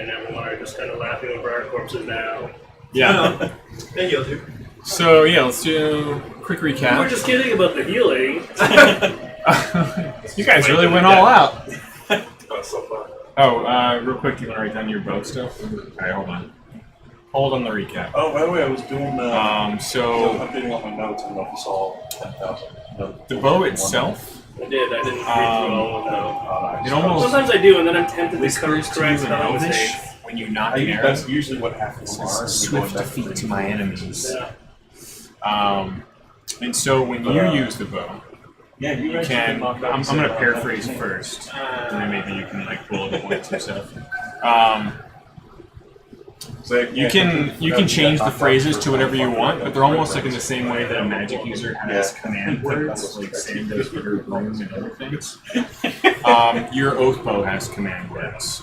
and everyone are just kind of laughing over our corpses now. Yeah. Thank you, dude. So yeah, let's do a quick recap. We're just kidding about the healing. You guys really went all out. That was so fun. Oh, real quick, you want to write down your bow stuff? Alright, hold on. Hold on the recap. Oh, by the way, I was doing So updating all my notes. I don't know if you saw 10,000. the bow itself, I didn't read through all of them. it almost Sometimes I do, and then I'm tempted to whispers to you correct in spelling Elvish mistakes. when you knock an arrow. That's usually what happens. Swift defeat to my enemies. Yeah. And so when you use the bow, Yeah, you can. I'm going to paraphrase first, and then maybe you can like bullet points and stuff. You can change the phrases to whatever you want, but they're almost like in the same way that a magic user has command words, like Sam does for her room and other things. Your oath bow has command words.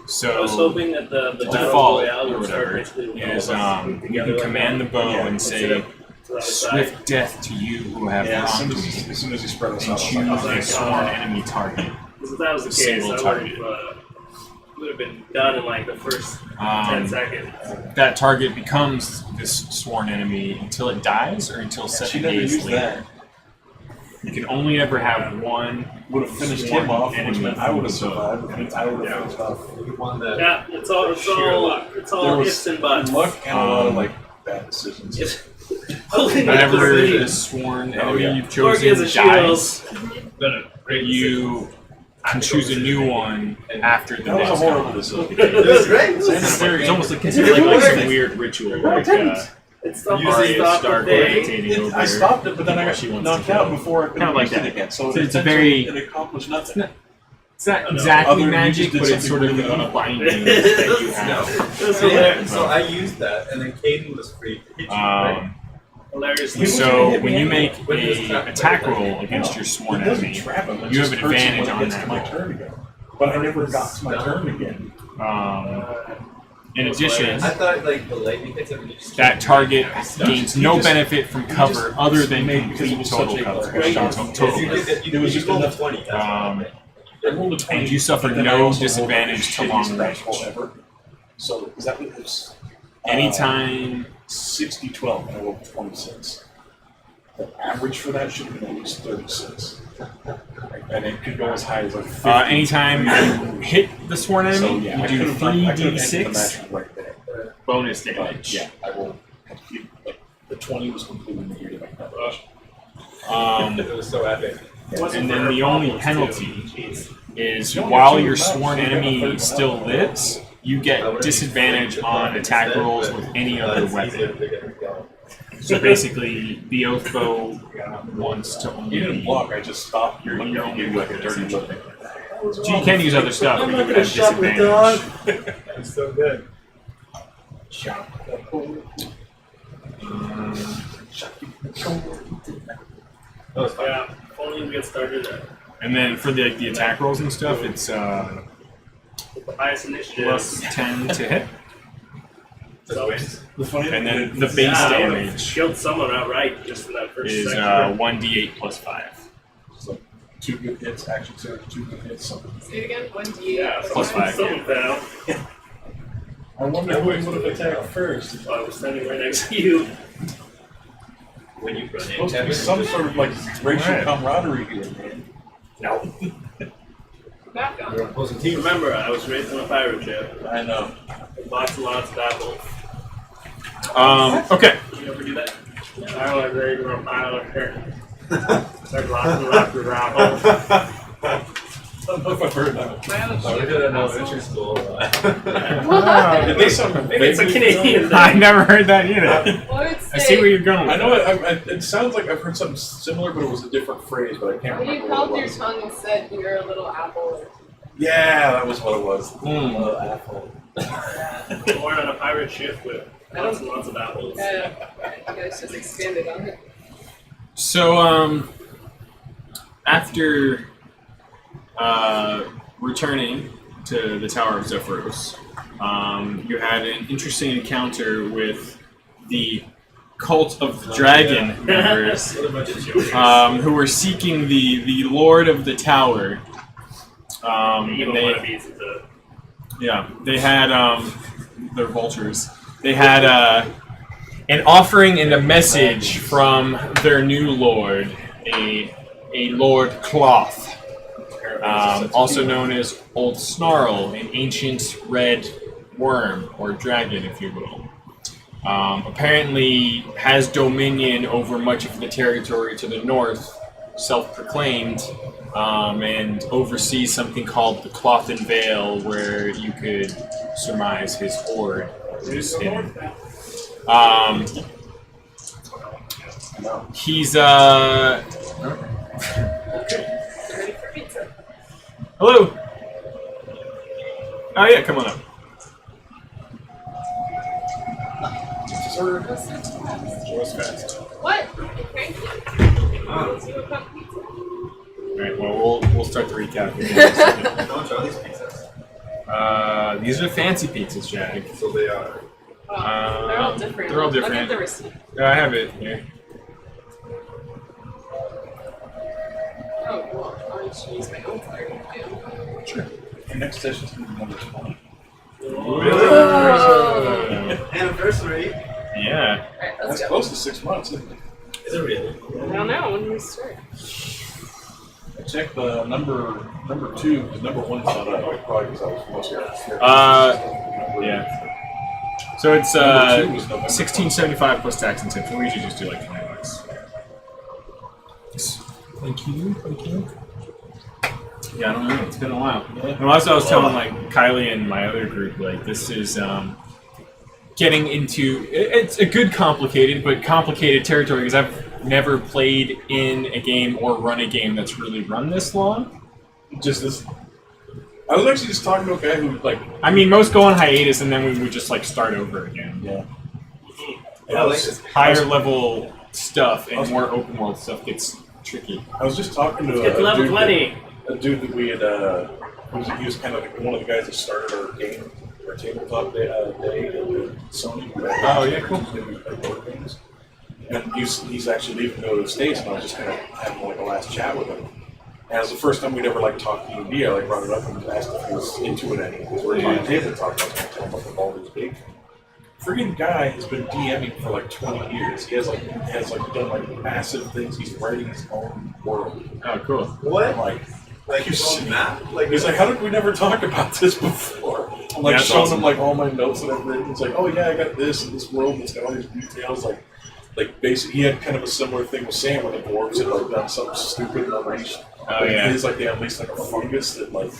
So I was hoping that the default Battle Royale or would start whatever basically is you can command the bow and say swift death to you who have wronged me, as soon as you spread us and out, choose a sworn enemy target. Because if that was the case, Single I target. would have been done in like the first 10 seconds. That target becomes this sworn enemy until it dies or until 7 days later. You can only ever have one. Would have finished sworn him off, which enemy meant I would have from the bow. survived, and I would have finished off. Yeah, it's all There was ifs and buts. luck and a lot of like bad decisions. Whenever the sworn enemy you've Orc chosen is a shield. dies, you can choose a new one after the That was a next horrible one. decision. It was great. It's almost like considered like some weird ritual, like It's stuff Arya stop Stark the thing. meditating over. I stopped it, but then I she got wants to knocked out kill. before I could Kinda like use it that. again. So So it it's a essentially- very- it accomplished nothing. It's not Other exactly than you magic, just did but it's sort of something really a binding that you have. So I used that, and then Caden was free. Hilariously. So when you make a attack roll against your sworn It doesn't enemy, trap him, it you have just an hurts him advantage when on it gets that to my roll. turn again. But I never got to my turn again. In addition, I thought like the lightning hits him. that target gains no benefit from cover other than because it complete was total such a cover. great Total. It was just enough 20. I rolled a 20, And you suffer but then I no also rolled disadvantage the to long shittiest dice roll range. ever. So is that what it was? Anytime 60-12, and I rolled 26. The average for that should have been at least 36. And it could go as high as like 50. anytime you hit the sworn enemy, So yeah, I you do could've done- I could've ended the 3d6 match right there. bonus But damage. yeah, I rolled complete, like, the 20 was completely negated by coverage. It was so epic. And then the only penalty is while your sworn enemy still lives, you get disadvantage on attack rolls with any other weapon. So basically, the oath bow wants to You didn't only. block, I just stopped your You're and gave you like a dirty look. So you can use other stuff, but I'm you not would gonna have shut the dog. disadvantage. It's so good. That was fun. Yeah, if only we get started And then for the attack rolls and stuff, it's with the highest initiative. plus 10 to hit, So The funny and then thing the is- base I would've damage killed someone outright just in that first is section. 1d8 plus 5. So 2 good hits, action surge, 2 good hits, something. Say it again. 1d8. Yeah, Plus someone, 5. someone fell. I wonder who would have attacked first. I was standing right next to you. When you run Supposed into to be him. some sort of like racial Right. camaraderie here, man. No. Back on. You're opposing team. Remember, I was raised on a pirate ship. I know. With lots and lots of apples. Okay. You ever do that? I was raised on a pirate ship. There's lots and lots of apples. I don't know if I've heard that. My other I ship did it in also. elementary school. It does sound Maybe it's a vaguely Canadian I thing. never heard that either. What would I see where you're going. I With know that. it sounds like I've heard something similar, but it was a different phrase, but I can't When you remember held what your it was. tongue and said you're a little apple. Yeah, that was what it was. Little apple. Born on a pirate ship with lots and lots of apples. You guys just expanded on it. So, after returning to the Tower of Zephyros, you had an interesting encounter with the Cult of the Dragon members, who were seeking the Lord of the Tower. Evil And they, wannabes is a Yeah, they had they're vultures. They had an offering and a message from their new lord, a Lord Cloth, also known as Old Snarl, an ancient red worm or dragon, if you will. Apparently has dominion over much of the territory to the north, self-proclaimed, and oversees something called the Cloth and Veil, where you could surmise his hoard is hidden. He's Ready for pizza. hello. Oh yeah, come on up. What's so fast? What? Okay. See what about pizza? All right, well we'll start the recap here in a second. Don't try these pizzas. These are fancy pizzas, Jack. So they are. They're all different. They're all I'll give different. the receipt. I have it here. Oh, well, I'll just use my own card. Sure. The next session's going to be number 20. Oh. Anniversary. Yeah. Alright, let's That's go. close to 6 months, isn't it? Is it really? I don't know when we start. I checked the number 2, because number 1's not up. Probably because I was mostly Yeah. So it's Number 2 was November 1675 plus tax and tips. We usually just do like $20. Thank you. Yeah, I don't know. It's been a while. And also, I was telling like Kylie and my other group, like this is getting into it's a good complicated territory because I've never played in a game or run a game that's really run this long. Just this. I was actually just talking to a guy who, like... I mean, most go on hiatus and then we would just like start over again. Yeah. I like this. Higher level stuff and more open world stuff gets tricky. I was just talking to Get to level dude 20. a dude that we had, he was kind of like one of the guys that started our game, our tabletop day at Sony. Oh, yeah, cool. We play board games. And he's actually leaving to go to the States, and I was just kind of having like a last chat with him. And it was the first time we'd ever like talked D&D. I like brought it up and asked if he was into it any, because we're talking tabletop. I was going to tell him about the Baldur's Gate. Friggin' guy has been DMing for like 20 years. He has done like massive things. He's writing his own world. Oh, cool. I'm What? like His own map? Like, he's like, how did we never talk about this before? I'm like That's showing awesome. him like all my notes that I've written. It's like, oh yeah, I got this in this world. It's got all these details. Like basically, he had kind of a similar thing with Sam, where the dwarves had like done something stupid and unleashed. Oh, yeah. It's like they unleashed like a fungus that like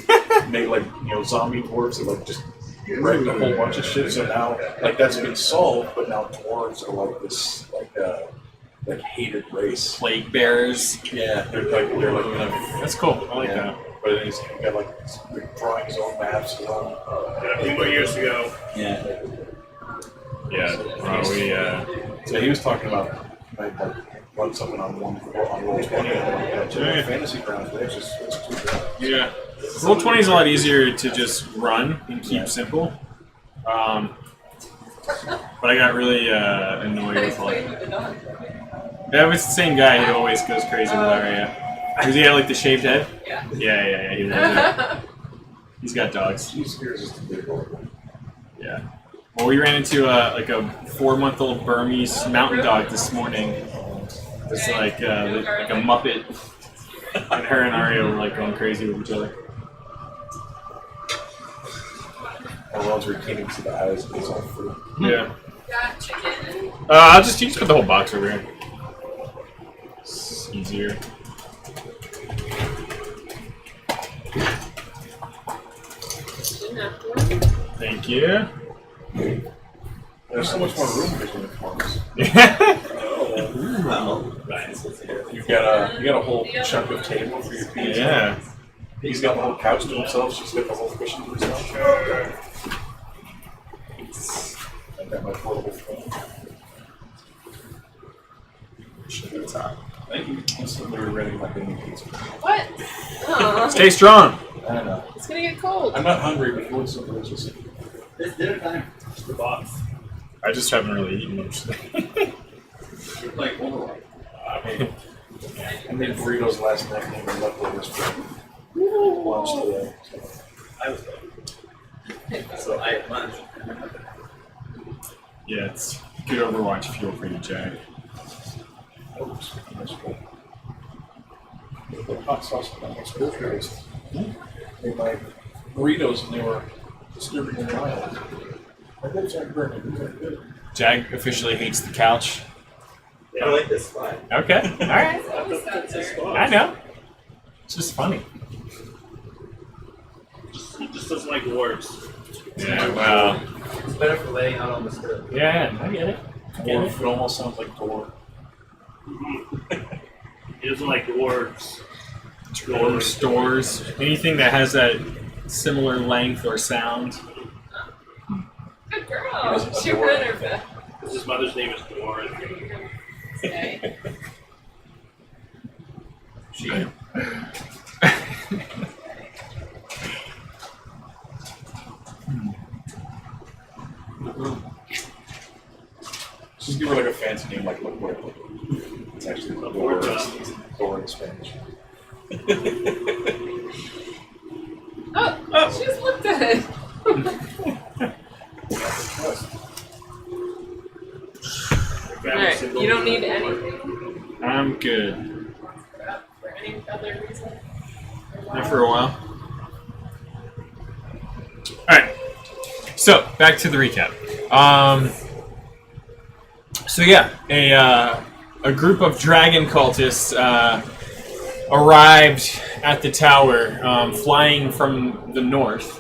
made like zombie dwarves that like just wrecked a whole bunch of shit. So now like that's been solved, but now dwarves are like this like hated race. Plague bearers. Yeah, they're like kind of. That's cool. I like Yeah. that. But he's got like drawing his own maps, his own. A few more years to go. Yeah. Yeah. So he was talking about like run something on Roll20 and fantasy grounds, but it's too bad. Yeah. Roll20 is a lot easier to just run and keep simple. But I got really annoyed with like. With the dog. That was the same guy who always goes crazy with Aria. Does he have like the shaved head? Yeah. Yeah. He loves it. He's got dogs. He scares us to big old. Yeah. Well, we ran into like a 4-month-old Burmese mountain dog this morning. It's like a Muppet, and her and Aria were like going crazy with each other. Our ones were keening to the eyes and it's all fruit. Yeah. Got chicken. I'll just put the whole box over here. It's easier. Thank you. There's so much more room between the corners. well, nice. You got a whole chunk of table for your pizza. Yeah. He's got the whole couch to himself. She's got the whole cushion to herself. I got my portable phone. Thank you. That's what we were ready my baby pizza. What? Oh, Stay strong. I don't know. it's gonna get cold. I'm not hungry, but you want some delicious. It's dinner time. It's the box. I just haven't really eaten much. Like, Overwatch. I made burritos last night and they were leftovers for lunch today. So. I was like, So I had lunch. Yeah, it's good Overwatch fuel for you, Jack. Oops, that's good. The hot sauce on my Goldenfields. Made my burritos and they were disturbingly mild. My lips aren't burning. These are good. Jag officially hates the couch. I like this spot. Okay, all right. I know. It's just funny. He just doesn't like dwarves. Yeah, well, It's better for laying out on the stove. yeah, I get it. It almost sounds like door. He doesn't like dwarves. Doors, anything that has that similar length or sound. Good girl. She read her book. His mother's name is Dwarf. Okay. She. Just give her like a fancy name like La Puerta. It's actually La Puerta. Door in Spanish. Oh, she just looked at it. Alright, you don't need anything I'm good. for any other reason. Not for a while. Alright. So, back to the recap. So yeah, a group of dragon cultists arrived at the tower, flying from the north,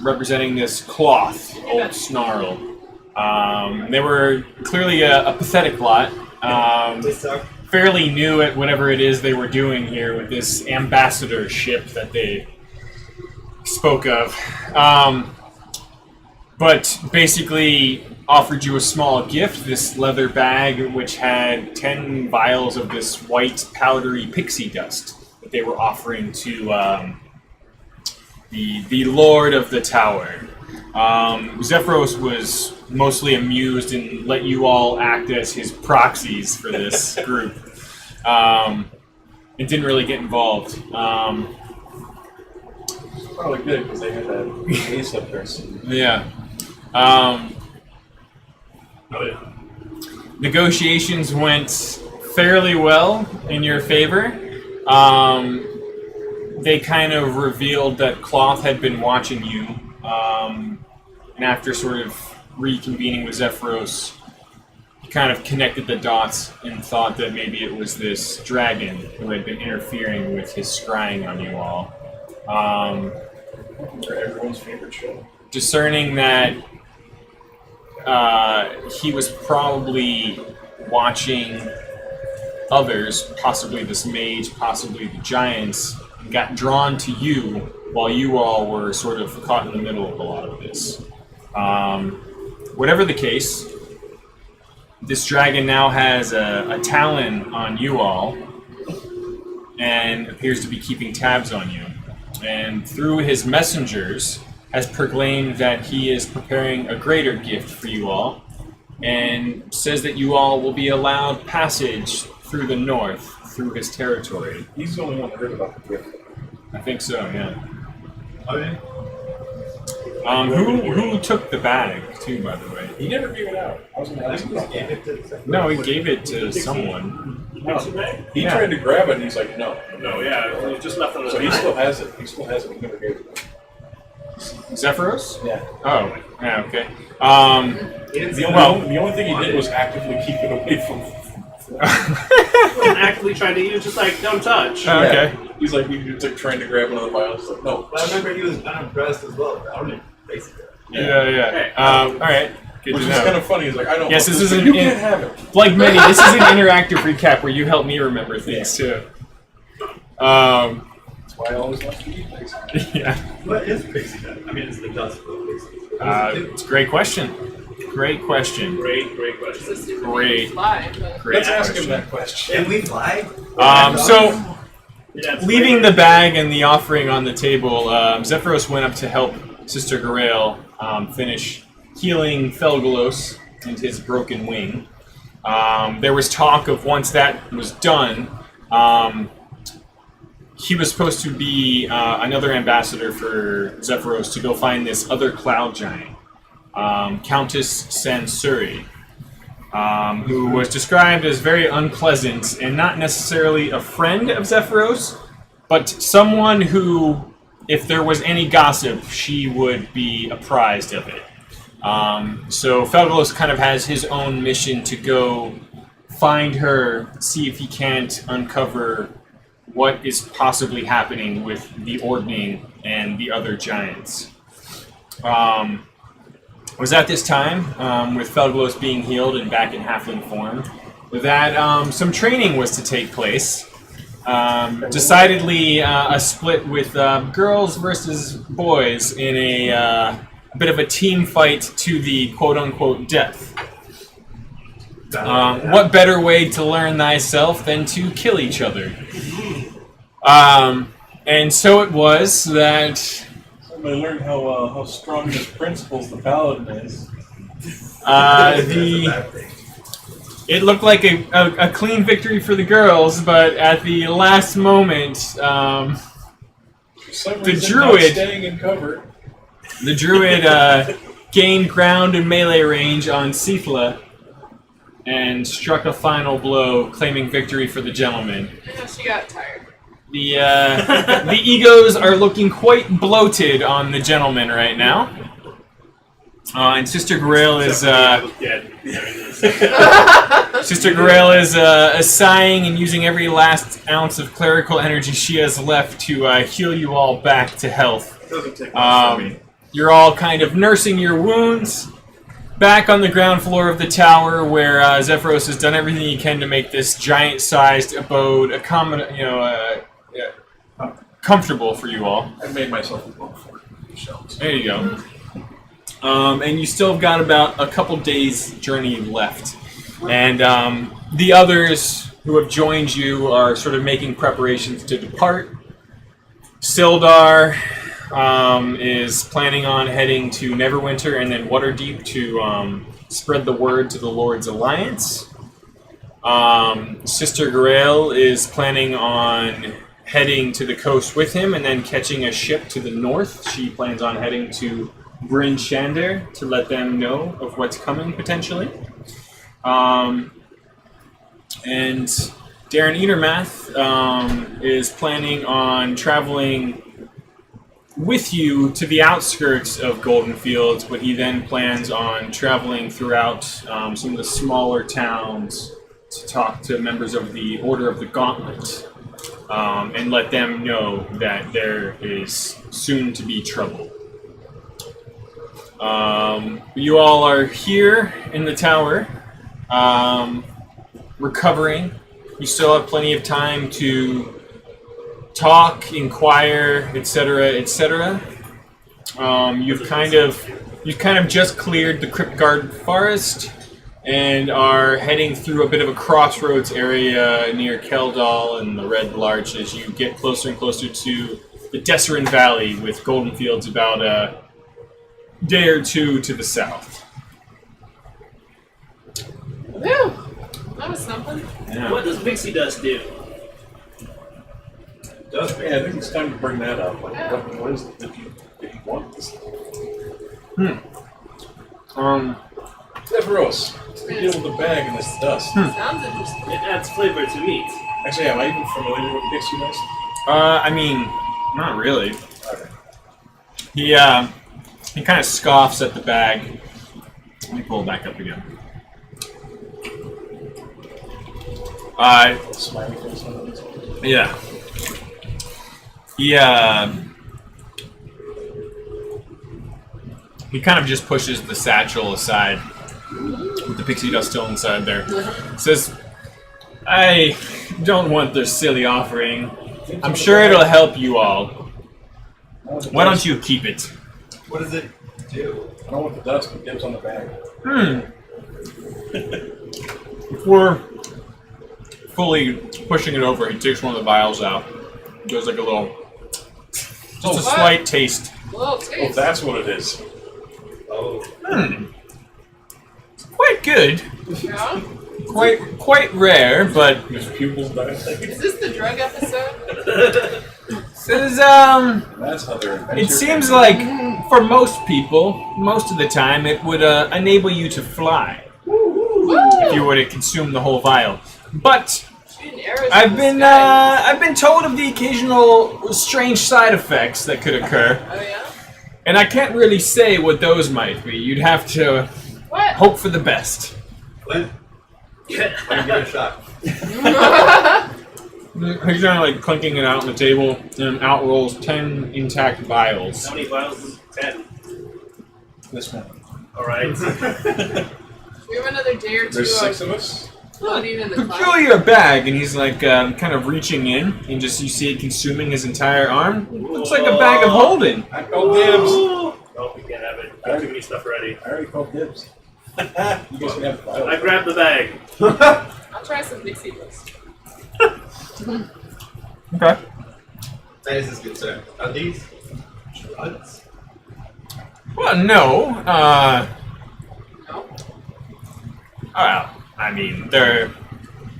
representing this cloth, old snarl. They were clearly a pathetic lot, fairly new at whatever it is they were doing here with this ambassador ship that they spoke of. But basically offered you a small gift, this leather bag which had 10 vials of this white powdery pixie dust that they were offering to the lord of the tower. Zephyros was mostly amused and let you all act as his proxies for this group. And didn't really get involved. Probably good because they had that ace up there. Yeah. Negotiations went fairly well in your favor. They kind of revealed that Cloth had been watching you, and after sort of reconvening with Zephyros, he kind of connected the dots and thought that maybe it was this dragon who had been interfering with his scrying on you all. Everyone's favorite show. Discerning that he was probably watching others, possibly this mage, possibly the giants, and got drawn to you while you all were sort of caught in the middle of a lot of this. Whatever the case, this dragon now has a talon on you all and appears to be keeping tabs on you. And through his messengers, has proclaimed that he is preparing a greater gift for you all, and says that you all will be allowed passage through the north, through his territory. He's the only one that heard about the gift. I think so, yeah. Okay. Who took the bag, too, by the way? He never gave it out. I was going to ask him about Gave that. it to No, he gave it to someone. He Yeah. tried to grab it and he's like, no. No, yeah, he just left on the So he still has it. He still has it. He never gave it. Zephyros? Yeah. Oh, yeah, okay. The only thing he did was actively keep it away from. And actively trying to, he was just like, don't touch. Okay. He's like, he's like trying to grab one of the vials. Like, no. But I remember he was unimpressed as well. I don't even basically. Yeah. All right. Good Which to is know. kind of funny. He's like, I don't. Yes, want this but isn't you in- can't have it. Like many, this is an interactive recap where you help me remember things too. That's why I always want to eat things. Yeah. What is pixie dust? I mean, it's the dust of pixie. It's a great question. Great question. Great It's question. a stupid Great. fly, but Great Let's ask question. him that question. Can we fly? So, Yeah, it's leaving great. the bag and the offering on the table, Zephyros went up to help Sister Garael finish healing Felgalos and his broken wing. There was talk of once that was done, he was supposed to be another ambassador for Zephyros to go find this other cloud giant, Countess Sansuri, who was described as very unpleasant and not necessarily a friend of Zephyros, but someone who, if there was any gossip, she would be apprised of it. So Felgalos kind of has his own mission to go find her, see if he can't uncover what is possibly happening with the Ordning and the other giants. It was at this time, with Felgalos being healed and back in halfling form, that some training was to take place. Decidedly a split with girls versus boys in a bit of a team fight to the quote-unquote death. What better way to learn thyself than to kill each other? And so it was that... Somebody learned how strong his principles the paladin is. It looked like a clean victory for the girls, but at the last moment, the druid... Staying in cover. The druid gained ground and melee range on Sifla and struck a final blow, claiming victory for the gentleman. I know she got tired. The egos are looking quite bloated on the gentleman right now. And Sister Grail is Sister Grail is sighing and using every last ounce of clerical energy she has left to heal you all back to health. Doesn't take much for me. You're all kind of nursing your wounds. Back on the ground floor of the tower, where Zephyros has done everything he can to make this giant-sized abode comfortable for you all. I made myself a book for the shelves. There you go. And you still have got about a couple days' journey left. And the others who have joined you are sort of making preparations to depart. Sildar is planning on heading to Neverwinter and then Waterdeep to spread the word to the Lord's Alliance. Sister Grail is planning on heading to the coast with him and then catching a ship to the north. She plans on heading to Bryn Shander to let them know of what's coming, potentially. And Darren Eatermath is planning on traveling with you to the outskirts of Goldenfields, but he then plans on traveling throughout some of the smaller towns to talk to members of the Order of the Gauntlet and let them know that there is soon to be trouble. You all are here in the tower, recovering. You still have plenty of time to talk, inquire, etc., etc. You've kind of just cleared the Cryptguard Forest and are heading through a bit of a crossroads area near Keldal and the Red Larch as you get closer and closer to the Desserin Valley, with Goldenfields about a day or two to the south. Woo! That was something. Yeah. What does Pixie Dust do? Yeah, I think it's time to bring that up. Like, what is it that you want this? Zephyros, what's the deal with the bag and this dust? Sounds interesting. It adds flavor to meat. Actually, am I even familiar with Pixie Dust? I mean, not really. Okay. He kind of scoffs at the bag. Let me pull it back up again. Smiley face on this. Yeah. He kind of just pushes the satchel aside with the pixie dust still inside there. Says, I don't want this silly offering. I'm sure it'll help you all. Why don't you keep it? What does it do? I don't want the dust, but dibs on the bag. Before fully pushing it over, he takes one of the vials out. Does like a little, just a slight taste. Whoa, Oh, taste. that's what it is. Oh. It's quite good. Yeah? Quite rare, but His pupils dilate. Is this the drug episode? Says, That's how they're. it seems like for most people, most of the time, it would enable you to fly if you were to consume the whole vial. But Shooting arrows I've in the been sky. I've been told of the occasional strange side effects that could occur, Oh yeah. and I can't really say what those might be. You'd have to What? hope for the best. Clint, Yeah. give it a shot. He's kind of like clinking it out on the table, and out rolls 10 intact vials. How many vials? 10. This one. All right. We have another day or two There's 6 of of us. floating in the clouds. Peculiar bag, and he's like kind of reaching in, and just you see it consuming his entire arm. Looks like a bag of holding. I called dibs. Oh, we can't have it. Got too many stuff ready. I already called dibs. You guys can have the I vial. grabbed the bag. I'll try some Dixie Dust. Okay. That is his concern. Are these drugs? Well, no. No? Well, I mean,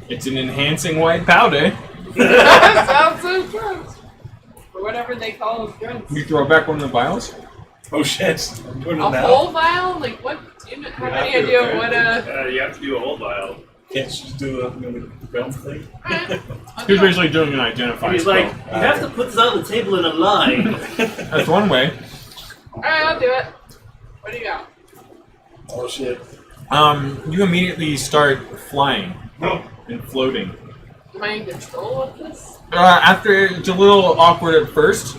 it's an enhancing white powder. Sounds so drugs. Or whatever they call those drugs. You throw back one of the vials. Oh shit! I'm doing it A now. whole vial? Like what? Do you have any have to, idea of okay. what You have to do a whole vial. Can't you just do the belt thing? Alright. He's basically doing an identify He's spell. like, you have to put this on the table in a line. That's one way. Alright, I'll do it. What do you got? Oh shit! You immediately start flying No. and floating. Am I in control of this? After it's a little awkward at first,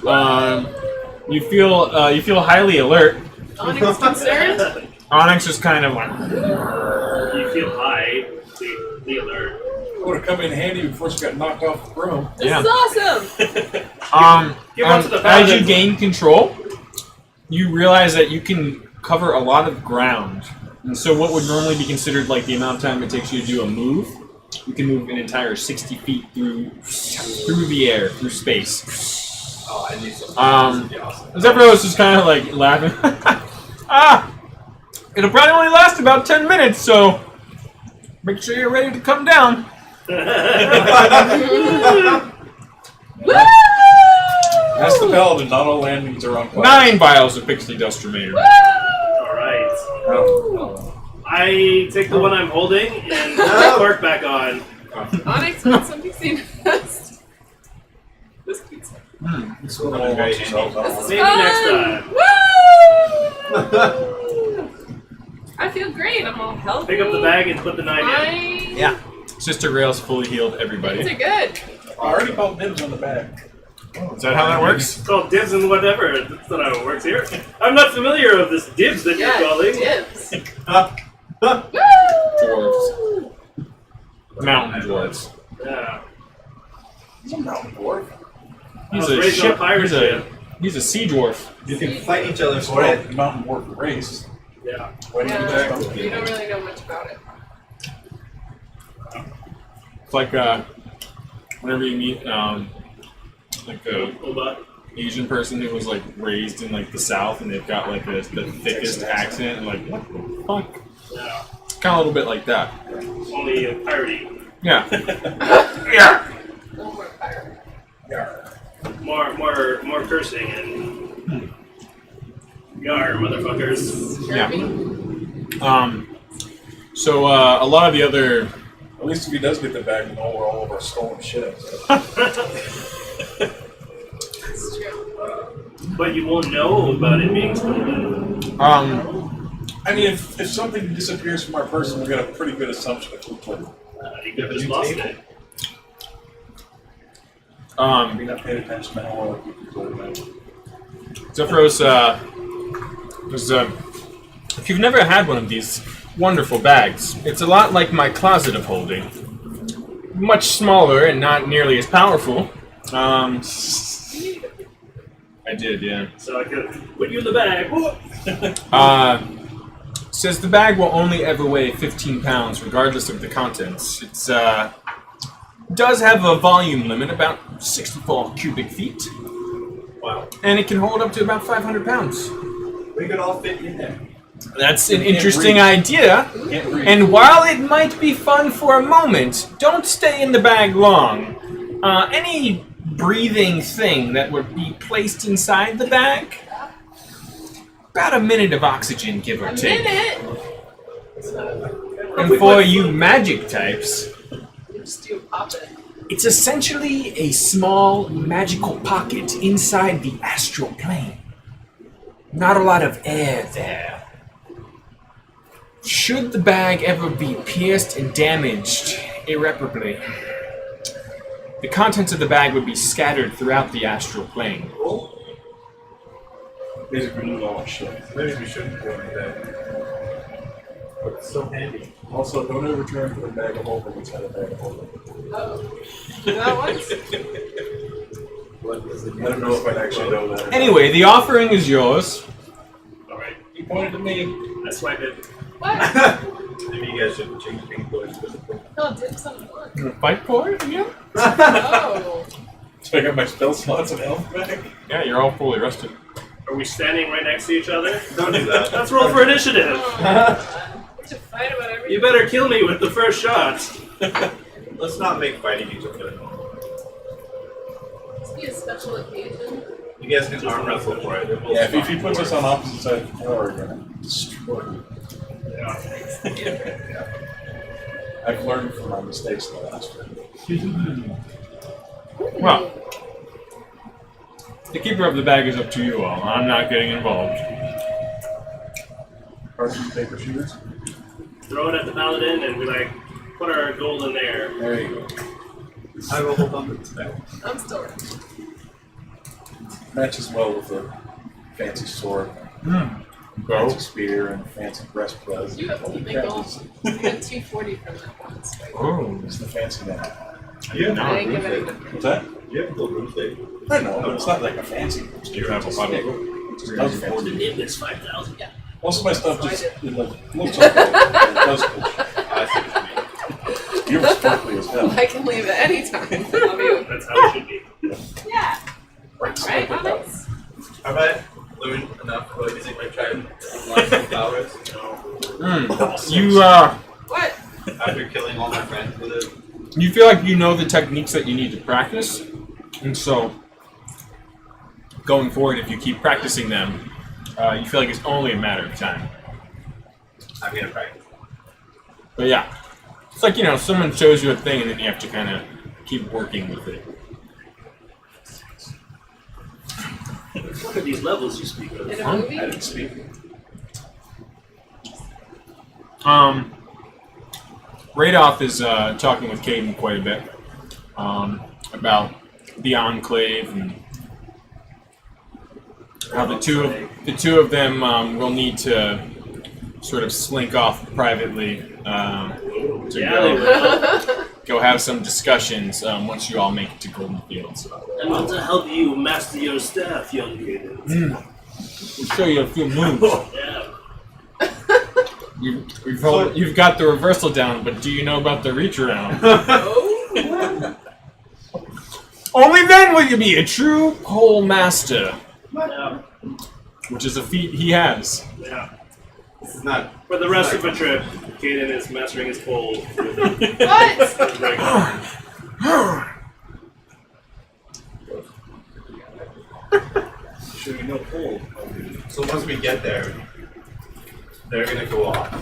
you feel highly alert. Onyx concerned? Onyx is kind of like, You feel high. The alert. Would have come in handy before she got knocked off the broom. This yeah. is awesome! Give up to the As paladin. you gain control, you realize that you can cover a lot of ground. And so what would normally be considered like the amount of time it takes you to do a move, you can move an entire 60 feet through the air, through space. Oh, I need some. Awesome. Zephyros is kind of like laughing. It'll probably only last about 10 minutes, so make sure you're ready to come down. Woo! That's the paladin. Not all landings are on fire. 9 vials of pixie dust remaining. Alright. Oh. I take the one I'm holding and put the cork back on. Onyx wants some Dixie Dust. This pizza. This one all wants yourself This is out. Maybe fun! next time. Woo! I feel great. I'm all healthy. Pick up the bag and put the 9 in. Fine. Yeah. Sister Rails fully healed These everybody. are good. I already called dibs on the bag. Is that how that works? It's called dibs and whatever. That's not how it works here. I'm not familiar with this dibs that Yeah, you're calling. dibs. Dwarves. Mountain dwarves. Yeah. He's a mountain dwarf. He's I was a raised on a ship. pirate ship. He's a sea dwarf. You can fight each other It's for called it. the mountain dwarf race. Yeah. Why do you do Yeah, that? you don't really know much about it. It's like whenever you meet like a Hold on. Asian person who was like raised in like the South and they've got like the thickest accent and like what the fuck? Yeah. Kind of a little bit like that. Only a piratey. Yeah. Yeah. No more fire. More cursing and yar motherfuckers. Yeah. Kirby? So a lot of the other At least if he does get the bag, we know where all of our stolen shit is. It's true. But you won't know about it being stolen. I mean, if something disappears from our person, we got a pretty good assumption of who took it. You could have just lost it. We're not paying attention to how well people told it. Zephyros, if you've never had one of these wonderful bags, it's a lot like my closet of holding. Much smaller and not nearly as powerful. I did, yeah. So I could put you in the bag. Whoop. Says the bag will only ever weigh 15 pounds, regardless of the contents. It's does have a volume limit, about 64 cubic feet, Wow. and it can hold up to about 500 pounds. We could all fit in there. That's an can't interesting breathe. idea. Can't breathe. And while it might be fun for a moment, don't stay in the bag long. Any breathing thing that would be placed inside the bag. About a minute of oxygen, give or A take. minute. And for you magic types, Just do pop it. it's essentially a small magical pocket inside the astral plane. Not a lot of air there. Should the bag ever be pierced and damaged irreparably, the contents of the bag would be scattered throughout the astral plane. Basically, lose all our shit. Maybe we shouldn't go into that. But it's so handy. Also, don't ever turn for a bag of holding inside a bag of holding. Oh. That once? What is it? I don't know if I'd actually know that. or not. Anyway, the offering is yours. Alright, He pointed to me. I swipe it. What? Maybe you guys shouldn't change pink boys. No, dip some more. You wanna fight for it again? Oh. So I got my spell slots and health back. Yeah, you're all fully rested. Are we standing right next to each other? Don't do that. Let's roll for initiative. We should fight about everything. You better kill me with the first shot. Let's not make fighting each other. This be a special occasion. You guys can arm wrestle for it. Yeah, if he puts us on opposite sides of the floor, we're gonna destroy you. I've learned from my mistakes in the last one. Well, the keeper of the bag is up to you all. I'm not getting involved. Parchment paper shooters. Throw it at the paladin and we like put our gold in there. There you go. I will hold on to this bag. I'm still ready. Matches well with the fancy sword, fancy spear, and fancy breastplate. You have to Holy make crap, all. it's- I got 240 from that once. Right? Oh, It's the fancy man. Yeah, I didn't give any to What's that? You have a little room state. I know, but it's not like a fancy. you have a bottle. It just does The fancy. nib is 5,000. Yeah. Most of my stuff just it like looks okay. It does I see what you mean. You're sparkly as hell. I can leave at any time. Love you. That's how it should be. Yeah. Right, Alex? Have I learned enough about using my trident and light some flowers? You What? After killing all my friends with it? you feel like you know the techniques that you need to practice, and so going forward, if you keep practicing them, you feel like it's only a matter of time. I'm gonna practice. But yeah, it's like, you know, someone shows you a thing and then you have to kind of keep working with it. What are these levels you speak of? In a I movie? didn't speak. Radoff is talking with Caden quite a bit about the Enclave and how the two of them will need to sort of slink off privately to Yeah, they will. go have some discussions once you all make it to Goldenfields. I want to help you master your staff, young maiden. We'll show you a few moves. Yeah. You've got the reversal down, but do you know about the reach around? Oh. Only then will you be a true pole master, Yeah. which is a feat he has. Yeah. This is not. For the rest of the trip, Caden is mastering his pole. What? Should we know pull? So once we get there, they're gonna go off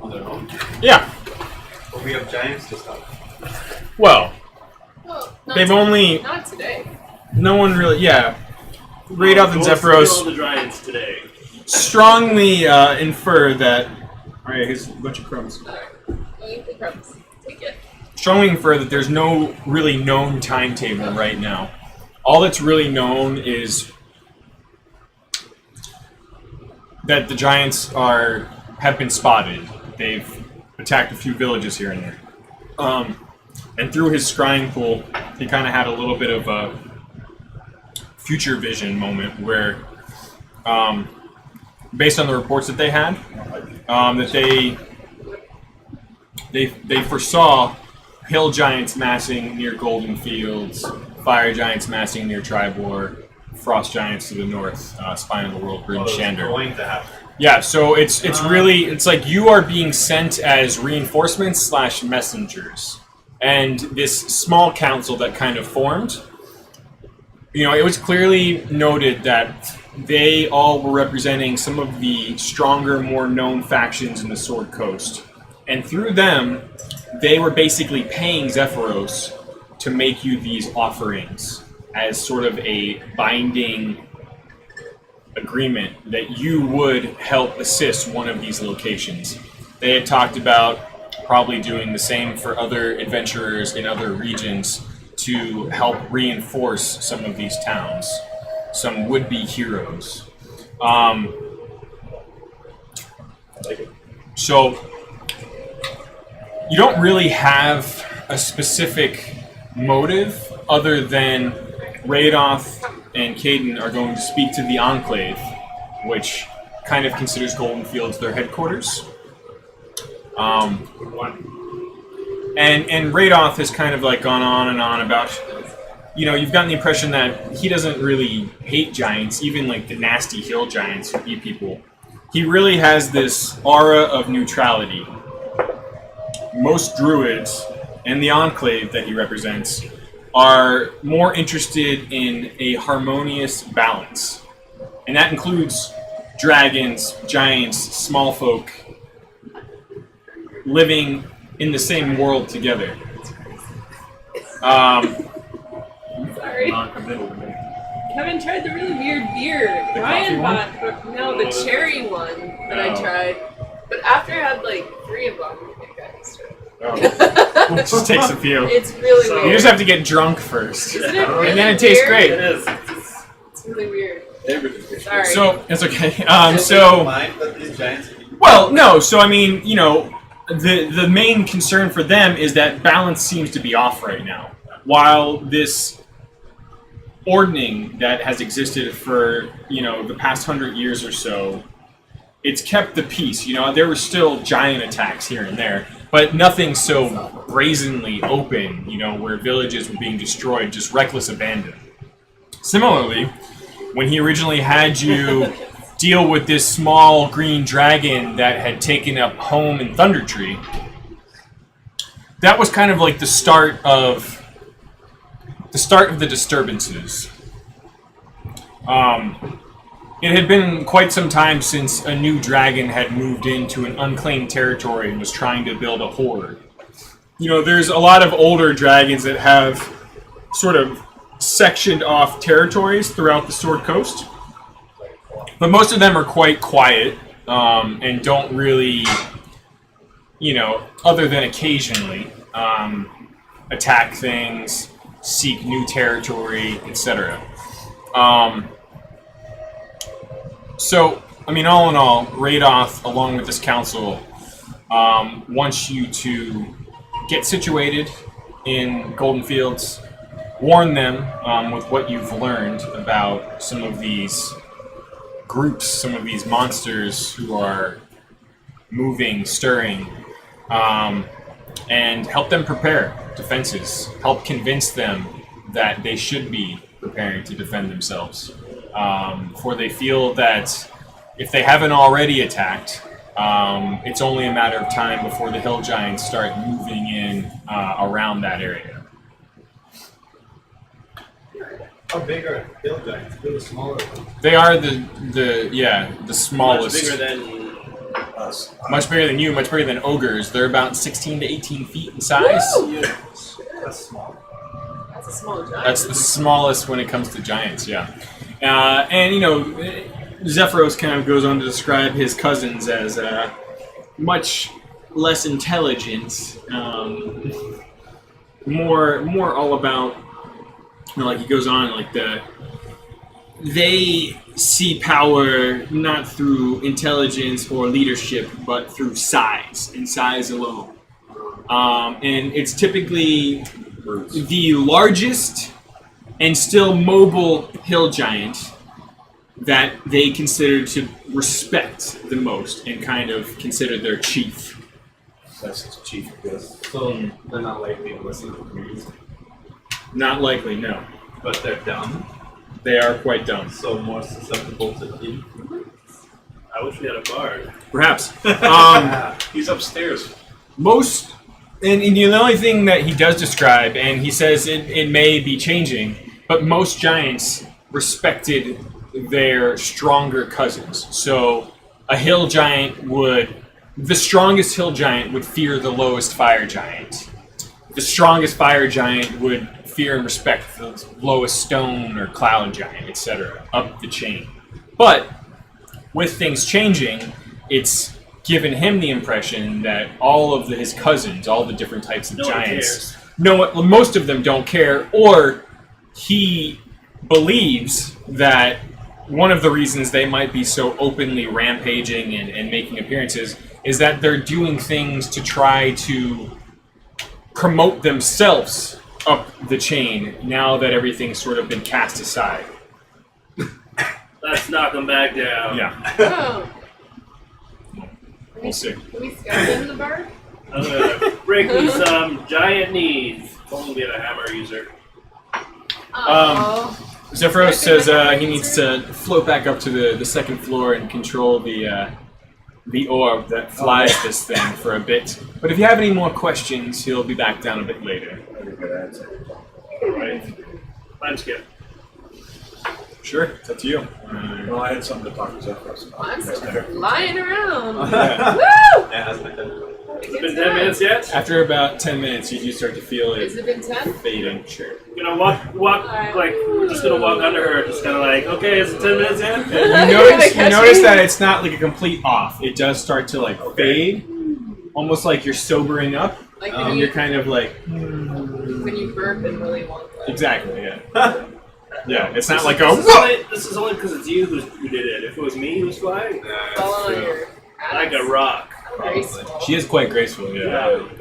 on their own. Yeah. But we have giants to stop. Well, Well, not they've to- only Not today. no one really. Yeah. Radoff and Go steal Zephyros the giants today. strongly infer that. Alright, here's a bunch of crumbs. Alright. I'll eat the crumbs. Take it. Strongly infer that there's no really known timetable right now. All that's really known is that the giants have been spotted. They've attacked a few villages here and there. And through his scrying pool, he kind of had a little bit of a future vision moment where, based on the reports that they had, that they foresaw hill giants massing near Goldenfields, fire giants massing near Tribor, frost giants to the north, Spine of the World, Grim It's Shander. going to happen. Yeah, so it's really, it's like you are being sent as reinforcements / messengers. And this small council that kind of formed it was clearly noted that they all were representing some of the stronger, more known factions in the Sword Coast. And through them, they were basically paying Zephyros to make you these offerings as sort of a binding agreement that you would help assist one of these locations. They had talked about probably doing the same for other adventurers in other regions to help reinforce some of these towns, some would-be heroes. So you don't really have a specific motive other than Radoth and Caden are going to speak to the Enclave, which kind of considers Goldenfields their headquarters. And Radoth has kind of like gone on and on about, you've gotten the impression that he doesn't really hate giants, even like the nasty hill giants who eat people. He really has this aura of neutrality. Most druids and the Enclave that he represents are more interested in a harmonious balance. And that includes dragons, giants, small folk living in the same world together. Sorry. Kevin tried the really weird beer. Ryan bought the cherry one that I tried. But after I had like 3 of them, I got started. It just takes a few. It's really weird. You just have to get drunk first. Isn't it really and then it tastes weird? great. It is. It's really weird. Everything's Sorry. So, it's okay. So mind that these giants. Well, no, so I mean, the main concern for them is that balance seems to be off right now. While this ordning that has existed for, the past 100 years or so, it's kept the peace. There were still giant attacks here and there, but nothing so brazenly open, where villages were being destroyed, just reckless abandon. Similarly, when he originally had you deal with this small green dragon that had taken up home in Thunder Tree, that was kind of like the start of the disturbances. It had been quite some time since a new dragon had moved into an unclaimed territory and was trying to build a horde. There's a lot of older dragons that have sort of sectioned off territories throughout the Sword Coast. But most of them are quite quiet and don't really, other than occasionally, attack things, seek new territory, etc. So, all in all, Radoth, along with this council, wants you to get situated in Goldenfields, warn them with what you've learned about some of these groups, some of these monsters who are moving, stirring, and help them prepare defenses. Help convince them that they should be preparing to defend themselves. For they feel that if they haven't already attacked, it's only a matter of time before the hill giants start moving in around that area. How big are hill giants? They're the smaller ones. They are the smallest. Much bigger than Us. Much bigger than you, much bigger than ogres. They're about 16 to 18 feet in size. Woo! That's small. That's a small giant. That's the smallest when it comes to giants, yeah. And, Zephyros kind of goes on to describe his cousins as much less intelligent, more all about, like he goes on, like they see power not through intelligence or leadership, but through size, and size alone. And it's typically the largest and still mobile hill giant that they consider to respect the most and kind of consider their chief. That's the chief of this. So they're not likely to listen to music. Not likely, no. But they're dumb. They are quite dumb. So more susceptible to influence. I wish we had a bard. Perhaps. He's upstairs. And the only thing that he does describe, and he says it may be changing, but most giants respected their stronger cousins. So a hill giant the strongest hill giant would fear the lowest fire giant. The strongest fire giant would fear and respect the lowest stone or cloud giant, etc., up the chain. But with things changing, it's given him the impression that all of his cousins, all the different types of giants, most of them don't care, or he believes that one of the reasons they might be so openly rampaging and making appearances is that they're doing things to try to promote themselves up the chain now that everything's sort of been cast aside. Let's knock them back down. Yeah, Oh. we'll see. Can we scout in the bar? I'm gonna break me some giant knees. Only be a hammer user. Oh. Zephyros says he needs to float back up to the second floor and control the orb that flies this thing for a bit. But if you have any more questions, he'll be back down a bit later. Alright. Time skip. Sure, it's up to you. Well, I had something to talk to Zephyros about. I'm still lying around. Yeah. Woo! Yeah, that's my turn. It's been 10 minutes yet? After about 10 minutes, you do start to feel Has it it been 10? fading. Sure. You know, walk, like, we're just gonna walk under her, just kinda like, okay, is it 10 minutes yet? You notice that it's not like a complete off. It does start to like fade, almost like you're sobering up, Like and you're kind of like when you burp and really want to. exactly, yeah. Yeah, it's not like This is only because it's you who did it. If it was me who was flying, Fall on your like a rock. graceful. She is quite graceful, yeah. If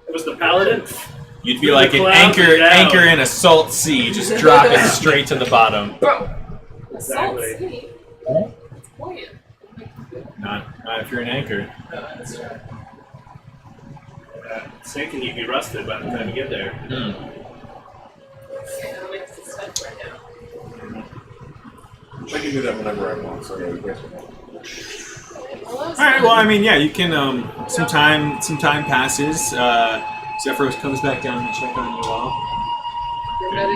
it was the paladin, You'd be like an clouds are down. anchor in a salt sea, just dropping straight to the bottom. Bro! Salt Exactly. City? It's buoyant. Not if you're an anchor. sinking, you'd be rusted by the time you get there. Economics is tough right now. I can do that whenever I want, so yeah, you guys can know. All right. Well, I mean, yeah, you can. Some time passes. Zephyros comes back down to check on you all,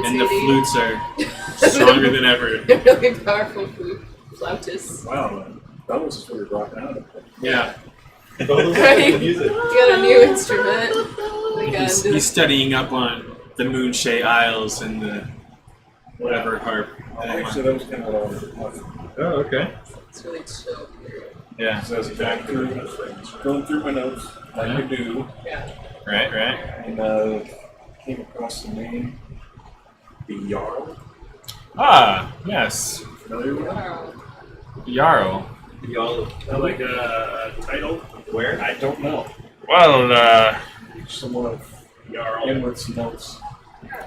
and the flutes are stronger than ever. Really powerful flautist. Wow, that was just really rocking out. Yeah, Right. Music. Got a new instrument. Like he's studying up on the Moonshay Isles and the whatever harp. Actually, that was kind of Oh, okay. It's really chill. Yeah. so I was back going through my notes, like I do, Yeah. Right. and came across the name, the Jarl. Ah, yes. Familiar with it? Wow. Jarl. Y'all, Like a title, where? I don't know. Well, Someone of Jarl. Inward's notes.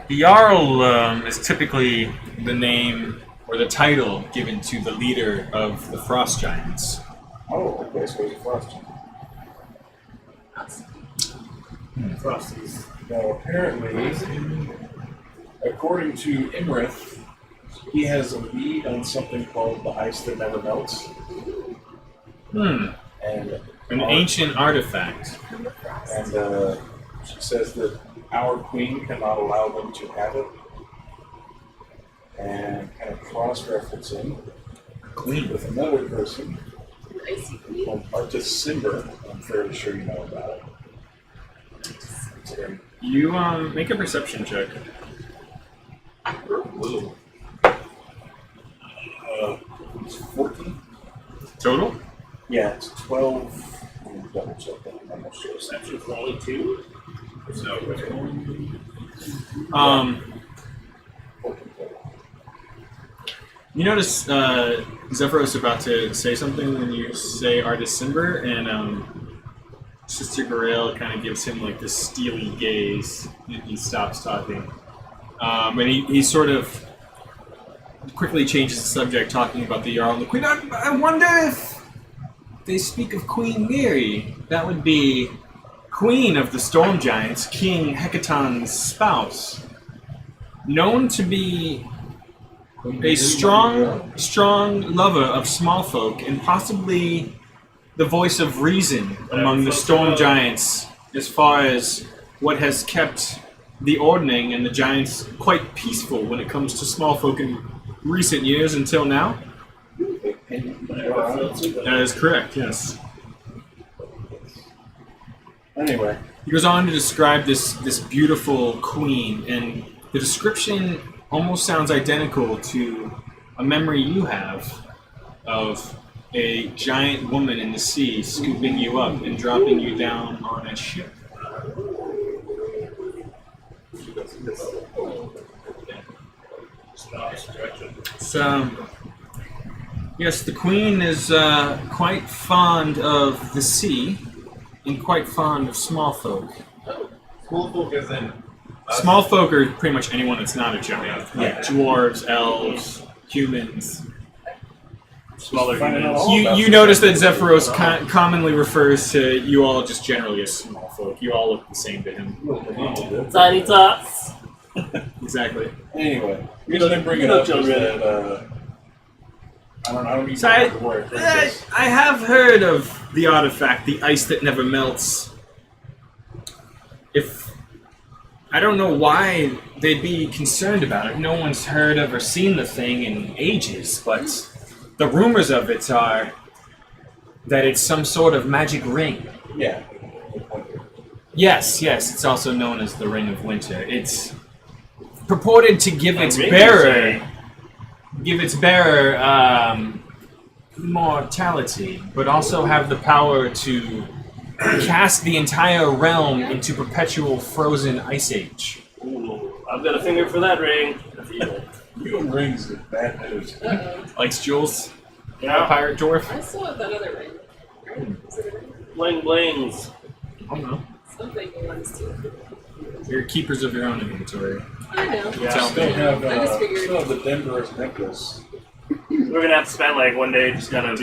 Jarl is typically the name or the title given to the leader of the Frost Giants. Oh, okay, so it's a frost. Frosties. Now, apparently, according to Imrith, he has a lead on something called the ice that never melts. And An ancient artifact. And she says that our queen cannot allow them to have it. And kind of cross-referencing Queen. with another person Icy queen. called Artis Simber. I'm fairly sure you know about it. You make a perception check. Ooh. It's 14? Total? Yeah, it's 12. Let me double check that. I'm not sure. Perception for only 2? So, 14 total. You notice Zephyros about to say something when you say Artis Simber, and Sister Gorel kind of gives him like this steely gaze, and he stops talking. And he sort of quickly changes the subject, talking about the Jarl and the Queen. I wonder if they speak of Queen Miri. That would be Queen of the Storm Giants, King Hecaton's spouse. Known to be a strong lover of small folk, and possibly the voice of reason among the Storm Giants, as far as what has kept the ordning and the giants quite peaceful when it comes to small folk in recent years until now. That is correct, yes. Anyway, He goes on to describe this beautiful queen, and the description almost sounds identical to a memory you have of a giant woman in the sea scooping you up and dropping you down on a ship. So, yes, the queen is quite fond of the sea and quite fond of small folk. Small folk is in. Small folk are pretty much anyone that's not a giant. Like dwarves, elves, humans. Smaller Finding out humans. all about You this. notice that Zephyros commonly refers to you all just generally as small folk. You all look the same to him. Tiny tots. Exactly. Anyway, the reason I bring it know up is children. that I don't even So know the word. I have heard of the artifact, the ice that never melts. If I don't know why they'd be concerned about it. No one's heard of or seen the thing in ages, but the rumors of it are that it's some sort of magic ring. Yeah. Yes, it's also known as the Ring of Winter. It's purported to give its ring, bearer immortality, but also have the power to cast the entire realm into perpetual frozen ice age. Ooh, I've got a finger for that ring. You and rings are bad news. Uh-oh. Likes Jules? Yeah. Pirate dwarf? I still have that other ring. Right? Is it a ring? Bling blings. I don't know. Something belongs to it. You're keepers of your own inventory. I know. Yeah. Tell Still me. have, I just figured- still have the Denver's necklace. We're gonna have to spend like one day just kind of.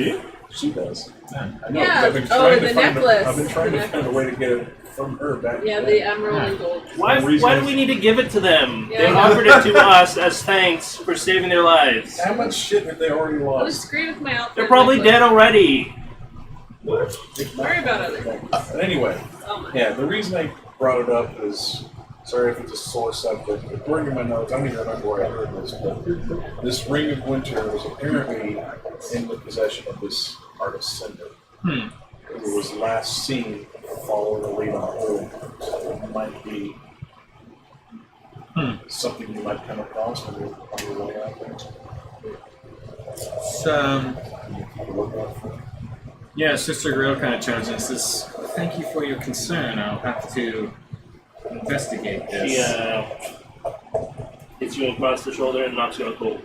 She does. I know. Yeah, 'cause I've been oh, trying the to find necklace. I've been trying The to find a way to get it from her back. Yeah, the emerald and gold. Why do we need to give it to them? Yeah, They I know. offered it to us as thanks for saving their lives. How much shit have they already I'll lost? just agree with my outfit. They're probably necklace. dead already. Don't worry about other. But anyway, Oh my. yeah, the reason I brought it up is, sorry if it's a sore subject, but according to my notes, I don't even remember where I heard this, but this Ring of Winter was apparently in the possession of this artist Cinder, who was last seen following a lead on a hole. So it might be something you might come across on your way out there. So, Have a look out for it. yeah, Sister Grail kind of chimes in and says, "Thank you for your concern. I'll have to investigate this." She hits you across the shoulder and knocks you out cold.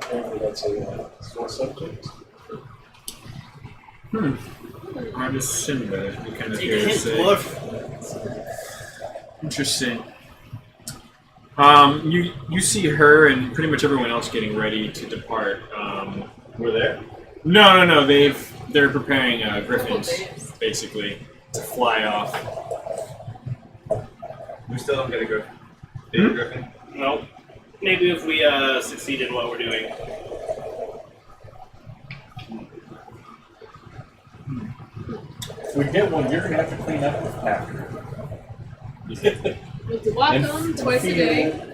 Apparently that's a sore subject. Artist Cinder, you kind of Take hear a it hint, say. dwarf. Interesting. You see her and pretty much everyone else getting ready to depart. We're there. No. They're preparing griffins, Days. basically, to fly off. We still don't get a griffin. Baby griffin. No. Maybe if we succeed in what we're doing. If we get one, you're gonna have to clean up after. We have to walk them twice a day.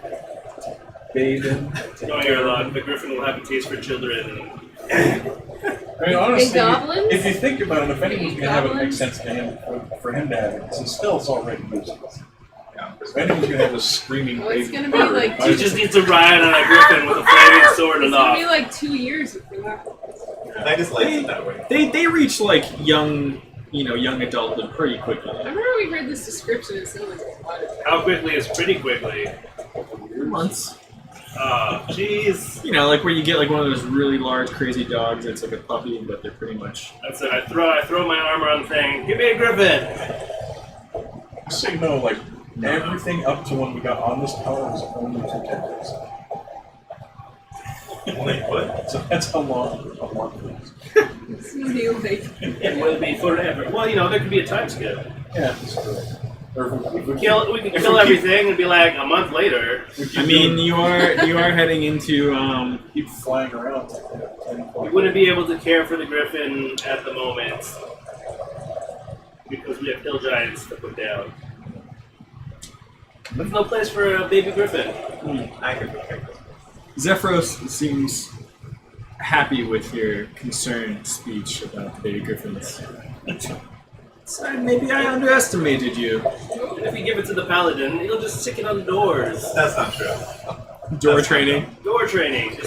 Bathing. Knowing your luck, the griffin will have a taste for children. I mean, honestly, goblins? if you think about it, if anyone's Big gonna have it, it makes goblins? sense to him for him to have it. Since still, it's already useless. If anyone's gonna have a screaming Oh, it's baby gonna be bird, like He just needs to ride on a griffin with a flaming sword It's and gonna be off. like 2 years before that. I just like it that way. They reach like young adulthood pretty quickly. I remember we heard this description and someone was like, How quickly is pretty quickly? Months. Oh, jeez. You know, like where you get like one of those really large, crazy dogs that's like a puppy, but they're pretty much. That's it. I throw my arm around the thing. Give me a griffin. Just so you know, like everything up to when we got on this tower was only 2 days. Wait, what? So that's how long it is. it's gonna be like, It will be forever. Well, there could be a time skip. Yeah, that's true. Or if we We can kill kill everything and be like a month later. I mean, you are heading into keep flying around. We wouldn't be able to care for the griffin at the moment because we have hill giants to put down. There's no place for a baby griffin. I can protect them. Zephyros seems happy with your concerned speech about the baby griffins. Sorry, maybe I underestimated you. And if you give it to the paladin, he'll just stick it on doors. That's not true. Door training. Door training.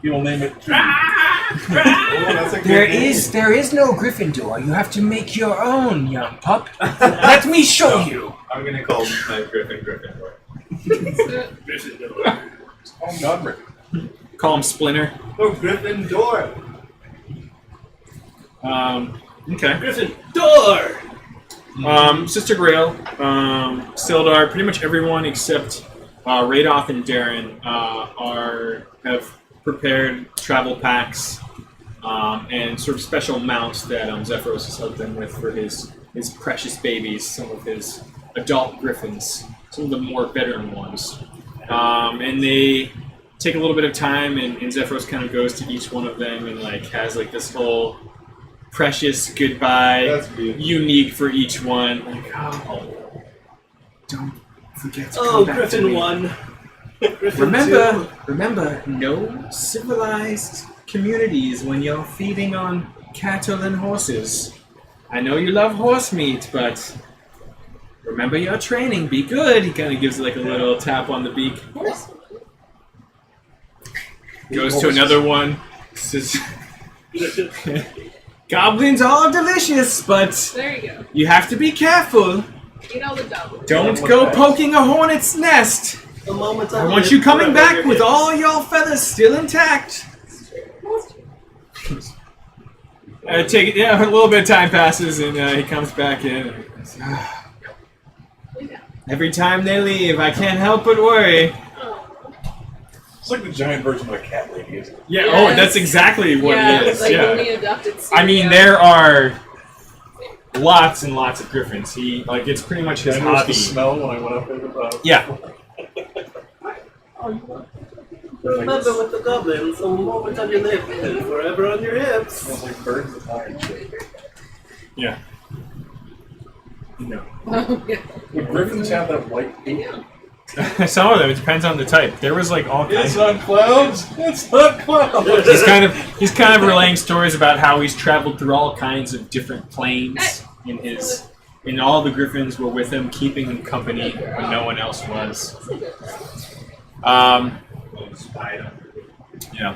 You'll name it. Oh, that's a good name. There is no Griffin door. You have to make your own, young pup. Let me show you. I'm gonna call my Griffin Door. Griffin door. Oh, Godric. Call him Splinter. Oh, Griffin Door. Okay. Griffin door! Sister Grail, Sildar, pretty much everyone except Radoth and Darren have prepared travel packs and sort of special mounts that Zephyros has helped them with for his precious babies, some of his adult griffins, some of the more veteran ones. And they take a little bit of time, and Zephyros kind of goes to each one of them and has this whole precious goodbye, That's beautiful. unique for each one. Oh, don't forget to Oh, come back to Griffin me. 1. Griffin 2. Remember, no civilized communities when you're feeding on cattle and horses. I know you love horse meat, but remember your training. Be good. He kind of gives a little tap on the beak. Goes to another one. Says, goblins are delicious, but There you go. you have to be careful. Eat all the goblins. Don't go poking a hornet's nest. The moment I want you coming back with all your feathers still intact. A little bit of time passes, and he comes back in. Every time they leave, I can't help but worry. It's like the giant version of a cat lady, isn't it? Yeah. Yes. Oh, that's exactly what Yeah, it it's is. like Yeah. only adopted. I mean, there are lots and lots of griffins. He it's pretty much his I noticed hobby. the smell when I went up there. Yeah. Remember with the goblins, a moment on your lip and forever on your hips. Smells like birds of iron shit. Yeah. No. Oh, yeah. Would griffins have that white ink? Some of them. It depends on the type. There was all kinds. It's not clouds! It's not clouds! He's kind of relaying stories about how he's traveled through all kinds of different planes and all the griffins were with him, keeping him company when no one else was. Yeah.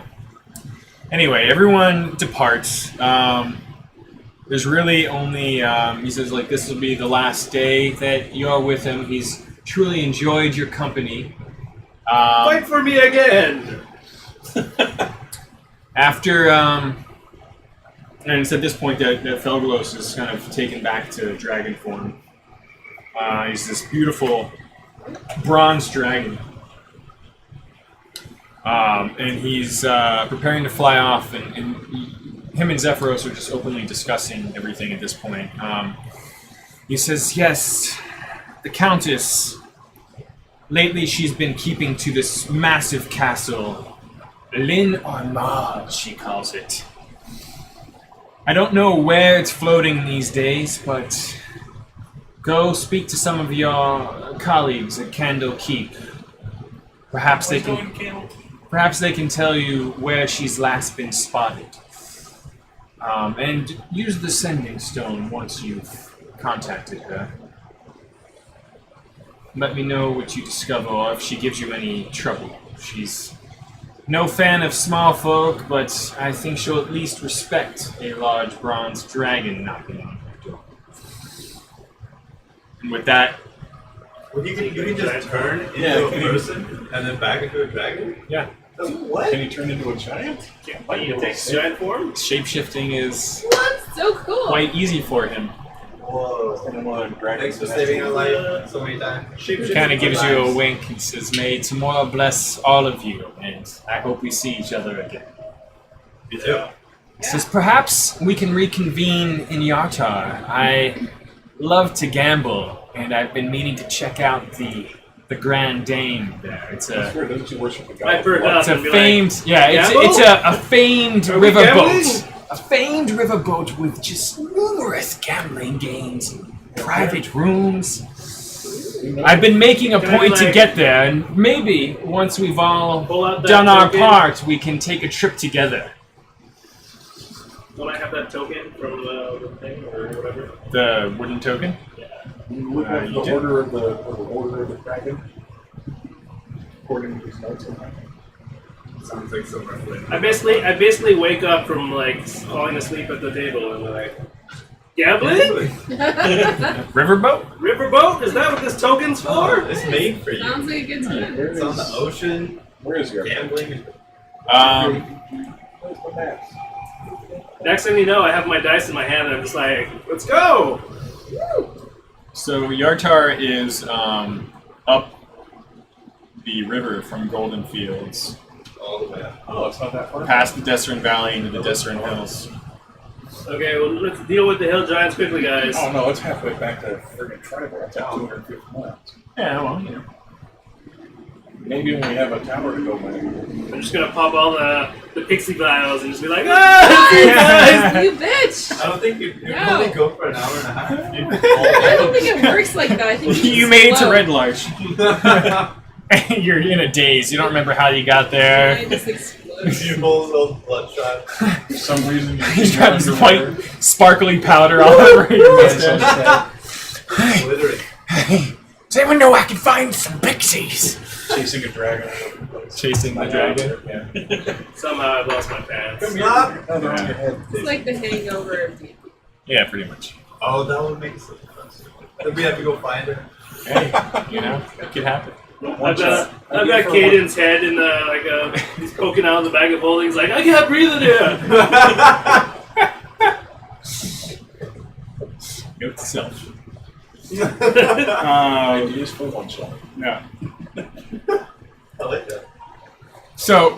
Anyway, everyone departs. There's really only he says this will be the last day that you're with him. He's truly enjoyed your company. Fight for me again! After, and it's at this point that Felglos is kind of taken back to dragon form. He's this beautiful bronze dragon. And he's preparing to fly off, and him and Zephyros are just openly discussing everything at this point. He says, yes, the Countess, lately she's been keeping to this massive castle, Lin Armad, she calls it. I don't know where it's floating these days, but go speak to some of your colleagues at Candle Keep. Perhaps they can tell you where she's last been spotted. And use the sending stone once you've contacted her. Let me know what you discover, or if she gives you any trouble. She's no fan of small folk, but I think she'll at least respect a large bronze dragon knocking on her door. And with that, You can just turn into a person and then back into a dragon? yeah, What? Can he turn into a giant? He takes giant form? shape-shifting is What? So cool. quite easy for him. Whoa. And then one of the dragons. Thanks for saving our life so many times. He kind of gives you a wink and says, may tomorrow bless all of you, and I hope we see each other again. Me too. He says, perhaps we can reconvene in Yartar. I love to gamble, and I've been meaning to check out the Grand Dame there. It's I a swear, doesn't she worship the I god? perk up it's a and be famed gamble? it's a famed Are we gambling? riverboat. A famed riverboat with just numerous gambling games, and private rooms. I've been making a Can I point be to like- get there, and maybe once we've all Pull out that done our token. part, we can take a trip together. Don't I have that token from the thing or whatever? The wooden token? You look at you the did. order of the dragon. According to these notes in there. Sounds like so roughly. I basically wake up from like falling asleep at the table and like, gambling? Riverboat? Riverboat? Is that what this token's for? It's made for you. Sounds like a good time. It's on the ocean. Where is your Gambling. Um, Where's the map? Next thing you know, I have my dice in my hand and I'm just like, let's go! so Yartar is up the river from Goldenfields, All the way up. Oh, it's not that far. past the Desserin Valley into the Desserin Hills. Okay, well, let's deal with the hill giants quickly, guys. Oh no, it's halfway back to friggin' tribal. It's at 250 miles. Yeah, well, you know. Maybe when we have a tower to go by. I'm just gonna pop all the pixie vials and just be like, ah! Guys, you bitch! I don't think you No. only go for an hour and a half. I don't think it works like that. I think You made it to slow. Red Larch. You're in a daze. You don't remember how you got I there. just explode. You pull those bloodshot. For some reason, You got this white, sparkly powder all over your mustache. Glittering. Does anyone know I can find some pixies? chasing a dragon. Chasing the dragon. Yeah. Somehow I've lost my pants. Stop! No, they're on your head. It's like the hangover of D&D. Yeah, pretty much. Oh, that would make sense. Then we have to go find her. Hey, you know, it could happen. I've got Caden's head in the he's poking out of the bag of holding. He's like, I can't breathe in here. Note to self. Ideas for one shot. Yeah. I like that. So,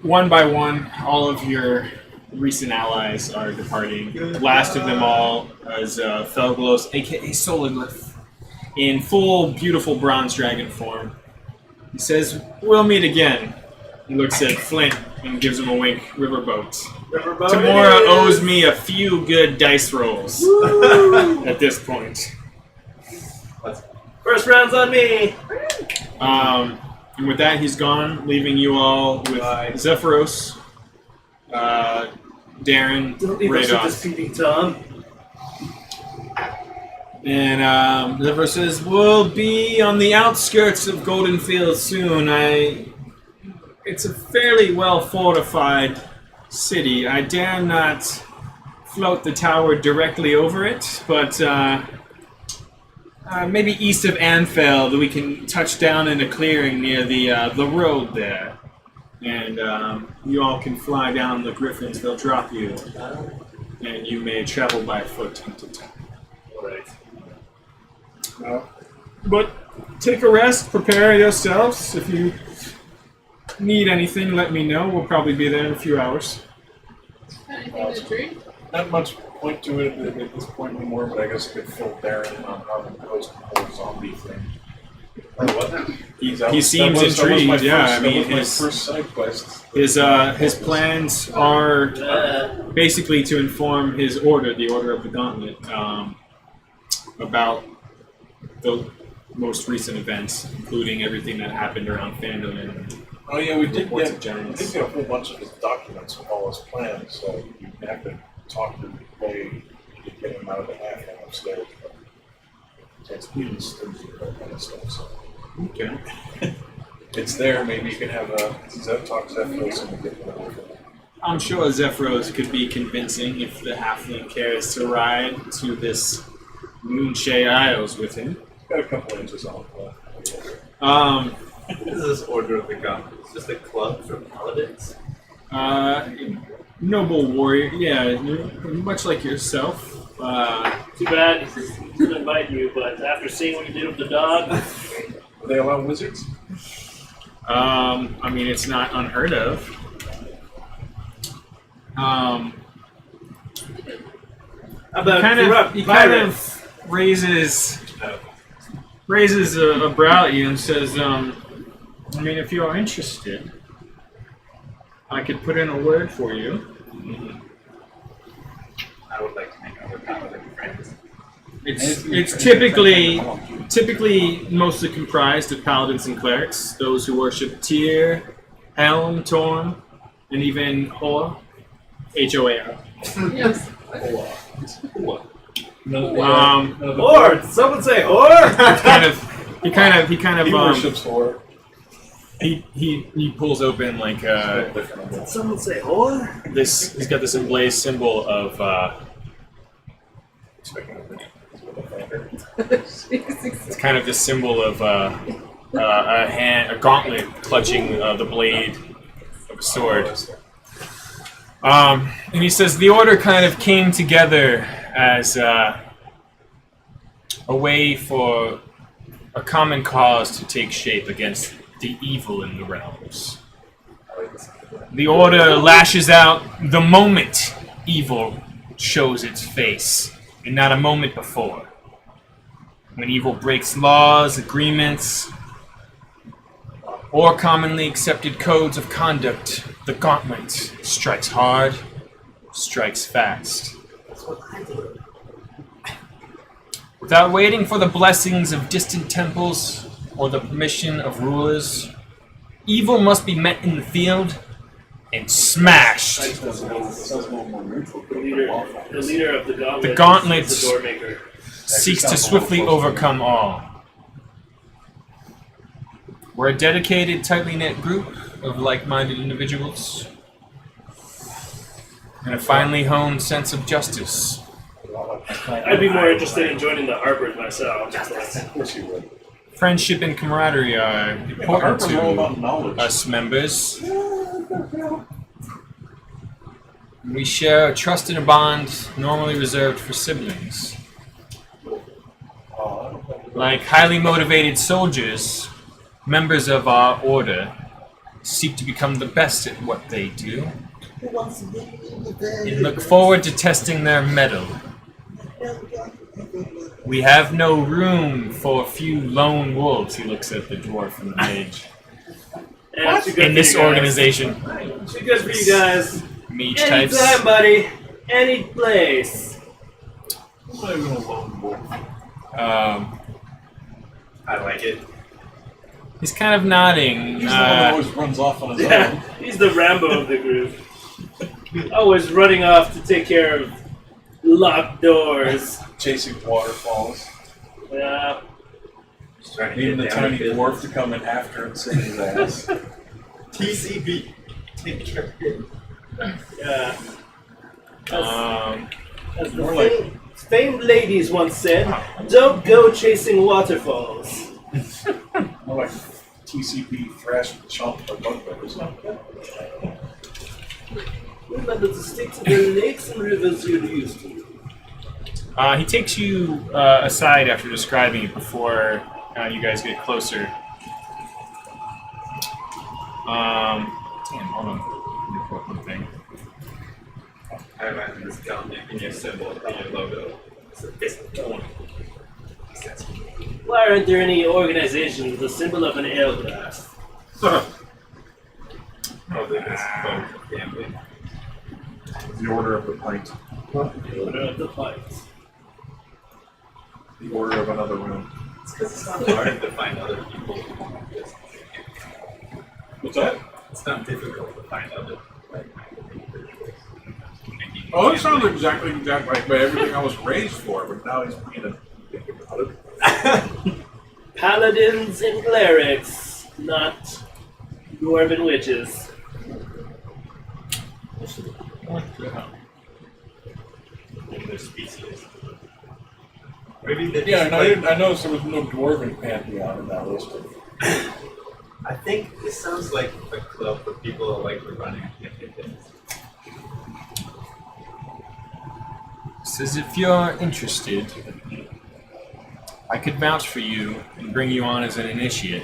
one by one, all of your recent allies are departing. Last of them all is Felglos, aka Sologlyph, in full, beautiful bronze dragon form. He says, "We'll meet again." He looks at Flint and gives him a wink. Riverboat. Riverboat Tamora it is. owes me a few good dice rolls at this point. First round's on me. And with that, he's gone, leaving you all with Zephyros, Darren, Don't leave us with this Radon. peeping Tom. And Zephyros says, "We'll be on the outskirts of Goldenfields soon. It's a fairly well fortified city. I dare not float the tower directly over it, but maybe east of Anfeld, we can touch down in a clearing near the road there, and you all can fly down the griffins. They'll drop you, and you may travel by foot into town. Alright. But take a rest, prepare yourselves. If you need anything, let me know. We'll probably be there in a few hours." Anything to drink? Not much point to it at this point anymore, but I guess I could fill Darren on how the post whole zombie thing. Like what now? He seems intrigued. Yeah, I mean, that was his my first side quest. his plans are basically to inform his order, the Order of the Gauntlet, about the most recent events, including everything that happened around Phandalin. Oh yeah, we did Reports get of giants. a whole bunch of his documents with all his plans, so you have to talk to Ray to get him out of the half and upstairs. So it's that kind of stuff. So Okay. it's there. Maybe you can have talk to Zephyros and get him over there. I'm sure Zephyros could be convincing if the halfling cares to ride to this Moonshay Isles with him. Got a couple inches on it. What is this Order of the Gauntlet? It's just a club for paladins? Noble warrior, yeah, much like yourself. Too bad he didn't invite you, but after seeing what you did with the dog, Do they allow wizards? I mean, it's not unheard of. about Kind corrupt of, he kind pirates. of raises a brow at you and says, I mean, if you are interested, I could put in a word for you. I would like to make other paladin friends. It's typically mostly comprised of paladins and clerics, those who worship Tyr, Helm, Torm, and even Hoa, H-O-A-R. Yes. Or someone say or. He kind of He worships Thor. he pulls open like Someone say or. this. He's got this emblazed symbol of it's kind of this symbol of a gauntlet clutching the blade of a sword. And he says the order kind of came together as a way for a common cause to take shape against the evil in the realms. The order lashes out the moment evil shows its face, and not a moment before. When evil breaks laws, agreements, or commonly accepted codes of conduct, the gauntlet strikes hard, strikes fast. Without waiting for the blessings of distant temples or the permission of rulers, evil must be met in the field and smashed. The leader of the gauntlet. The gauntlet is the door maker. seeks to swiftly overcome all. We're a dedicated, tightly knit group of like-minded individuals and a finely honed sense of justice. I'd be more interested in joining the Harpers myself. Of course you would. Friendship and camaraderie are important Harper's all about to knowledge. us members. We share a trust and a bond normally reserved for siblings. Like highly motivated soldiers, members of our order seek to become the best at what they do and look forward to testing their mettle. We have no room for a few lone wolves, he looks at the dwarf and the mage. Yeah, too good In for this you guys. organization, Too good for you guys. mage types. Anytime, buddy. Any place. I like it. He's kind of nodding. He's the one that always runs off on his own. Yeah, he's the Rambo of the group. Always running off to take care of locked doors. Chasing waterfalls. Yeah. Just trying to Needing the get down tiny to business. dwarf to come in after and save his ass. TCB. Take care of it. Yeah. As the more like- famed ladies once said, don't go chasing waterfalls. More like TCP thrash chomp or bug bears. Remember to stick to the lakes and rivers you're used to. He takes you aside after describing it before you guys get closer. Damn, hold on. Let me pull up one thing. I imagine this gun making your symbol and your logo. It's a fist. Why aren't there any organizations with the symbol of an ale glass? Probably this phone gambling. The order of the pint. The order of the pints. The order of another room. It's because it's not hard to find other people who want this. What's that? It's not difficult to find other Oh, it sounds exactly like everything I was raised for, but now he's being a dick about it. Paladins and clerics, not dwarven witches. in their species. Maybe they Yeah, just and like, I noticed there was no dwarven pantheon in that list. I think this sounds like a club for people who like running things. Says if you're interested, I could vouch for you and bring you on as an initiate.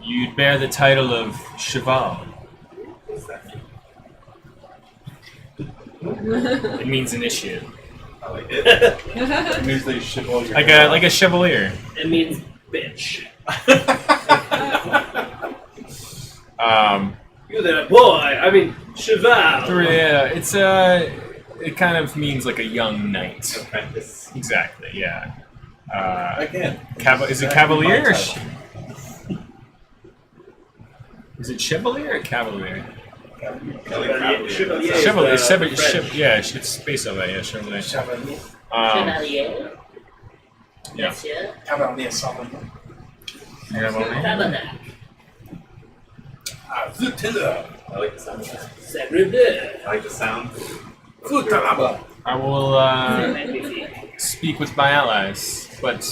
You'd bear the title of Cheval. What does that mean? It means initiate. I like it. It means they shit all your Like a chevalier. It means bitch. Um, You there, boy. I mean, cheval. yeah, it's it kind of means like a young knight. Apprentice. Exactly. Yeah. Again. Is it cavalier? Is it chevalier or cavalier? Chevalier. Chevalier. Yeah, it's based on that. Yeah, chevalier. Chevalier. Chevalier. Yeah. Monsieur. Cavalier Solomon. Tabernacle. I like the sound of that. Sacre bleu. I like the sound. I will speak with my allies, but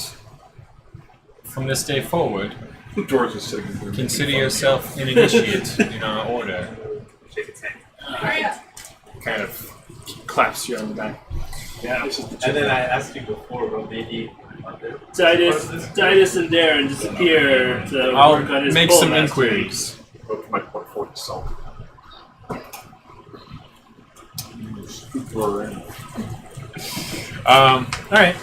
from this day forward, George is sitting there. consider yourself an initiate in our order. Shake its hand. Alright. Kind of claps you on the back. Yeah. And then I asked you before, what did he Titus and Darren disappear to work on I'll his make pole some master. inquiries. Go to my point for the salt. Alright.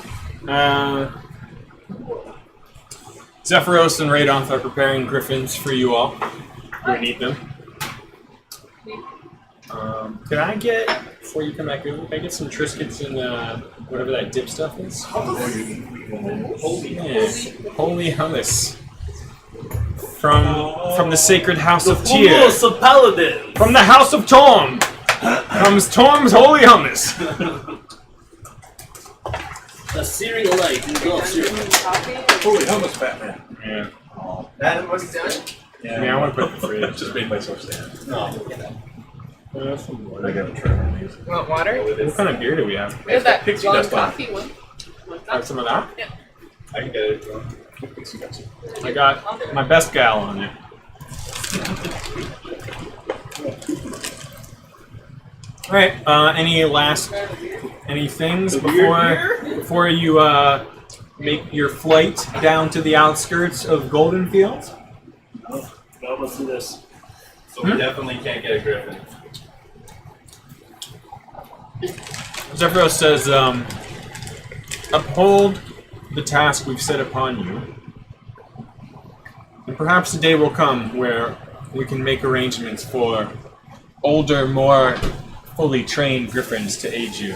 Zephyros and Radonth are preparing griffins for you all. You're gonna need them. Can I get, before you come back over, can I get some Triscuits and whatever that dip stuff is? Holy hummus. From the sacred house of Tyr. Hummus of Paladin. From the house of Torm comes Torm's holy hummus. A searing light engulfs your Holy hummus, Batman. Yeah. That was done? I mean, I want to put it in the fridge. Just made myself stand. No. I gotta try one of these. Want water? What kind of beer do we have? We have that Pixie long dust on. coffee one. Have some of that? I can get it. Pixie dust. I got my best gal on it. Alright, any things before you make your flight down to the outskirts of Goldenfields? No, let's do this. So we definitely can't get a griffin. Zephyros says, uphold the task we've set upon you, and perhaps a day will come where we can make arrangements for older, more fully trained griffins to aid you.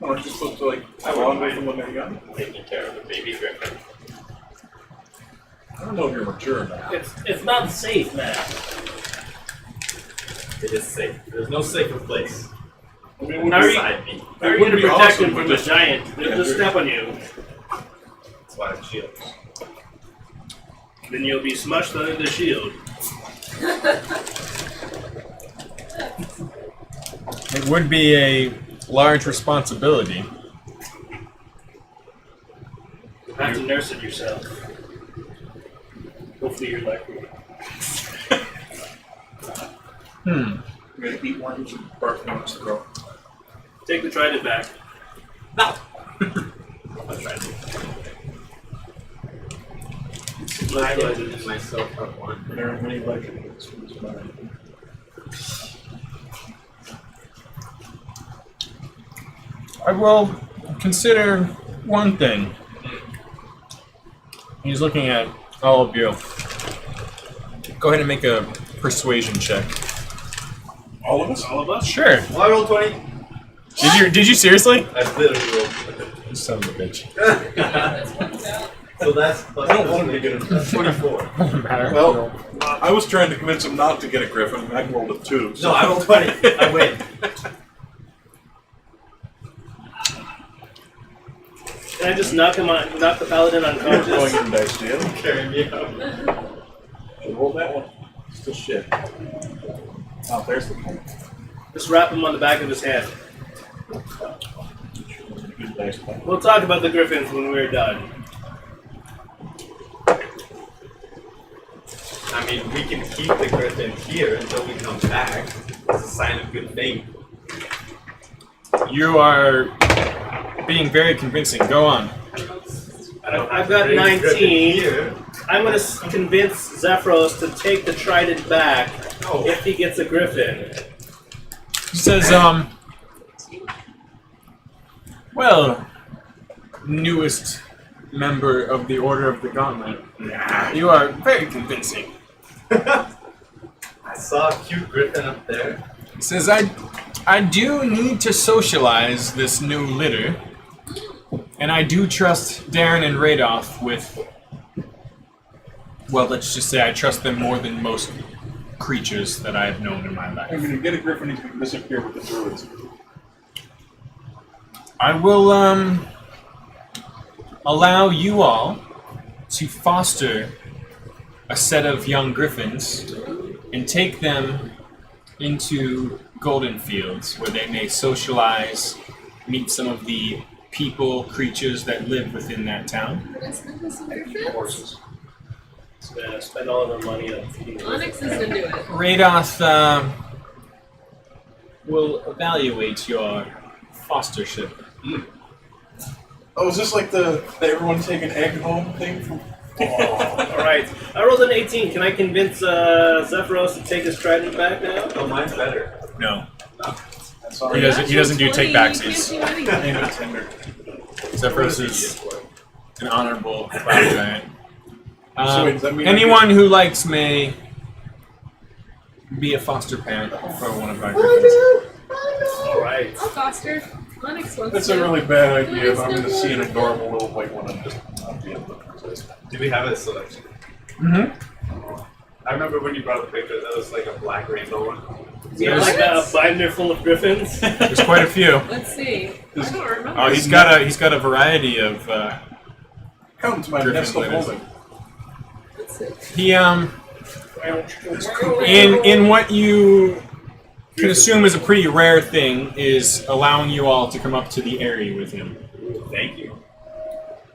Aren't you supposed to like have a long way from when they're young? Taking care of a baby griffin. I don't know if you're mature or not. It's not safe, man. It is safe. There's no safer place. I mean, How are you, Beside me. how are you going to It would be protect awesome him if from we the just- giant? They'll just step on you. That's why I'm shield. Then you'll be smushed under the shield. It would be a large responsibility. You'll have to nurse it yourself. Hopefully you're like me. Hmm. We're gonna eat one and bark once to grow. Take the trident back. No! I did myself up one. There are many legends. It's mine. I will consider one thing. He's looking at all of you. Go ahead and make a persuasion check. All of us? All of us? Sure. Well, I rolled 20. Did you seriously? I literally rolled You son of a bitch. 20. So that's plus I don't want him to get it. that's 24. Doesn't matter. Well, I was trying to convince him not to get a griffin, and I rolled a 2. So. No, I rolled 20. I win. Can I just knock the paladin Going unconscious? in dice jail. Carry me out. So roll that one. Still shit. Oh, there's the point. Just wrap him on the back of his head. Good dice point. We'll talk about the griffins when we're done. I mean, we can keep the griffin here until we come back. It's a sign of good faith. You are being very convincing. Go on. I've got Bring the griffin 19. here. I'm going to convince Zephyros to take the trident back Oh. if he gets a griffin. He says, well, newest member of the Order of the Gauntlet, you are very convincing. I saw a cute griffin up there. He says, I do need to socialize this new litter, and I do trust Darren and Radoff with. Well, let's just say I trust them more than most creatures that I have known in my I'm life. going to get a griffin who's going to disappear with the druids. I will allow you all to foster a set of young griffins and take them into Goldenfields, where they may socialize, meet some of the people, creatures that live within that town. Horses. Spend all of our money on feeding Onyx is into it. Radoth will evaluate your fostership. Oh, is this like the everyone take an egg home thing from? Alright, I rolled an 18. Can I convince Zephyros to take his trident back now? Oh, mine's better. No, That's he doesn't. He doesn't do take backsies. You can't do anything. Ain't no tender. Zephyros is an honorable cloud giant. So wait, does that mean I Anyone who likes may be a foster parent for one of our griffins. Alright. I'll foster. Onyx wants That's to. a really bad idea. If I'm going to see an adorable little white one, I'm just not being able to resist. Do we have a selection? Mm-hmm. I remember when you brought the picture, that was like a black rainbow one. Yeah, like a binder full of griffins. There's quite a few. Let's see. I don't remember. Oh, he's got a variety of. Come to my Griffin nest of ladies. holding. Let's see. He in what you can assume is a pretty rare thing is allowing you all to come up to the area with him. Thank you.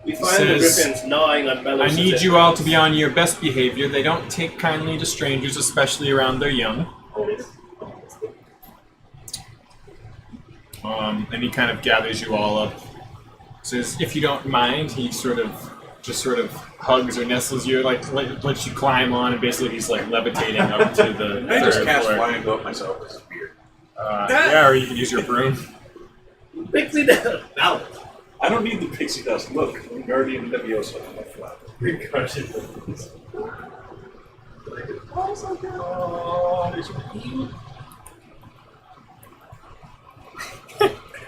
We find the Says, griffins gnawing on Bella's I need you all to be on your best behavior. They don't take kindly to strangers, especially around their young. And he kind of gathers you all up. Says, if you don't mind, he sort of hugs or nestles you, like lets you climb on, and basically he's like levitating up to the I just third cast floor. flying up myself. This is weird. Yeah, or you can use your broom. Pixie down. Now, I don't need the pixie dust. Look, I'm Guardian Leviosa on my flat.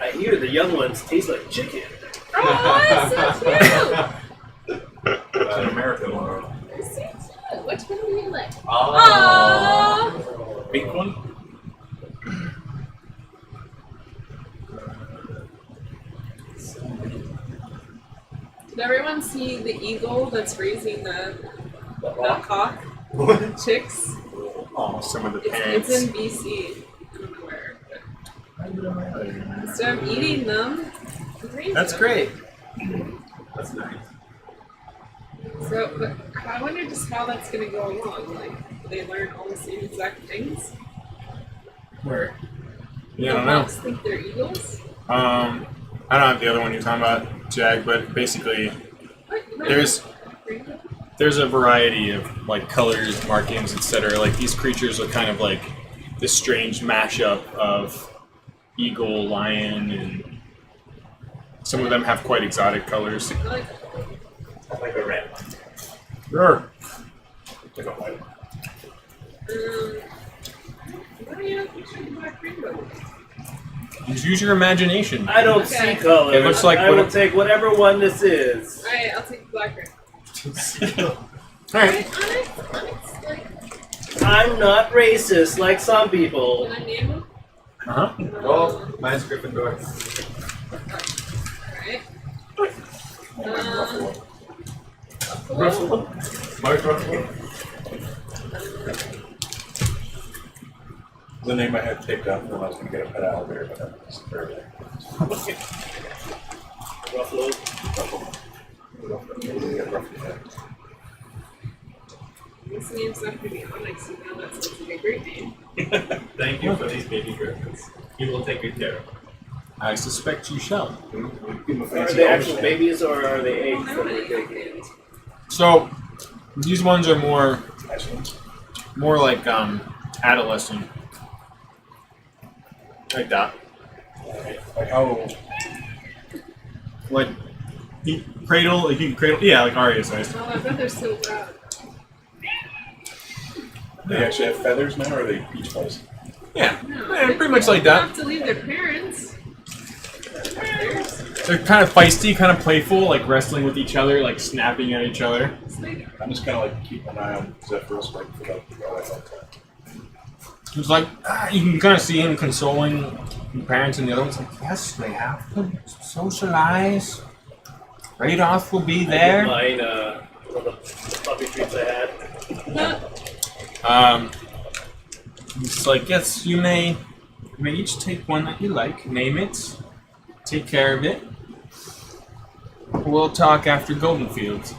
I hear the young ones taste like chicken. Oh, that's so cute! It's an American one. That's so cute. Which one do you like? oh. Aww! Pink one? Did everyone see the eagle that's raising the hawk chicks? Oh, some of the It's pants. in BC. I don't know where. But instead of eating them, raise That's them. great. That's nice. So, but I wonder just how that's going to go along. Like, do they learn all the same exact things? Or Yeah, I do don't know. hawks think they're eagles? I don't have the other one you're talking about, Jag, but basically What? No. there's a variety of like colors, markings, etc. Like these creatures are kind of like this strange mashup of eagle, lion, and some of them have quite exotic colors. I like Like a red one. Sure. Like a white one. Why are you not picturing the black rainbow? Just use your imagination. I don't Okay. see color. It looks like I will take whatever one this is. Alright, I'll take the black rainbow. Alright. Onyx, like, I'm not racist like some people. can I name him? Uh-huh. Oh, mine's Gryffindor. Alright. Ruffalo. Mark Ruffalo. The name I had picked up when I was going to get a pet alligator, but that was very This name's not going to be Onyx, you know, that sounds like a great name. Thank you for these baby griffins. You will take good care of them. I suspect you shall. Are they actual babies or are they Oh, eggs I that want we to take? get named. So these ones are more like adolescent. Like that. Like how Like cradle, like you can cradle, yeah, like Arya size. Oh, I bet they're so proud. they actually have feathers now, or are they peach fuzz? Yeah, No, yeah, pretty much like they don't that. have to leave their parents. They're kind of feisty, kind of playful, like wrestling with each other, like snapping at each other. I'm just kind of like keeping an eye on Zephyrus, waiting for that to go. I like that. It's like you can kind of see him consoling the parents and the other ones. Like, Yes, they have to socialize. Radolf will be there. Mine, one of the puppy treats I had. It's like, yes, you may each take one that you like, name it, take care of it. We'll talk after Goldenfields.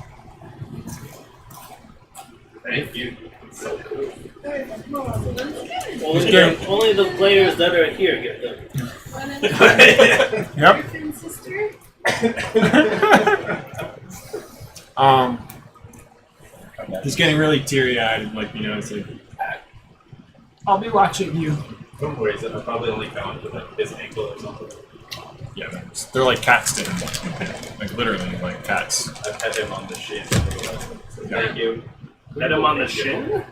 Thank you. So cool. Only the players that are here get them. Yep. Griffin's sister. He's getting really teary-eyed, and like, it's like, I'll be watching you. Don't worry, I probably only found with like his ankle or something. Yeah, they're like cats to him. Like literally, like cats. I pet him on the shin. Thank you. Let him on the shin?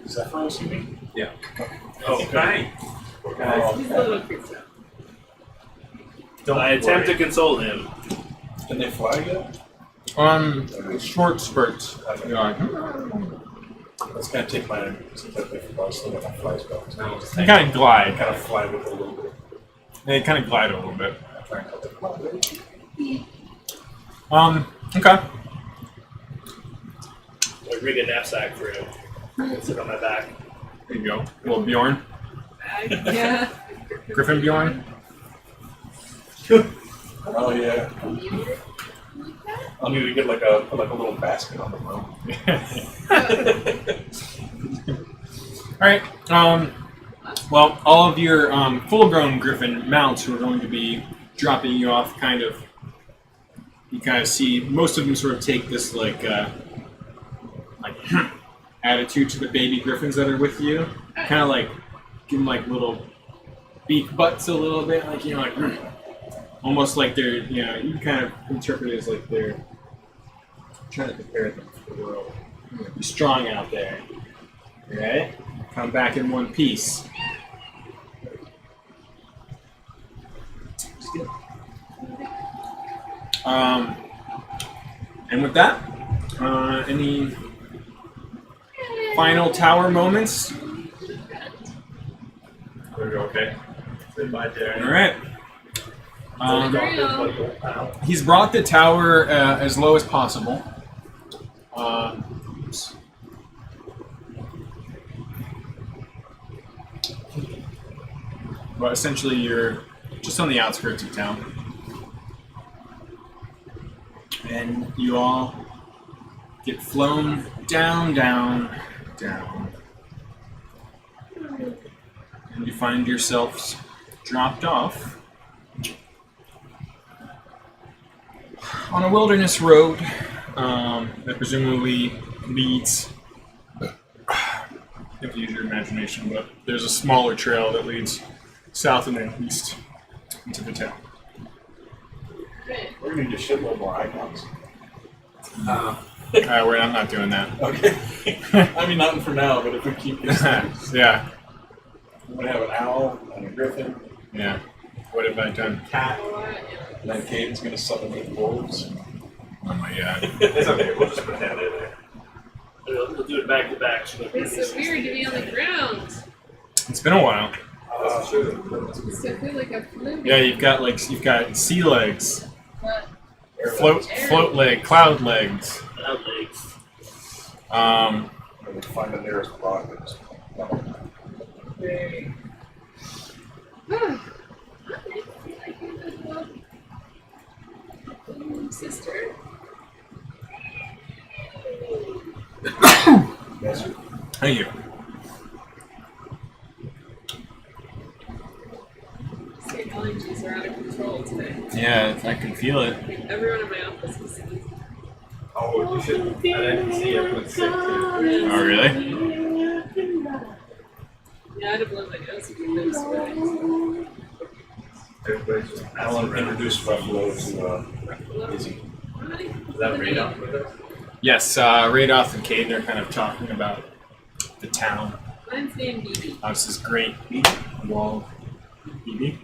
Zephyrus, you mean? Yeah. Oh, okay. He's a little freaked out. I attempt to console him. Can they fly yet? Short spurts. Yeah. Let's kind of take mine. Since I forgot, still got my fly spells. They kind of glide. Kind of fly with it a little bit. They kind of glide a little bit. Try and cut the fly. Okay. I rig a knapsack for him. Sit on my back. There you go. Little Bjorn. Yeah. Griffin Bjorn. Oh yeah. I mean, we get like a little basket on the road. Alright. Well, all of your full-grown Griffin mounts who are going to be dropping you off you kind of see most of them sort of take this like attitude to the baby Griffins that are with you. Kind of like give them like little beak butts a little bit, like like almost like they're you kind of interpret it as like they're trying to prepare them for the world. Be strong out there. Alright? Come back in one piece. And with that, any final tower moments? We're okay. Say bye, Darren. Alright. He's brought the tower as low as possible. Oops. But essentially, you're just on the outskirts of town. And you all get flown down, down, down. And you find yourselves dropped off on a wilderness road that presumably leads. You have to use your imagination, but there's a smaller trail that leads south and then east into the town. We're gonna need a shitload more icons. Alright, I'm not doing that. Okay. I mean, nothing for now, but if we keep this, Yeah, we're gonna have an owl and a griffin, yeah. What have I done? cat, and then Caden's gonna summon 8 wolves. Oh my god. It's okay, we'll just pretend it there. We'll do it back to back. So It's so weird to be on the ground. It's been a while. That's true. So I feel like I'm floating. Yeah, you've got sea legs, But float leg, cloud legs. legs. And we find the nearest rock. And just, Sister. yes. Thank you. State allergies are out of control today. Yeah, I can feel it. Like everyone in my office is sick. Oh, you should. I didn't see everyone sick too. Oh, really? Yeah, I had to blow my nose to get those spray. Everybody's just I want to introduce Buffalo to Izzy. Is that radar with us? Yes, Radoth and Caden are kind of talking about the town. Mine's named Dee Dee. This is great wall. BB.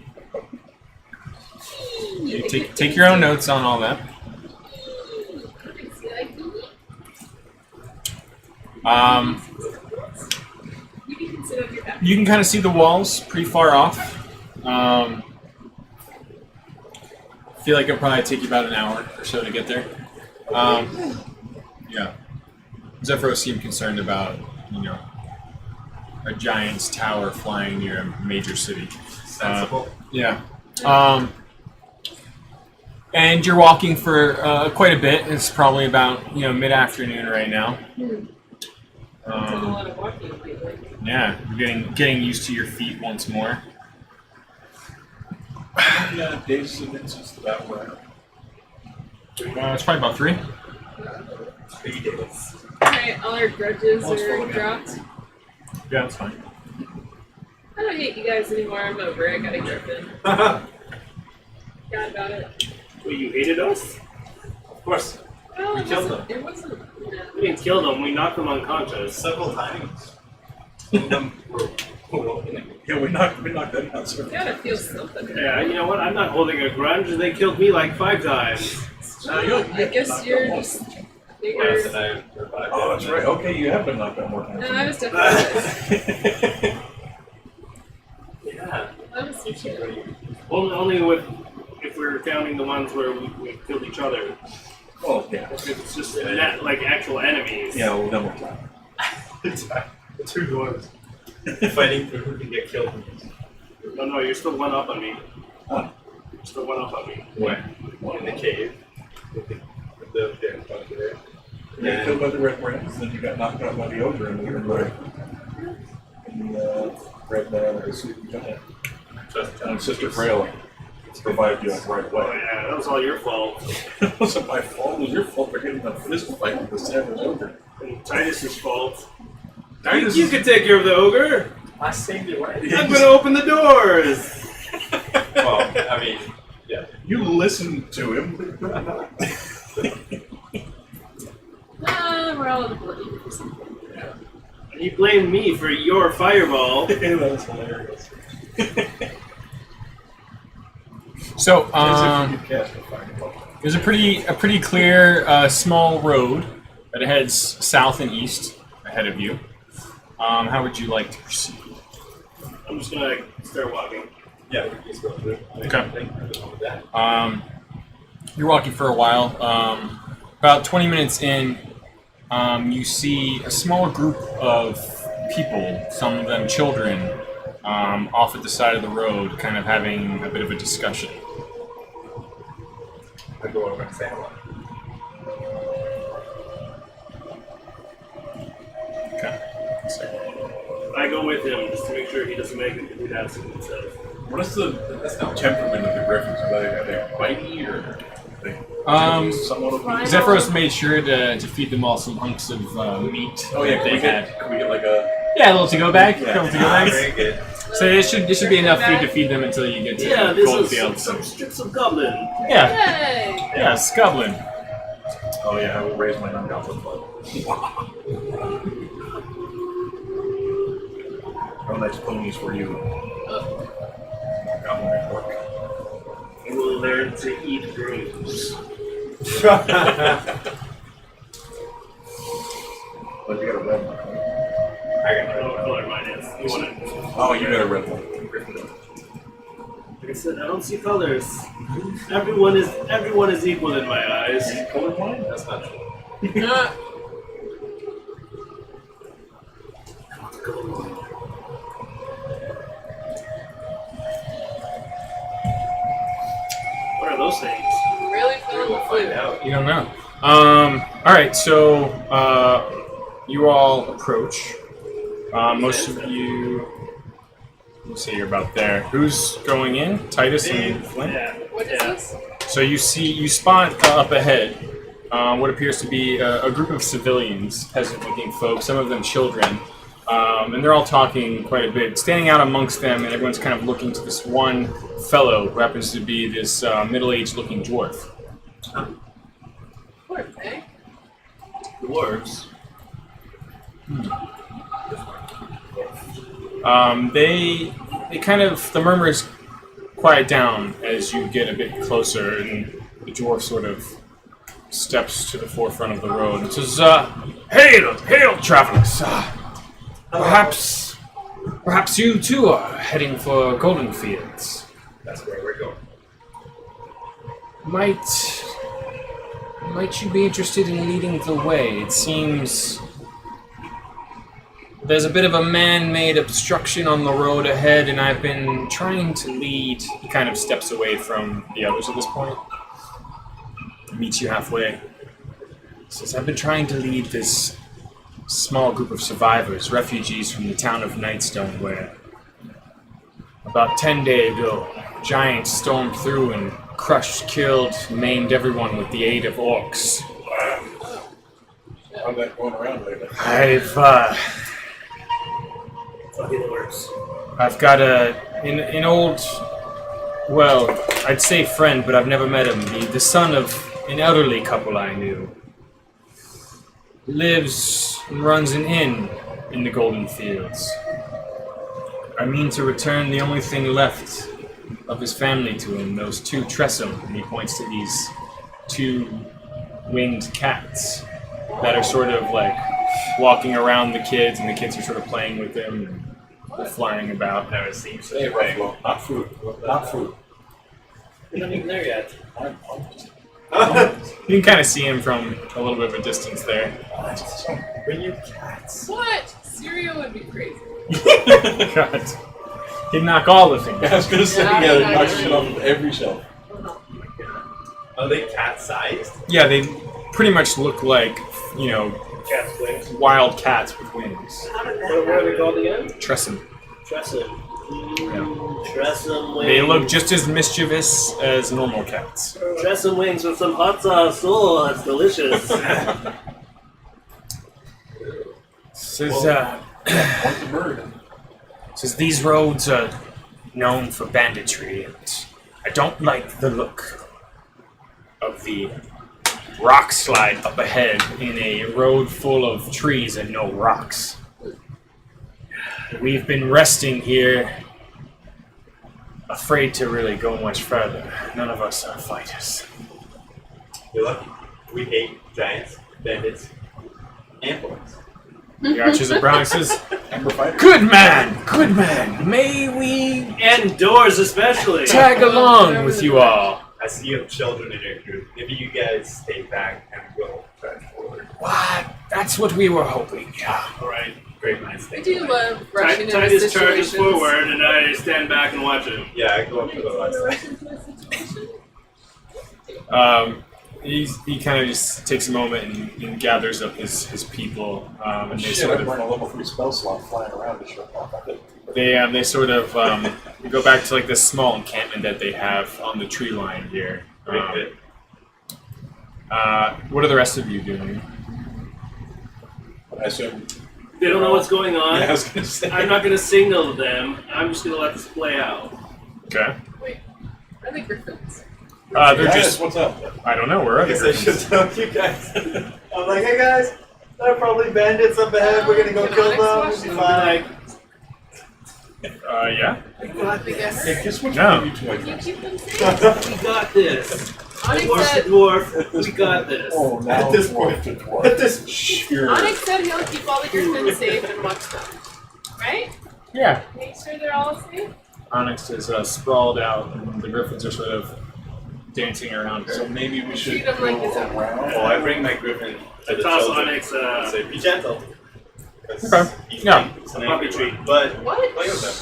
You take your own notes on all that. You can kind of see the walls pretty far off. Feel like it'll probably take you about an hour or so to get there. Yeah. Zephyros seemed concerned about, a giant's tower flying near a major city. Sensible. Yeah. And you're walking for quite a bit. It's probably about mid-afternoon right now. Done a lot of walking lately. Yeah, you're getting used to your feet once more. Yeah, days have been since the battle round. It's probably about 3. 3 days. Alright, all our grudges Well, it's full are of dropped. Yeah, that's fine. I don't hate you guys anymore. I'm over it. I got accepted. Forgot about it. Well, you hated us? Of course. Well, We killed them. It wasn't. We didn't kill them, we knocked them unconscious. Several times. Some of them were opening. Yeah, we knocked them out. So Gotta feel something. Yeah, you know what? I'm not holding a grudge. They killed me like 5 times. I guess you're just Last bigger. time, survived Oh, it. that's right. Okay, you have been knocked out more times. No, I was definitely. Yeah. I was too. Only if we're counting the ones where we killed each other. Oh, yeah. If it's just not like actual enemies. Yeah, well, then we'll try. The 2 dwarves fighting for who can get killed. No, you're still one up on me. Huh? You're still one up on me. When? In the cave. With the damn bunker there. You got killed by the red brands, then you got knocked out by the ogre, and we were like, and the red man or the super giant. And Sister Frail revived you like right Oh away. yeah, that was all your fault. It wasn't my fault, it was your fault for getting a fist fight with the savage ogre. And Titus's fault. Titus You can take care of the ogre. I saved your life. I'm gonna open the doors. Well, I mean, yeah. You listened to him. We're all bloody for something. And you blame me for your fireball. That was hilarious. So, As if you could cast a fireball. there's a pretty clear small road that heads south and east ahead of you. How would you like to proceed? I'm just gonna start walking. Yeah, we can just go through it. Okay. Nothing wrong with that. You're walking for a while. About 20 minutes in, you see a smaller group of people, some of them children, off at the side of the road, kind of having a bit of a discussion. I go over and say hello. Okay. So, I go with him just to make sure he doesn't make it do that to himself. What is the temperament of the griffins? Are they bitey or somewhat of Fine. Zephyros made sure to feed them all some hunks of meat. Oh yeah, they had. can we get like a Yeah, a little to-go bag. Yeah. Couple to-go bags. Very good. So it should be enough food to feed them until you get to Yeah, this is Goldenfields. some strips of goblin. Yeah, Yay! yeah, scubbling. oh yeah, I will raise my non-goblin blood. How nice ponies for you. Goblin report. You will learn to eat brooms. But you got a red one. I don't know what color mine is. You want it? Oh, you got a red one. Like I said, I don't see colors. Everyone is equal in my eyes. Colorblind? That's not true. What are those things? Really feeling the We'll find flu. out. You don't know. All right, so you all approach. Most of you. Let's see, you're about there. Who's going in? Titus and Flint. Yeah. What is this? So you spot up ahead what appears to be a group of civilians, peasant-looking folk, some of them children, and they're all talking quite a bit. Standing out amongst them, and everyone's kind of looking to this one fellow who happens to be this middle-aged-looking dwarf. Poor thing. Dwarves. They the murmurs quiet down as you get a bit closer, and the dwarf sort of steps to the forefront of the road and says, hail, travelers. Perhaps you too are heading for Goldenfields. That's where we're going. Might you be interested in leading the way? It seems there's a bit of a man-made obstruction on the road ahead, and I've been trying to lead. He kind of steps away from the others at this point. Meets you halfway. Says, I've been trying to lead this small group of survivors, refugees from the town of Nightstone, where about 10 days ago, giants stormed through and crushed, killed, maimed everyone with the aid of orcs. How's that going around lately? I've got an old, well, I'd say friend, but I've never met him. The son of an elderly couple I knew. Lives and runs an inn in the Goldenfields. I mean to return the only thing left of his family to him, those two Tressum, and he points to these two winged cats that are sort of like walking around the kids, and the kids are sort of playing with them, and they're flying about. Never seen such Hey, a thing. Ruffalo, not food. Not food. You're not even there yet. I'm pumped. You can kind of see him from a little bit of a distance there. Bring your cats. What? Cereal would be crazy. God. He'd knock all the things. I was gonna say, Yeah, yeah, I knock agree. shit off of every shelf. Are they cat-sized? Yeah, they pretty much look like, Cat's wings. wild cats with wings. What are they called again? Tressum. Tressum. Tressum wings. They look just as mischievous as normal cats. Tressum wings with some hot sauce. Oh, that's delicious. Says, Point the bird. says these roads are known for banditry, and I don't like the look of the rock slide up ahead in a road full of trees and no rocks. We've been resting here, afraid to really go much further. None of us are fighters. You're lucky. We hate giants, bandits, and boys. The Archers of Brown says, Ember fighter. good man, may we And doors especially. tag along with you all. I see you have children in your group. Maybe you guys stay back and go charge forward. What? That's what we were hoping, yeah. Alright, great minds I think. do love rushing into Titus charges situations. forward, and I stand back and watch him. Yeah, I go up to the Wanna left rush side. into a situation? He kind of just takes a moment and gathers up his people, and they Shit, sort I of burn a level 3 spell slot flying around to show off. they sort of go back to like this small encampment that they have on the tree line here. What are the rest of you doing? I assume. They don't know what's going on. Yeah, I was gonna say. I'm not going to signal to them. I'm just going to let this play out. Okay. Wait, are they griffins? They're Guys, just what's up? I don't know. Where are I guess I they? should tell you guys. I'm like, hey guys, there are probably bandits up ahead. We're gonna go Can kill Onyx them. watch We'll be them? fine. Yeah. I guess. Hey, guess what No. you do to Can you my keep them safe? We got this. Onyx Dwarf said, to dwarf. We got this. Oh, now At this dwarf point. to dwarf. At this Sure. Onyx said he'll keep all the griffins safe and watch them. Right? Yeah. Make sure they're all safe. Onyx is sprawled out, and the griffins are sort of dancing around her. So maybe we should Treat him like his go own. around. Oh, I bring my griffin to the Toss children. Onyx and say, be gentle. 'Cause Okay. he's Yeah. It's A an puppy angry treat. one. But What? play with them.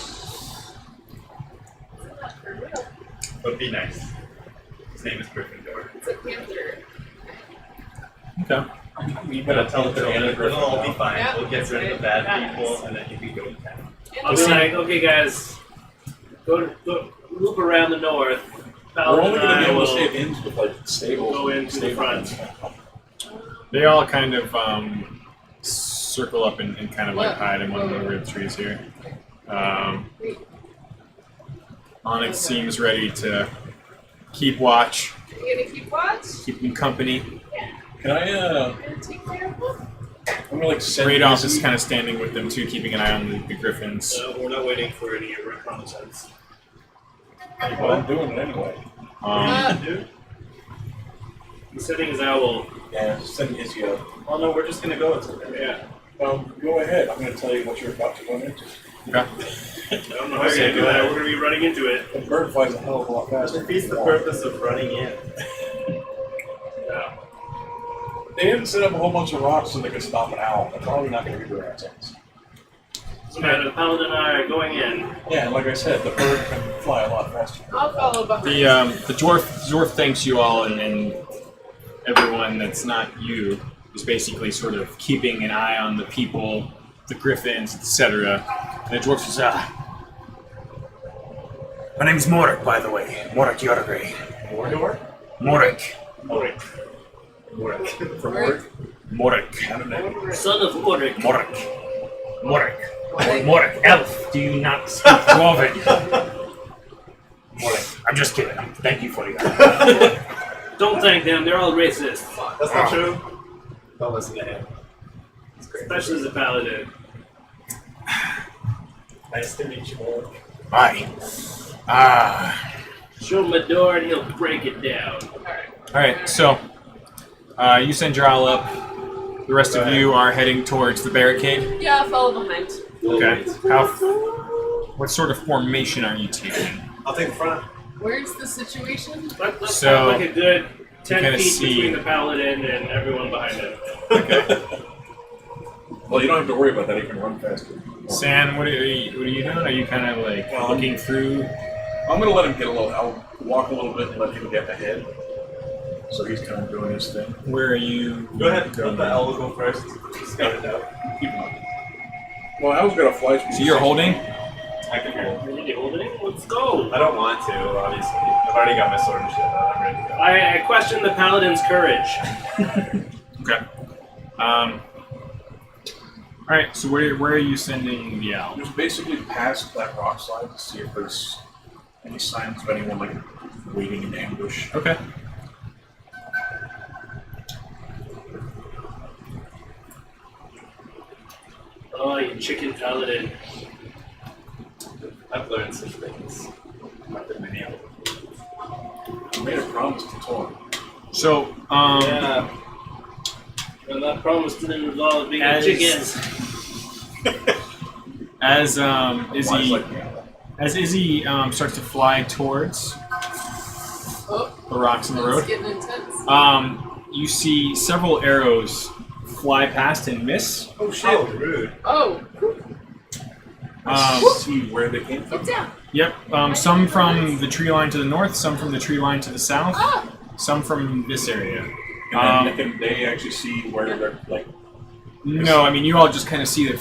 But be nice. His name is Gryffindor. It's a panther. Okay. You But better I'll tell the children, it'll all be fine. Yeah, We'll get rid of the right. bad people, and then you can go to town. I'll be like, okay, guys, go loop around the north. We're Paladin only and going to I be able will to stay in with like stables. go into the front. They all kind of circle up and kind of like hide in one of the weird trees here. Onyx seems ready to keep watch, You gonna keep watch? keep them company. Can I, You gonna take care of them? I'm gonna like send Radolf is Izzy- kind of standing with them too, keeping an eye on the griffins. We're not waiting for any reconnaissance. Well, I'm doing it anyway. He's setting his owl. Yeah, send Izzy out. Oh no, we're just gonna go into it. Yeah. Go ahead. I'm gonna tell you what you're about to go into. Okay. I don't know how you're gonna do that. We're gonna be running into it. The bird flies a hell of a lot That faster. defeats the purpose of running in. Yeah. They didn't set up a whole bunch of rocks so they could stop an owl. They're probably not gonna be their assets. Doesn't matter. The paladin and I are going in. Yeah, like I said, the bird can fly a lot faster. I'll follow behind. The dwarf thanks you all, and everyone that's not you is basically sort of keeping an eye on the people, the griffins, etc. And the dwarf says, My name's Morik, by the way. Morik Yorgray. Mordor? Morik. From work? Morik. Son of Oric. Morik. Elf, do you not speak Dwarven? Morik. I'm just kidding. Thank you for your Don't thank them. They're all racist. That's not true. Don't listen to him. It's great. Especially the paladin. Nice to meet you, Mordor. Aye. Show him a door and he'll break it down. Alright, so you send your owl up. The rest of you are heading towards the barricade. Yeah, I'll follow behind. Okay. What sort of formation are you taking? I'll take the front. Where's the situation? Let's So, have like a good 10 kinda feet see- between the paladin and everyone behind him. Well, you don't have to worry about that. You can run faster. San, what are you doing? Are you kind of like looking through? I'm gonna let him get a little. I'll walk a little bit and let him get ahead. So he's kind of doing his thing. Where are you? Go ahead. Let the owl go first. Scout it out. Keep him up. Well, I was gonna fly. So you're holding? I can hold. Are you holding it? Let's go. I don't want to, obviously. I've already got my sword and shit out. I'm ready to go. I question the paladin's courage. Okay. All right. So where are you sending the owl? Just basically past that rock slide to see if there's any signs of anyone like waiting in ambush. Okay. Oh, you chicken paladin. I've learned some things. Not that many of them. I made a promise to Torn. So Yeah. And that promise didn't involve being a As- chicken. as Flies Izzy like me. as Izzy starts to fly towards Oh, the rocks in the it's road, getting intense. you see several arrows fly past and miss. Oh shit! Oh, rude. Oh, See where they came from. get down. Yep. Some from the tree line to the north, some from the tree line to the south, Ah, some from this area. And then can they actually see where they're like? No, I mean you all just kind of see the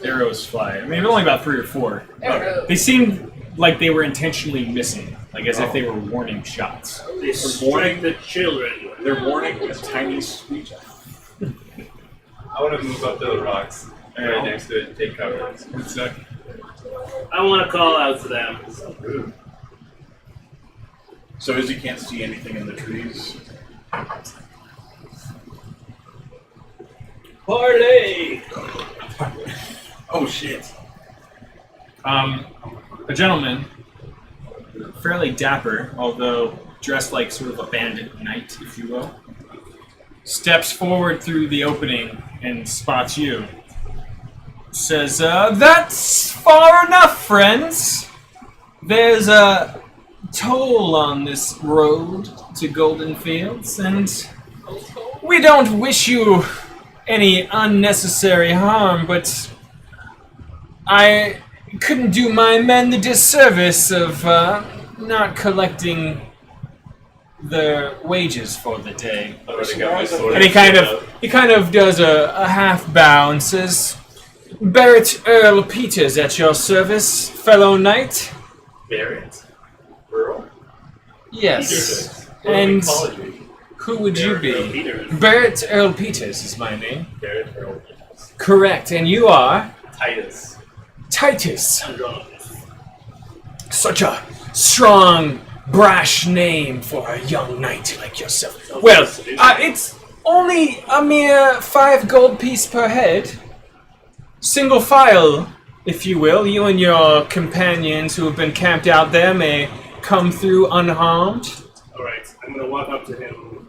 arrows fly. I mean, only about 3 or 4. arrow. They seemed like they were intentionally missing, like as if they were warning shots. They strike the children. They're warning a tiny screech. I want to move up to the rocks. Right next to it and take cover. I want to call out to them. Rude. So Izzy can't see anything in the trees. Parlay! Oh shit! A gentleman, fairly dapper, although dressed like sort of a bandit knight, if you will, steps forward through the opening and spots you. Says, that's far enough, friends. There's a toll on this road to Goldenfields, and we don't wish you any unnecessary harm, but I couldn't do my men the disservice of not collecting their wages for the day. I've already got my sword. And he kind of does a half bow and says, Barrett Earl Peters at your service, fellow knight. Barrett? Earl? Yes. What do we And call you? who would you Earl be? Peters. Barrett Earl Peters is my name. Barrett Earl. Correct. And you are Titus. Titus. Andronicus. Such a strong, brash name for a young knight like yourself. Well, it's Only a mere 5 gold piece per head. Single file, if you will. You and your companions who have been camped out there may come through unharmed. Alright, I'm gonna walk up to him,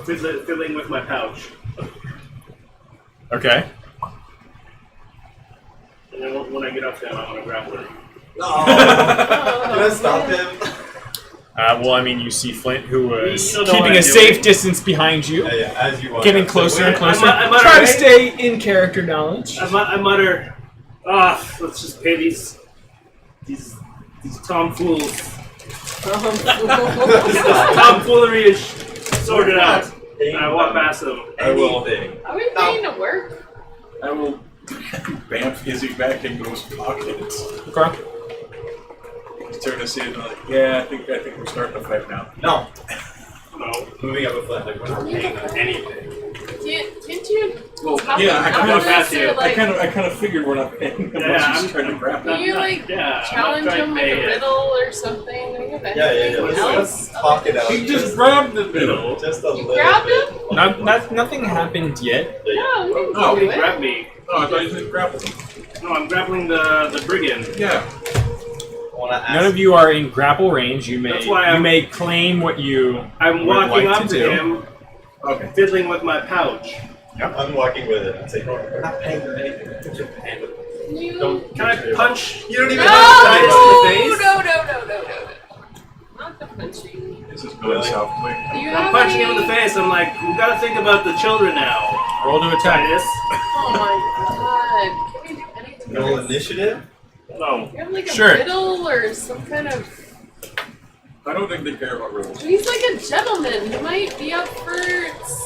fiddling with my pouch. Okay. And then when I get up to him, I'm gonna grapple him. No! Can I stop him? Well, I mean, you see Flint, who was You don't know keeping what a I'm safe doing. distance behind you, Yeah, as you walk getting up. closer and closer. I'm Try to alright. stay in character knowledge. I mutter, let's just pay these tomfools. Tomfoolery is sorted out. And I walk past them. I will. Anything. Are we paying to work? I will bamf Izzy back into his pockets. Okay. Turn to see it and I'm like, yeah, I think we're starting to fight now. No. No. Moving up a foot, like we're not paying on anything. Can't you? Well, help yeah, them I kind out of with this, or, like, I kind of figured we're not paying him. Yeah, He's I'm trying to grab Can you like Yeah, challenge I'm not him with trying a to pay it. riddle or something? Do you have Yeah. anything Let's else talk it out. He just grabbed the middle. Just a You little grabbed bit. him? Nothing happened yet. No, we didn't Oh, do He grabbed it. me. Oh, I thought you said grapple him. No, I'm grappling the brigand. Yeah. I wanna ask. None of you are in grapple range. You That's why you I'm- may claim what you I'm would walking like up to to do. him, Okay. fiddling with my pouch. I'm walking with it. I say, no, we're not paying for anything. Put your hand up. You... Can I punch? You don't even No! have Titus to in the face? No. Not the punching. This is going south quick. Do you I'm have punching any... him in the face. I'm like, we gotta think about the children now. Roll to attack. Titus. Oh my god. Can we do anything? Roll initiative? No. You have like a Sure. riddle or some kind of... I don't think they care about riddles. He's like a gentleman. He might be up for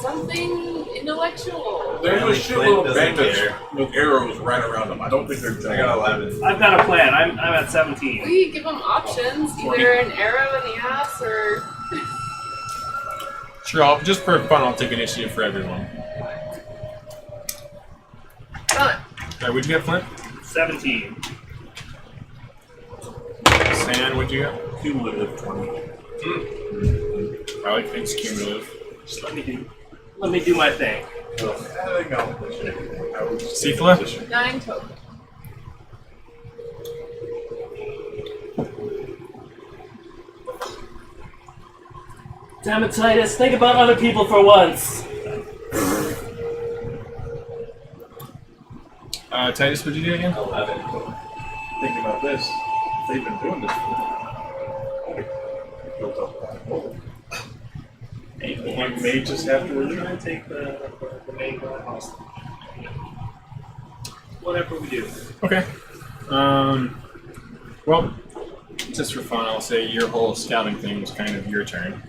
something intellectual. There's a Apparently shitload Flint of doesn't bandits care. with arrows right around them. I don't think they're. I got 11. I've got a plan. I'm at 17. We give him options. Either an arrow in the ass or... Sure, just for fun, I'll take initiative for everyone. Done. Alright, what'd you get, Flint? 17. Sand, what'd you get? Cumulative 20. I like things cumulative. Just let me do my thing. I think I'll push it. I would just take a Seafla? position. 9 total. Damn it, Titus. Think about other people for once. Titus, what'd you do again? 11. Thinking about this, they've been doing this for built up that gold. We may just have to We're return. trying to take the main house. Whatever we do. Okay. Well, just for fun, I'll say your whole scouting thing was kind of your turn.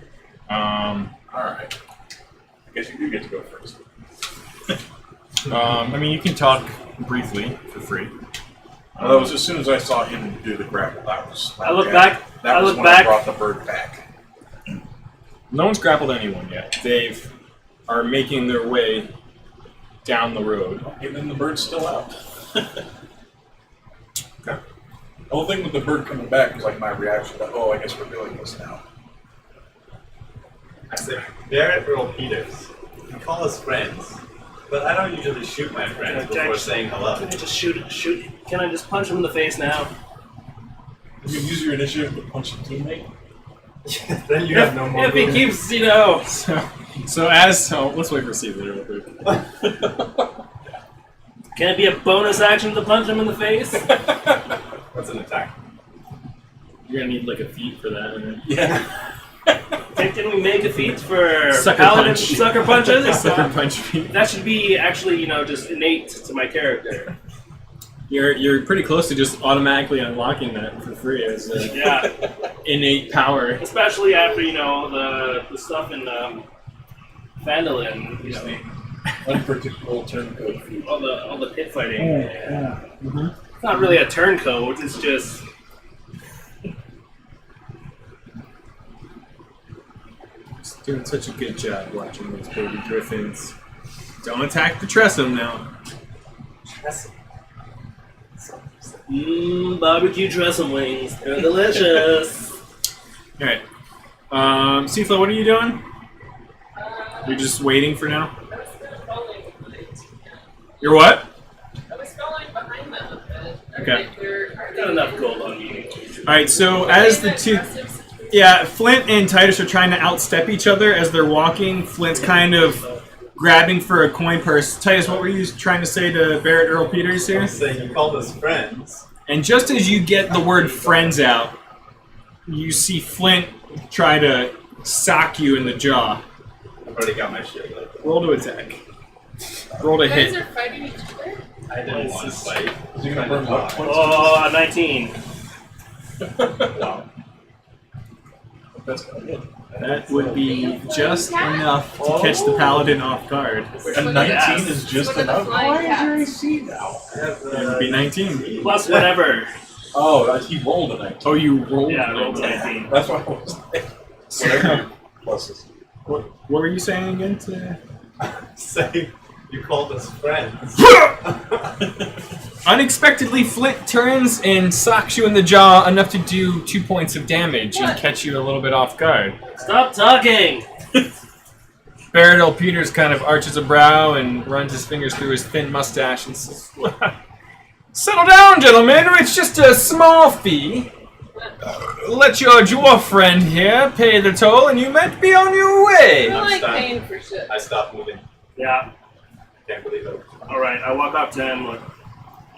Alright. I guess you do get to go first. I mean, you can talk briefly for free. That was as soon as I saw him do the grapple. That was. I look back. That I was look when I back. brought the bird back. No one's grappled anyone yet. Are making their way down the road. And then the bird's still out. Okay. The whole thing with the bird coming back was like my reaction to, oh, I guess we're doing this now. I say, Barrett Earl Peters. You call us friends. But I don't usually shoot my friends before saying hello. Can I just shoot? Can I just punch him in the face now? You can use your initiative to punch a teammate. Then you have no more If he room. keeps, So let's wait for Caesar real quick. can it be a bonus action to punch him in the face? What's an attack? You're gonna need like a feat for that. And Yeah. Can we make a feat for Sucker paladin punch. sucker punches? Sucker punch feat. That should be actually, just innate to my character. You're pretty close to just automatically unlocking that for free as a Yeah, innate power. especially after the stuff in Phandalin, Unpredictable turncoat feat. all the pit fighting. It's not really a turncoat. It's just Just doing such a good job watching those baby griffins. Don't attack the Tressum now. barbecue trestle wings. They're delicious. Alright. Seaflow, what are you doing? You're just waiting for now? I was kind of following behind. You're what? I was following behind them a bit. Okay. Got enough gold on me. Alright, so as the two... Yeah, Flint and Titus are trying to outstep each other as they're walking. Flint's kind of grabbing for a coin purse. Titus, what were you trying to say to Barrett Earl Peters I here? was saying you called us friends. And just as you get the word friends out, you see Flint try to sock you in the jaw. I've already got my shit. Roll to attack. Roll to You guys hit. are fighting each other? I didn't want to fight. Is he gonna burn luck points? Oh, 19. Wow. That's kind of good. That would be just enough to catch the paladin off guard. A 19 is just One of the enough. flying cats. AC now? It would be 19. Plus whatever. Oh, he rolled a 19. Oh, you rolled. Yeah, I rolled a 19. That's what I was saying. Whatever your pluses. What were you saying again? To... Saying you called us friends. Unexpectedly, Flint turns and socks you in the jaw enough to do 2 points of damage and catch you a little bit off guard. Stop talking! Barrett L. Peters kind of arches a brow and runs his fingers through his thin mustache and says, "Settle down, gentlemen. It's just a small fee. Let your dwarf friend here pay the toll, and you might be on your I way." don't like stunned. paying for shit. I stopped moving. Yeah. Can't believe it. Alright, I walk up to him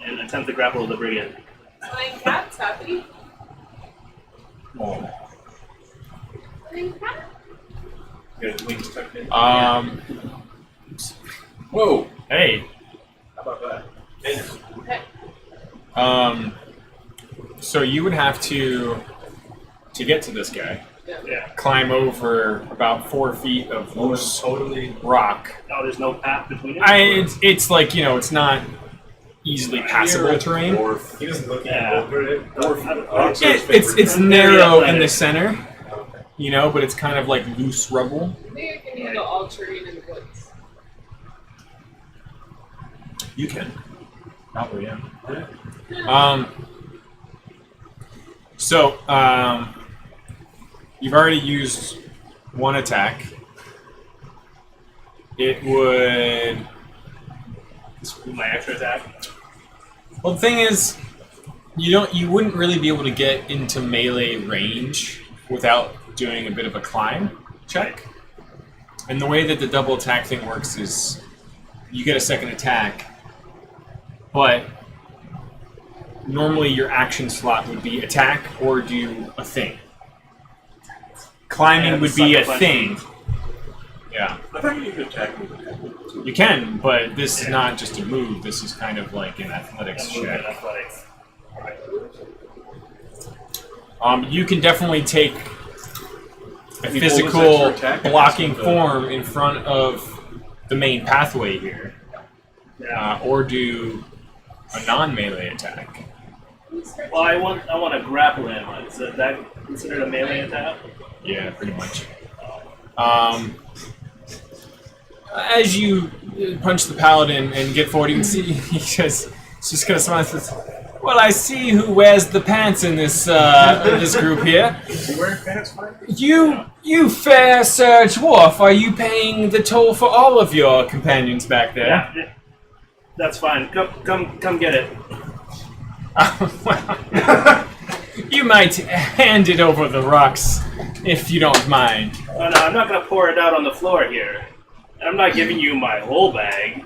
and attempt to grapple the brigand. Flying cats, happy? Oh. Flying cat? Got his wings tucked in. Whoa! Hey. How about that? Okay. So you would have to get to this guy, Yeah. climb over about 4 feet of loose Totally. rock. Oh, there's no path between it? It's like, it's not easily passable terrain. Dwarf. He doesn't look Yeah. over it. Dwarf. It's I'm very narrow in athletic. the center, but it's kind of like loose rubble. I think I can handle all terrain in the woods. You can. Probably, yeah. So, you've already used one attack. It would... My extra attack? Well, the thing is, you wouldn't really be able to get into melee range without doing a bit of a climb check. And the way that the double attack thing works is you get a second attack, but normally your action slot would be attack or do a thing. Climbing Yeah, would be a sucker thing. Yeah. I thought you could attack with it. You can, but this is not just a move, this is kind of like an athletics check. Athletics. You can definitely take a Can you hold this physical extra attack blocking against the- form in front of the main pathway here, Yeah. or do a non-melee attack. Well, I want to grapple him. Is that considered a melee attack? Yeah, pretty much. As you punch the paladin and get forward, you can see he's just gonna smile and says, "Well, I see who wears the pants in this this group here. Is he wearing pants, Mike? You fair Sir Dwarf, are you paying the toll for all of your companions back there?" Yeah. That's fine. Come get it. Well, you might hand it over the rocks if you don't mind. Oh no, I'm not gonna pour it out on the floor here. And I'm not giving you my whole bag.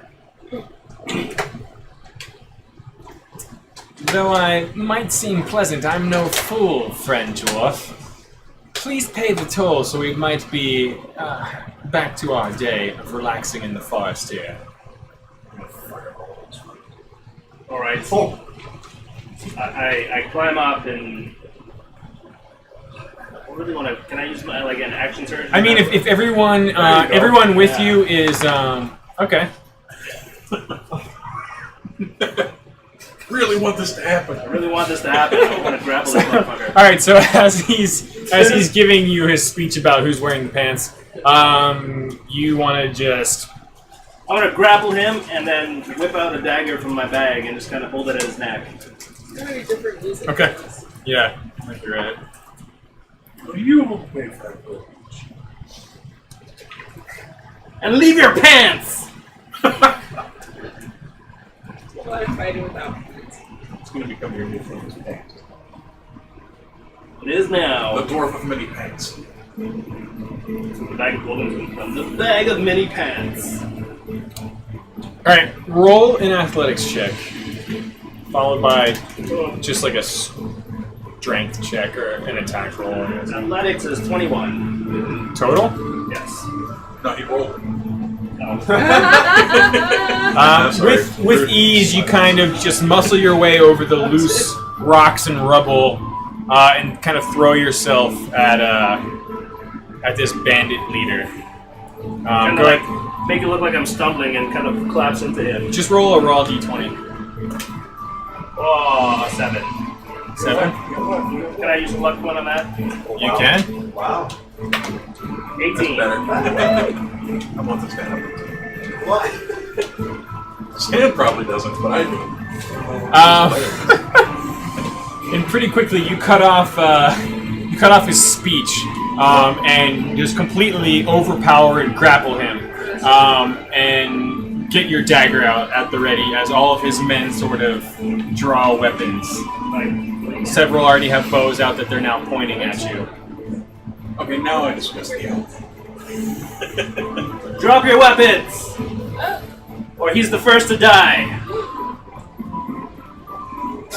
Though I might seem pleasant, I'm no fool, friend Dwarf. Please pay the toll so we might be back to our day of relaxing in the forest here. Alright. I climb up and... I really want to... Can I use my, an action surge? I mean, if everyone everyone with you is... okay. Really want this to happen. I really want this to happen. I want to grapple this motherfucker. Alright, so as he's giving you his speech about who's wearing the pants, you want to just... I want to grapple him and then whip out a dagger from my bag and just kind of hold it at his neck. It's gonna be different music. Okay. Yeah, I think you're right. You wait for that. And leave your pants! A lot of fighting without friends. It's going to become your new famous pants. It is now. The dwarf of many pants. The bag of Goldenfields. The bag of mini pants. Alright, roll an athletics check. Followed by just like a strength check or an attack roll. Athletics is 21. Total? Yes. No, he rolled. With ease, you kind of just muscle your way over the loose rocks and rubble and kind of throw yourself at this bandit leader. Go ahead. Make it look like I'm stumbling and kind of collapse into him. Just roll a raw d20. Oh, 7. 7? Can I use a luck one on that? You can. Wow. 18. Better. I want this man up. What? Stan probably doesn't, but I do. And pretty quickly, you cut off his speech and just completely overpower and grapple him, and get your dagger out at the ready as all of his men sort of draw weapons. Several already have bows out that they're now pointing at you. Okay, now I discuss the elf. Drop your weapons! Or he's the first to die.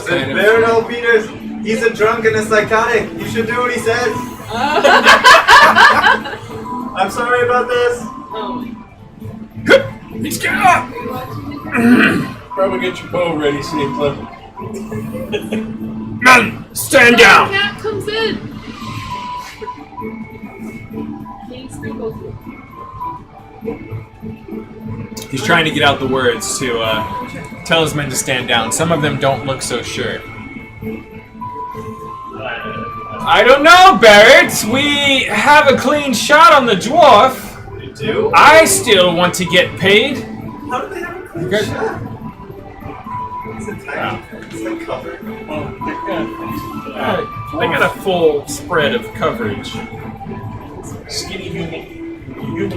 Baron Peters, he's a drunk and a psychotic. You should do what he says. I'm sorry about this. He's got. Probably get your bow ready, see it clever. Men, stand The down. cat comes in. Please go. He's trying to get out the words to tell his men to stand down. Some of them don't look so sure. I don't know, Barrett. We have a clean shot on the dwarf. You do? I still want to get paid. How do they have a clean Good. shot? It's a tiny. It's like covered. They got a full spread of coverage. Skinny human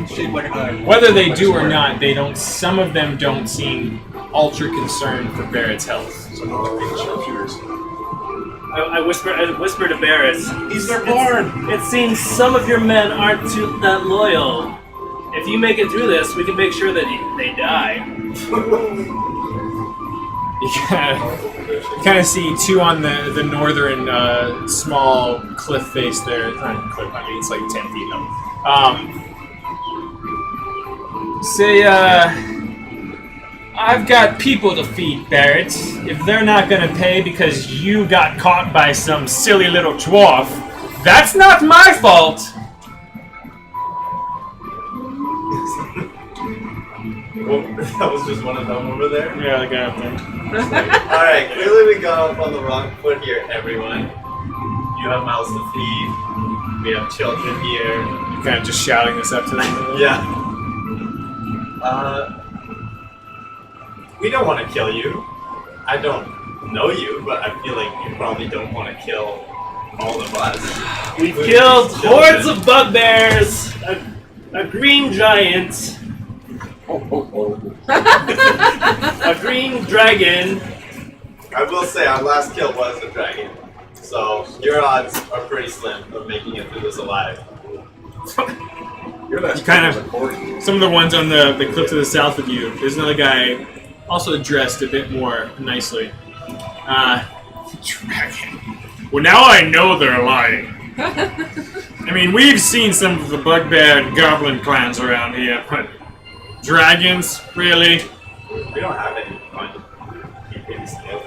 shaped like an eye. Whether they do or not, they don't. Some of them don't seem ultra concerned for Barrett's health. So no, they're being sharpshooters. I whisper to Barris. He's their barn. It seems some of your men aren't that loyal. If you make it through this, we can make sure that they die. You kind of see two on the northern small cliff face there. It's not a cliff, I mean, it's like 10 feet up. Say, I've got people to feed, Barrett. If they're not gonna pay because you got caught by some silly little dwarf, that's not my fault! Well, that was just one of them over there. Yeah, the guy up there. Alright, clearly we got off on the wrong foot here, everyone. You have mouths to feed. We have children here. You're kind of just shouting this up to them. Yeah. We don't want to kill you. I don't know you, but I feel like you probably don't want to kill all of us. We've killed hordes of bugbears, a green giant, a green dragon. I will say our last kill was a dragon, so your odds are pretty slim of making it through this alive. You're that You kind of- Some of the ones on the cliff to the south of you, there's another guy also dressed a bit more nicely. Dragon. Well, now I know they're lying. I mean, we've seen some of the bugbear and goblin clans around here, but dragons, really? We don't have any fun keeping still.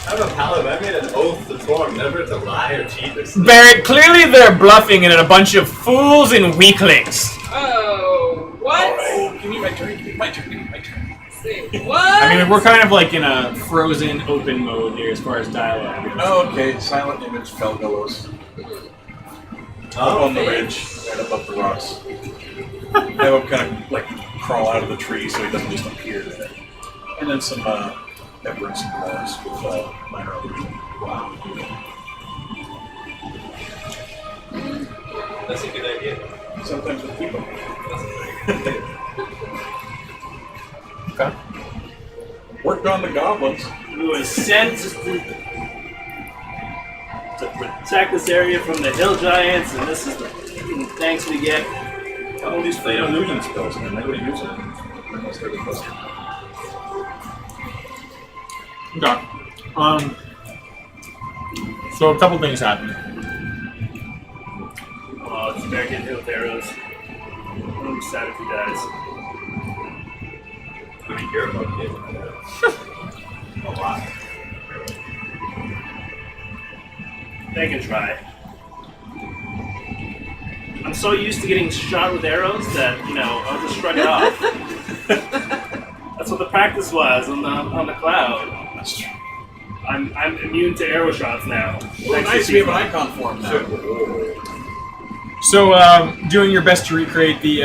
I'm a paladin. I made an oath to Torm never to lie or cheat or steal. Barrett, clearly they're bluffing and a bunch of fools and weaklings. Oh, what? Oh, give me my turn. Give me my turn. Give me my turn. Say, what? I mean, we're kind of like in a frozen open mode here as far as dialogue goes. Oh, okay. Silent image fell billows. Up on the ridge, right above the rocks. Have him kind of like crawl out of the tree so he doesn't just appear there. And then some pepper and some glass with minor illusion. Wow. That's a good idea. Sometimes we keep them. Okay. Worked on the goblins. We were sent to protect this area from the hill giants, and this is the thanks we get. All these free illusion spells, man. Nobody uses them. Unless they're the best. Okay. So a couple things happen. Oh, it's bear getting hit with arrows. I'm be sad if he dies. I mean, you're about it. A lot. They can try. I'm so used to getting shot with arrows that, I'll just shrug it off. That's what the practice was on the cloud. That's true. I'm immune to arrow shots now. Well, nice to be an icon form now. So, doing your best to recreate the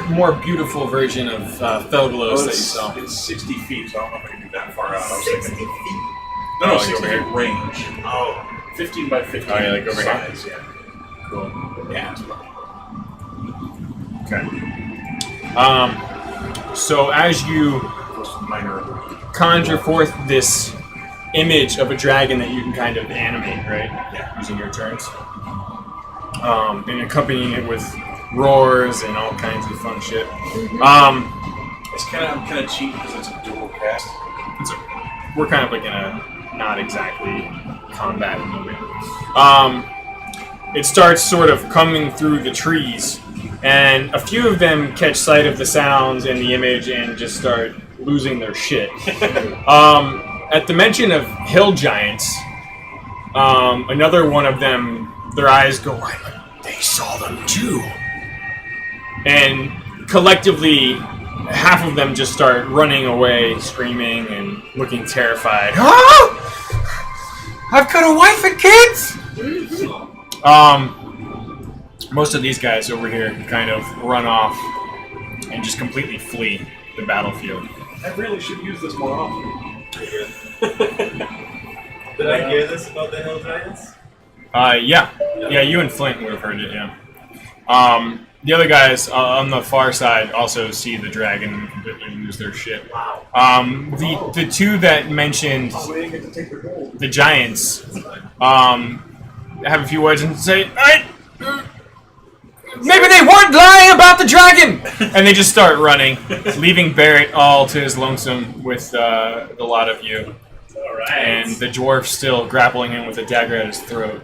more beautiful version of Felglos that you saw. It's 60 feet, so I don't know if I can do that far out. I was 60 thinking, feet. no, like 60 over here? feet range. Oh. 15 by 15 Oh, yeah, like over here? size, yeah. Cool. Yeah, it's about Okay. So as you just minor. Conjure forth this image of a dragon that you can kind of animate, right? Yeah. Using your turns. And accompanying it with roars and all kinds of fun shit. I'm kind of cheap because it's a dual cast. We're kind of like in a not exactly combat moment. It starts sort of coming through the trees, and a few of them catch sight of the sounds and the image and just start losing their shit. At the mention of hill giants, another one of them, their eyes go wide. They saw them too. And collectively, half of them just start running away, screaming and looking terrified. Ah! I've got a wife and kids! Most of these guys over here kind of run off and just completely flee the battlefield. I really should use this more often. Did I hear this about the hill giants? Yeah, you and Flint would have heard it, yeah. The other guys on the far side also see the dragon and completely lose their shit. Wow. The two that mentioned We didn't get to take their gold. the giants have a few words and say, maybe they weren't lying about the dragon! And they just start running, leaving Barrett all to his lonesome with the lot of you. Alright. And the dwarf still grappling him with a dagger at his throat.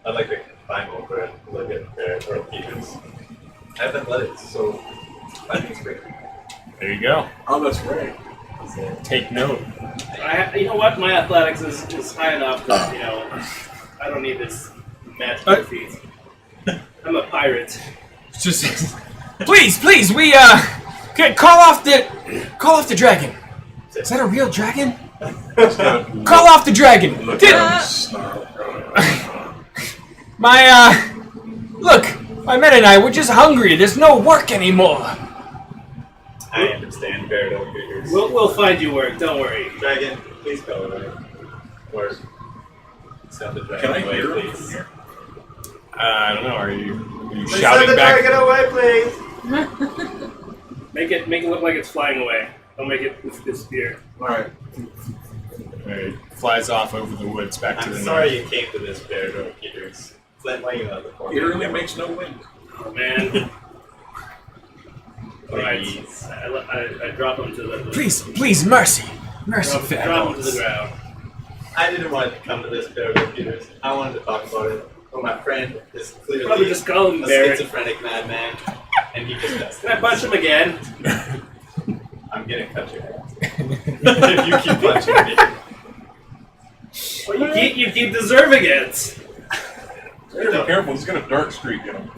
I'd like to climb over and look at their torpedoes. I have athletics, so climbing's great. There you go. Oh, that's right. Take note. You know what? My athletics is high enough that, I don't need this magical feat. I'm a pirate. Just please, we okay, call off the dragon. Is that a real dragon? Call off the dragon. Look Did- at him snarl. my men and I were just hungry. There's no work anymore. I understand, Beardo figures. We'll find you work. Don't worry. Dragon, please go away. Or send the dragon Can I away, hear him please. from here? I don't know. Are you Please shouting send the back? dragon away, please! Make it look like it's flying away. Don't make it disappear. Alright. It flies off over the woods back to I'm the sorry north. you came to this, Beardo figures. Flint, why you out the corner? It really makes no wind. Oh man. Alright. Please. I drop him to the Please, mercy, drop him to the ground. I didn't want to come to this, Beardo figures. I wanted to talk about it. But my friend is Probably clearly just call him a Barrett. schizophrenic madman, and he just does. Can I punch him again? I'm gonna cut your ass. If you keep punching me. Well, you keep deserving it. Better be careful, he's got a dark streak in him.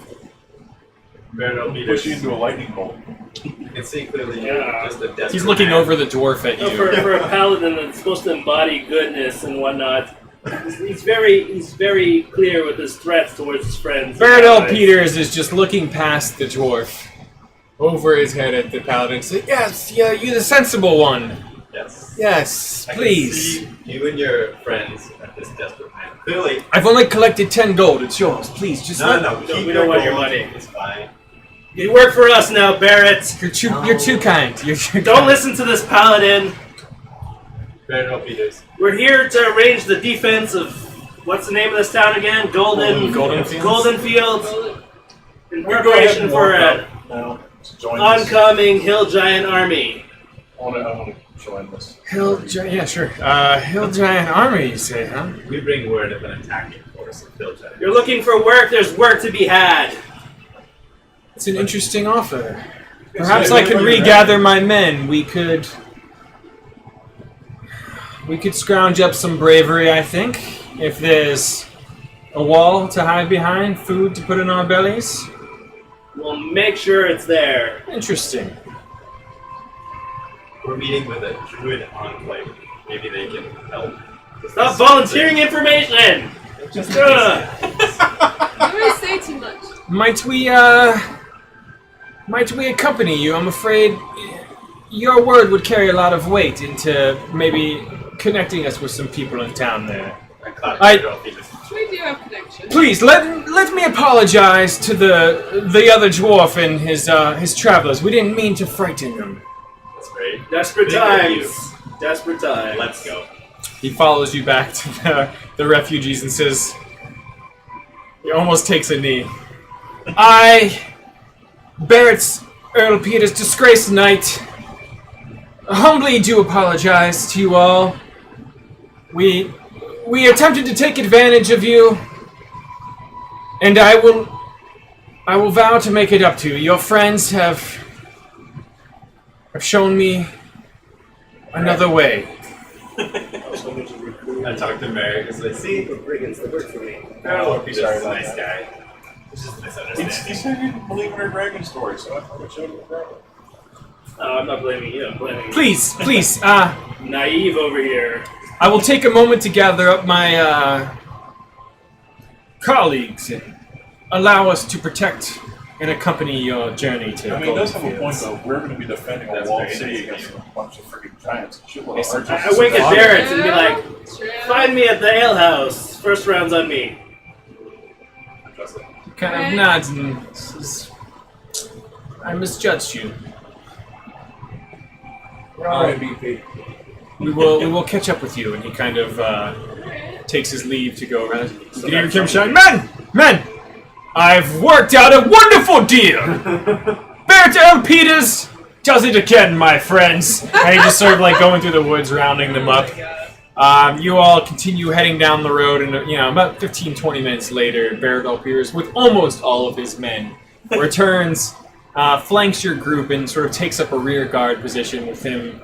Beardo Push figures. you into a lightning bolt. You can see clearly Yeah. you're just a desperate He's looking man. over the dwarf at No, you. for a paladin that's supposed to embody goodness and whatnot, he's very clear with his threats towards his friends. Bernal Peters is just looking past the dwarf, over his head at the paladin, saying, "Yes, yeah, you're the sensible one. Yes. Yes, I can please. see you and your friends at this desperate man. Clearly. I've only collected 10 gold. It's yours. Please, just No. We don't want your money. It's fine. You work for us now, Barrett. You're too kind. You're too Don't kind. listen to this paladin. Colonel Peters. We're here to arrange the defense of what's the name of this town again? Goldenfields. Goldenfields. In We're going preparation for an now to join this. oncoming hill giant army. I want to join this. Yeah, sure. Hill Giant Army, you say, huh? We bring word of an attacking force of Bill Giant. You're looking for work. There's work to be had. It's an interesting offer. Perhaps I can regather my men. We could scrounge up some bravery, I think. If there's a wall to hide behind, food to put in our bellies. We'll make sure it's there. Interesting. We're meeting with a druid enclave. Maybe they can help. Stop volunteering information! You always say too much. Might we accompany you? I'm afraid your word would carry a lot of weight into maybe connecting us with some people in town there. We do have connections. Please let me apologize to the other dwarf and his travelers. We didn't mean to frighten them. That's great. Desperate Big of times. you. Desperate times. Let's go. He follows you back to the refugees and says, he almost takes a knee. I, Barrett's Earl Peter's disgraced knight, humbly do apologize to you all. We attempted to take advantage of you, and I will vow to make it up to you. Your friends have shown me another way. I talked to Merrick and said, see, brigands that work for me. Oh, Peter's a nice guy. It's just misunderstanding. He said he didn't believe in her dragon story, so I thought it showed him the problem. Oh, I'm not blaming you. I'm blaming Please, naive over here. I will take a moment to gather up my colleagues and allow us to protect and accompany your journey to I mean, it does have a point, Goldenfields. though. We're going to be defending a That's walled very city nice of against you. a bunch of freaking giants. Shitload Yes, of archers. I wink at Barrett and be like, True. find me at the alehouse. First round's on me. Kind of nods and says, I misjudged you. We're all right, BP. We will catch up with you. And he kind of takes his leave to go around. You can hear Kim shout, Men! I've worked out a wonderful deal! Barrett L. Peters does it again, my friends. And he just sort of like going through the woods, rounding them up. You all continue heading down the road, and about 15-20 minutes later, Barrett L. Peters, with almost all of his men, returns, flanks your group, and sort of takes up a rear guard position with him.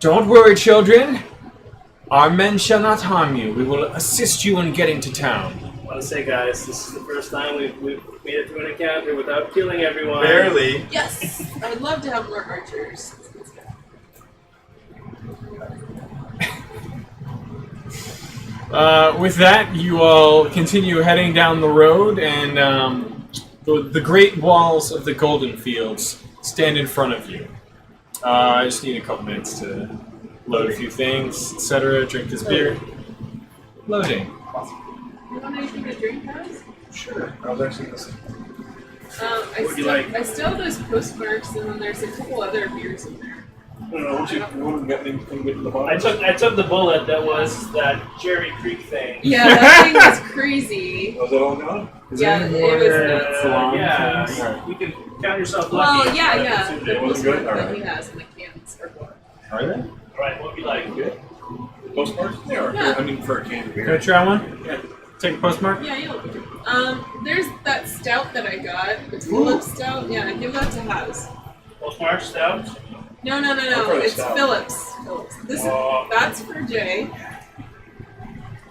Don't worry, children. Our men shall not harm you. We will assist you in getting to town. I want to say, guys, this is the first time we've made it through an encounter without killing everyone. Barely. Yes, I would love to have more archers. With that, you all continue heading down the road, and the great walls of the Goldenfields stand in front of you. I just need a couple minutes to load a few things, etc. Drink this beer. Loading. You want anything to drink, guys? Sure. I was actually listening. I still have those postmarks, and then there's a couple other beers in there. You wouldn't get anything good in the bottom? I took the bullet that was that Cherry Creek thing. Yeah, that thing was crazy. Was it all gone? Is Yeah, there any it more was nuts. salon Yeah, things? you can count yourself lucky. Well, yeah. It The wasn't good? postmark that Alright. he has in the cans are what? Are they? Alright, what would you like? Good. Postmarks? They are. Yeah. I mean, for a can of Can I beer. try one? Yeah. Take a postmark? Yeah, there's that stout that I got. The Phillips stout. Yeah, give that to Haz. Postmark stout. No. for the It's stout. Phillips. That's for Jay.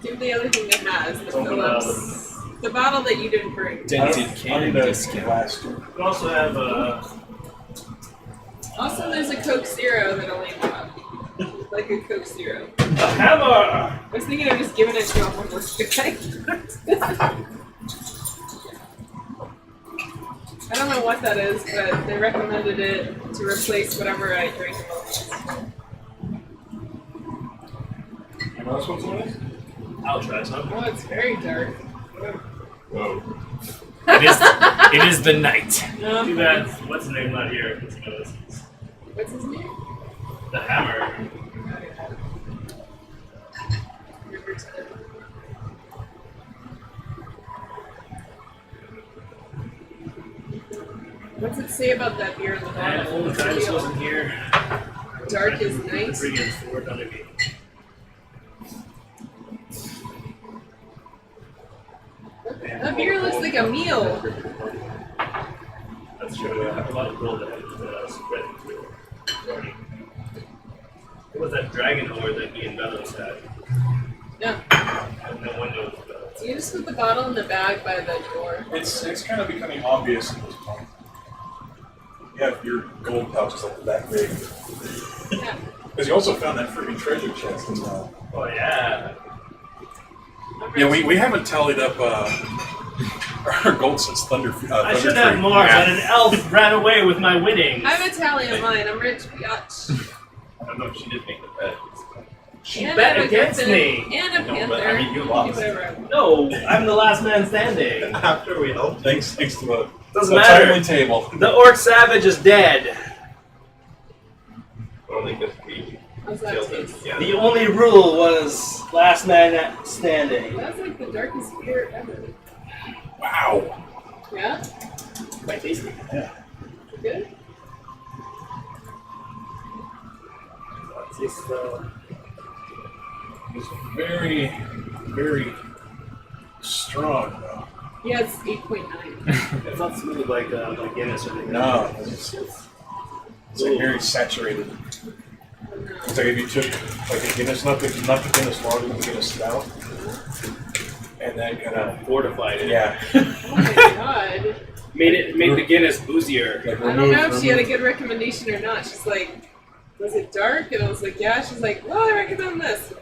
Give the other thing to Haz. The Open Phillips. The bottle that you didn't bring. Dented I can need a discount. glass too. We also have Also, there's a Coke Zero that only bought. Like a Coke Zero. a hammer. I was thinking of just giving it to a homeless guy. I don't know what that is, but they recommended it to replace whatever I drank. Anyone else want some of this? I'll try some. Oh, it's very dark. Whoa. It is the night. Too bad. What's his name not here? What's his name? The hammer. What's it say about that beer in the And if bottle? only Titus wasn't here. Dark is nice. Friggin' forward under me. That beer looks like a meal. That's true. I have a lot of gold that spread into it. What was that dragon ore that me and Bellows had? Yeah. And no one knows about it. So you just put the bottle in the bag by the door. It's kind of becoming obvious at this point. You have your gold pouches like that big. Yeah. Because you also found that freaking treasure chest as well. Oh yeah. Yeah, we haven't tallied up our gold since Thunder. I should have more, but an elf ran away with my winnings. I'm Italian mine. I'm rich biatch. I don't know if she did make the bet. She And bet I'm a against griffin me. And a No, panther. but I mean, you Do lost. whatever I want. No, I'm the last man standing. After we helped. Thanks to a Doesn't timely matter. table. The orc savage is dead. Only because we How's that killed him. taste? Yeah. The only rule was last man standing. That's like the darkest beer ever. Wow. Yeah? Quite tasty. Good? It's It's very, very strong though. Yeah, it's 8.9. it's not smooth like Guinness or anything. No, it's like very saturated. It's like if you took like a Guinness, not the Guinness lager, but the Guinness stout, and then kind of Fortified it. yeah, Oh my god. Made the Guinness boozier. like I don't know if she had a good recommendation or not. She's like, was it dark? And I was like, yeah. She's like, well, I recommend this.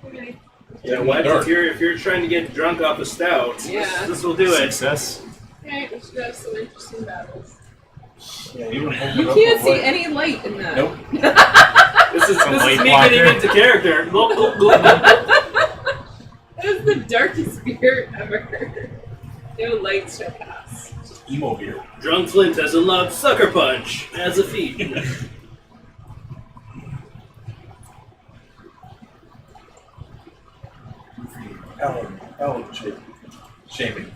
Okay. You know what? If you're trying to get drunk off a stout, Yeah. this will do it. Success. Okay, we should have some interesting battles. Yeah, even hold You it up can't with see what- any light in that. Nope. This is late me blocker. getting into character. That is the darkest beer ever. No light shall pass. Emo beer. Drunk Flint has unlocked Sucker Punch as a feat. Alan shaming.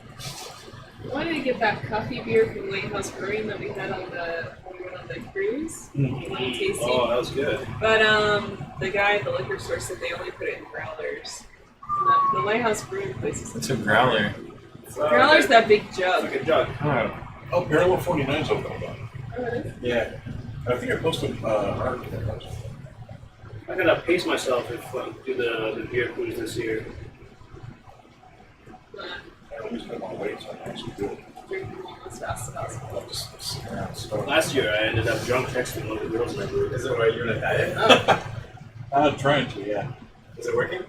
I wanted to get that coffee beer from Lighthouse Brewing that we had on the when we went on the cruise. Tasty. Oh, that was good. But the guy at the liquor store said they only put it in growlers. And the Lighthouse Brewing place is It's a growler. growler's that big It's jug. like a jug. Oh. Oh, Parallel 49's open again. Oh, it is? Yeah. I think I posted art. I gotta pace myself if I do the beer cruise this year. I always put them on weight, so I can actually do it. Drink them all as fast as possible. I'll just sit around and stuff. Last year, I ended up drunk texting one of the girls in my group. Is it why you're in a diet? I'm trying to, yeah. Is it working?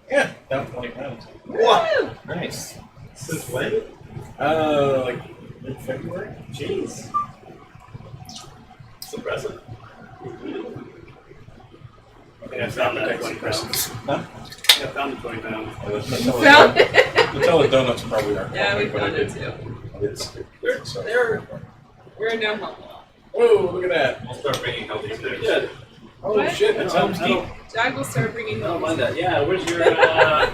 Yeah, down 20 pounds. What? Nice. Since when? Like mid-February? Jeez. It's impressive. I think I found that 20 pounds. Huh? I think I found the 20 pounds. Found it. Nutella donuts probably aren't. Yeah, we but I found it did- too. I did skip They're, it, so. we're no help. Whoa, look at that. I'll start bringing healthy snacks. Good. Oh What? shit, that sounds I deep. don't, Jag will start bringing I don't home. mind that. Yeah, where's your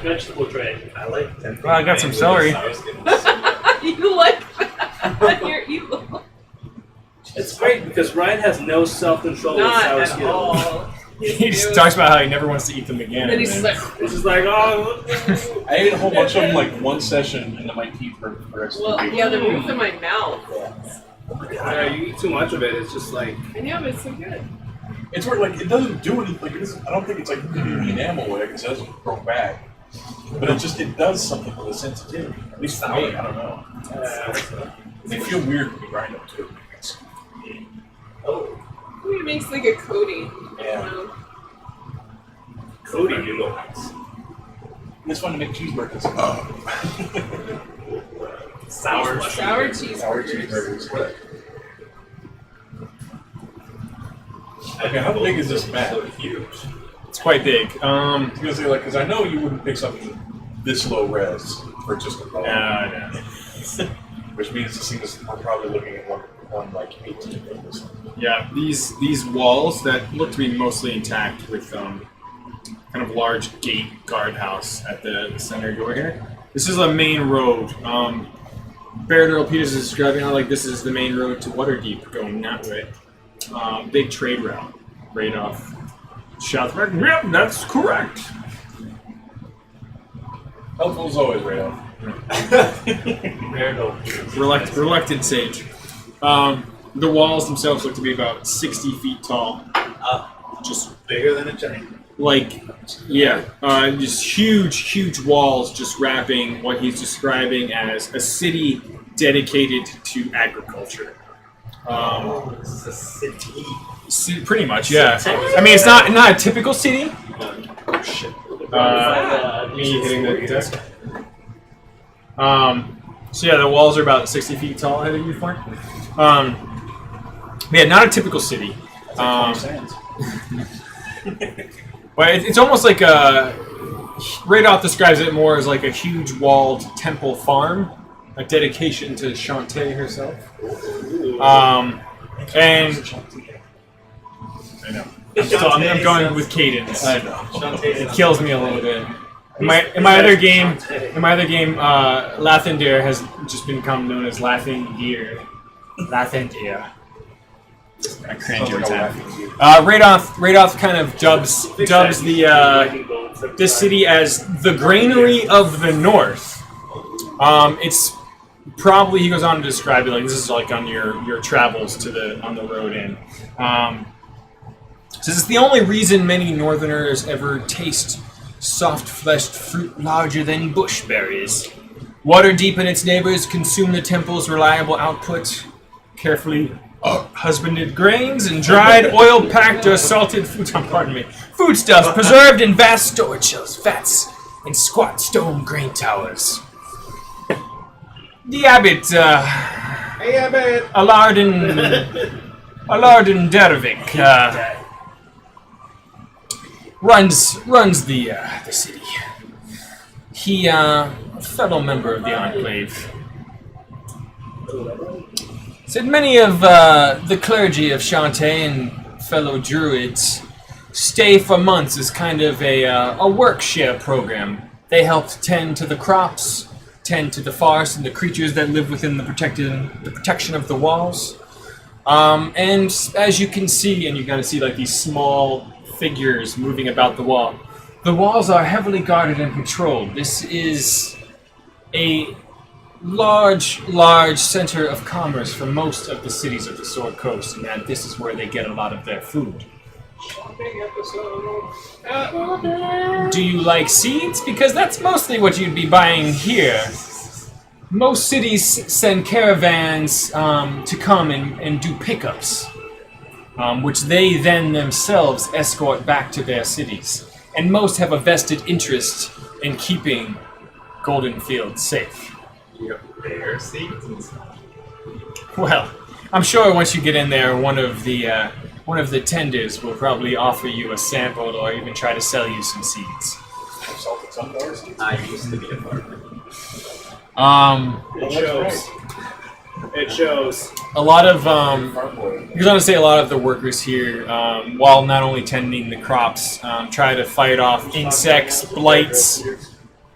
vegetable tray? I like 10. Well, I got some celery. You like that? You're evil. It's great because Ryan has no self-control with Not sour at skills. all. He just talks about how he never wants to eat them again. And then he's just like, It's just like, oh. I ate a whole bunch of them like one session, and then my teeth hurt for the rest well, of the week. yeah, the roof of my mouth. Yeah, you eat too much of it. It's just like, I know, but it's so good. It's where like it doesn't do anything. Like it isn't, I don't think it's like eating the enamel way because it doesn't grow back. But it does something with the sensitivity. At least for me, I don't know. They feel weird when you grind them too. Oh, It makes like a coating. Yeah. You know? Cody noodles. It's fun to make cheeseburgers. Sour. Sour cheeseburgers. Sour cheeseburgers. Okay, how big is this mat? so huge. It's It's quite big. I was gonna say, like, because I know you wouldn't pick something this low res for just a ball. No. Which means this thing is, we're probably looking at one like 18 inches. Yeah, these walls that look to be mostly intact with kind of large gate guardhouse at the center door here. This is a main road. Baird Earl Peters is describing how like this is the main road to Waterdeep going that way. Big trade route right off Southwark. Yep, that's correct. Helpful's always right off. Reluctant sage. The walls themselves look to be about 60 feet tall. Just Bigger than a giant. like, yeah, just huge walls just wrapping what he's describing as a city dedicated to agriculture. This is a city. Pretty much, yeah. I mean, it's not a typical city. Oh, shit. Me hitting the desk. So yeah, the walls are about 60 feet tall, I think you point. Yeah, not a typical city. But it's almost like Radoff describes it more as like a huge walled temple farm, a dedication to Shantae herself. And I know. I'm going with cadence. I know. It kills me a little bit. In my other game, Lathandir has just become known as Laughing Deer. Lathandir. I cringe every time. Radoff kind of dubs this city as the Granary of the North. It's probably, he goes on to describe it like this is like on your travels on the road in. Says it's the only reason many Northerners ever taste soft-fleshed fruit larger than bush berries. Waterdeep and its neighbors consume the temple's reliable output, carefully husbanded grains and dried, oil-packed or salted foodstuffs preserved in vast storage shells, vats, and squat stone grain towers. The abbot, Hey, Abbott! Alardin Dervik, runs the city. He, a fellow member of the Enclave, said many of the clergy of Shantae and fellow druids stay for months as kind of a work share program. They help tend to the crops, tend to the forest and the creatures that live within the protection of the walls. And as you can see, and you're going to see like these small figures moving about the wall. The walls are heavily guarded and patrolled. This is a large center of commerce for most of the cities of the Sword Coast, and that this is where they get a lot of their food. Do you like seeds? Because that's mostly what you'd be buying here. Most cities send caravans to come and do pickups, which they then themselves escort back to their cities. And most have a vested interest in keeping Goldenfields safe. Bear seeds? Well, I'm sure once you get in there, one of the tenders will probably offer you a sample or even try to sell you some seeds. Salted sunflower seeds? I used to be a farmer. It shows. A lot of I was going to say a lot of the workers here, while not only tending the crops, try to fight off insects, blights,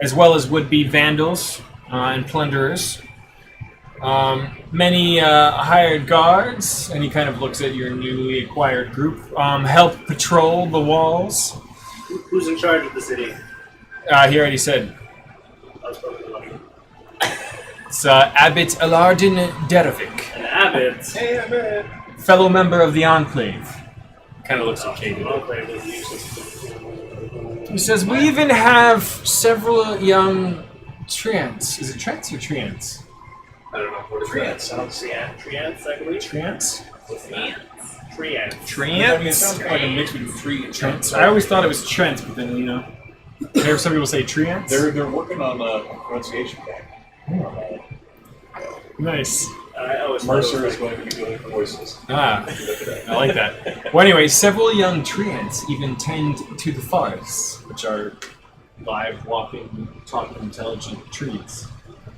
as well as would-be vandals and plunderers. Many hired guards, and he kind of looks at your newly acquired group, help patrol the walls. Who's in charge of the city? He already said. It's Abbot Alardin Dervik. An abbot. Hey, Abbott! Fellow member of the Enclave. Kind of looks okay. Enclave is useless. He says, we even have several young Treants. Is it Treants or Treants? I don't know what is that. Sounds Treants, I believe. Treants? Treants. I mean, it sounds like a mix between tree and Treants. I always thought it was Trent, but then, you know. There some people say Treants. They're working on a pronunciation guide. Nice. I always thought it Mercer was is going to be doing voices. Ah, I like that. Well, anyway, several young tree ants even tend to the forests, which are live, walking, talking, intelligent trees.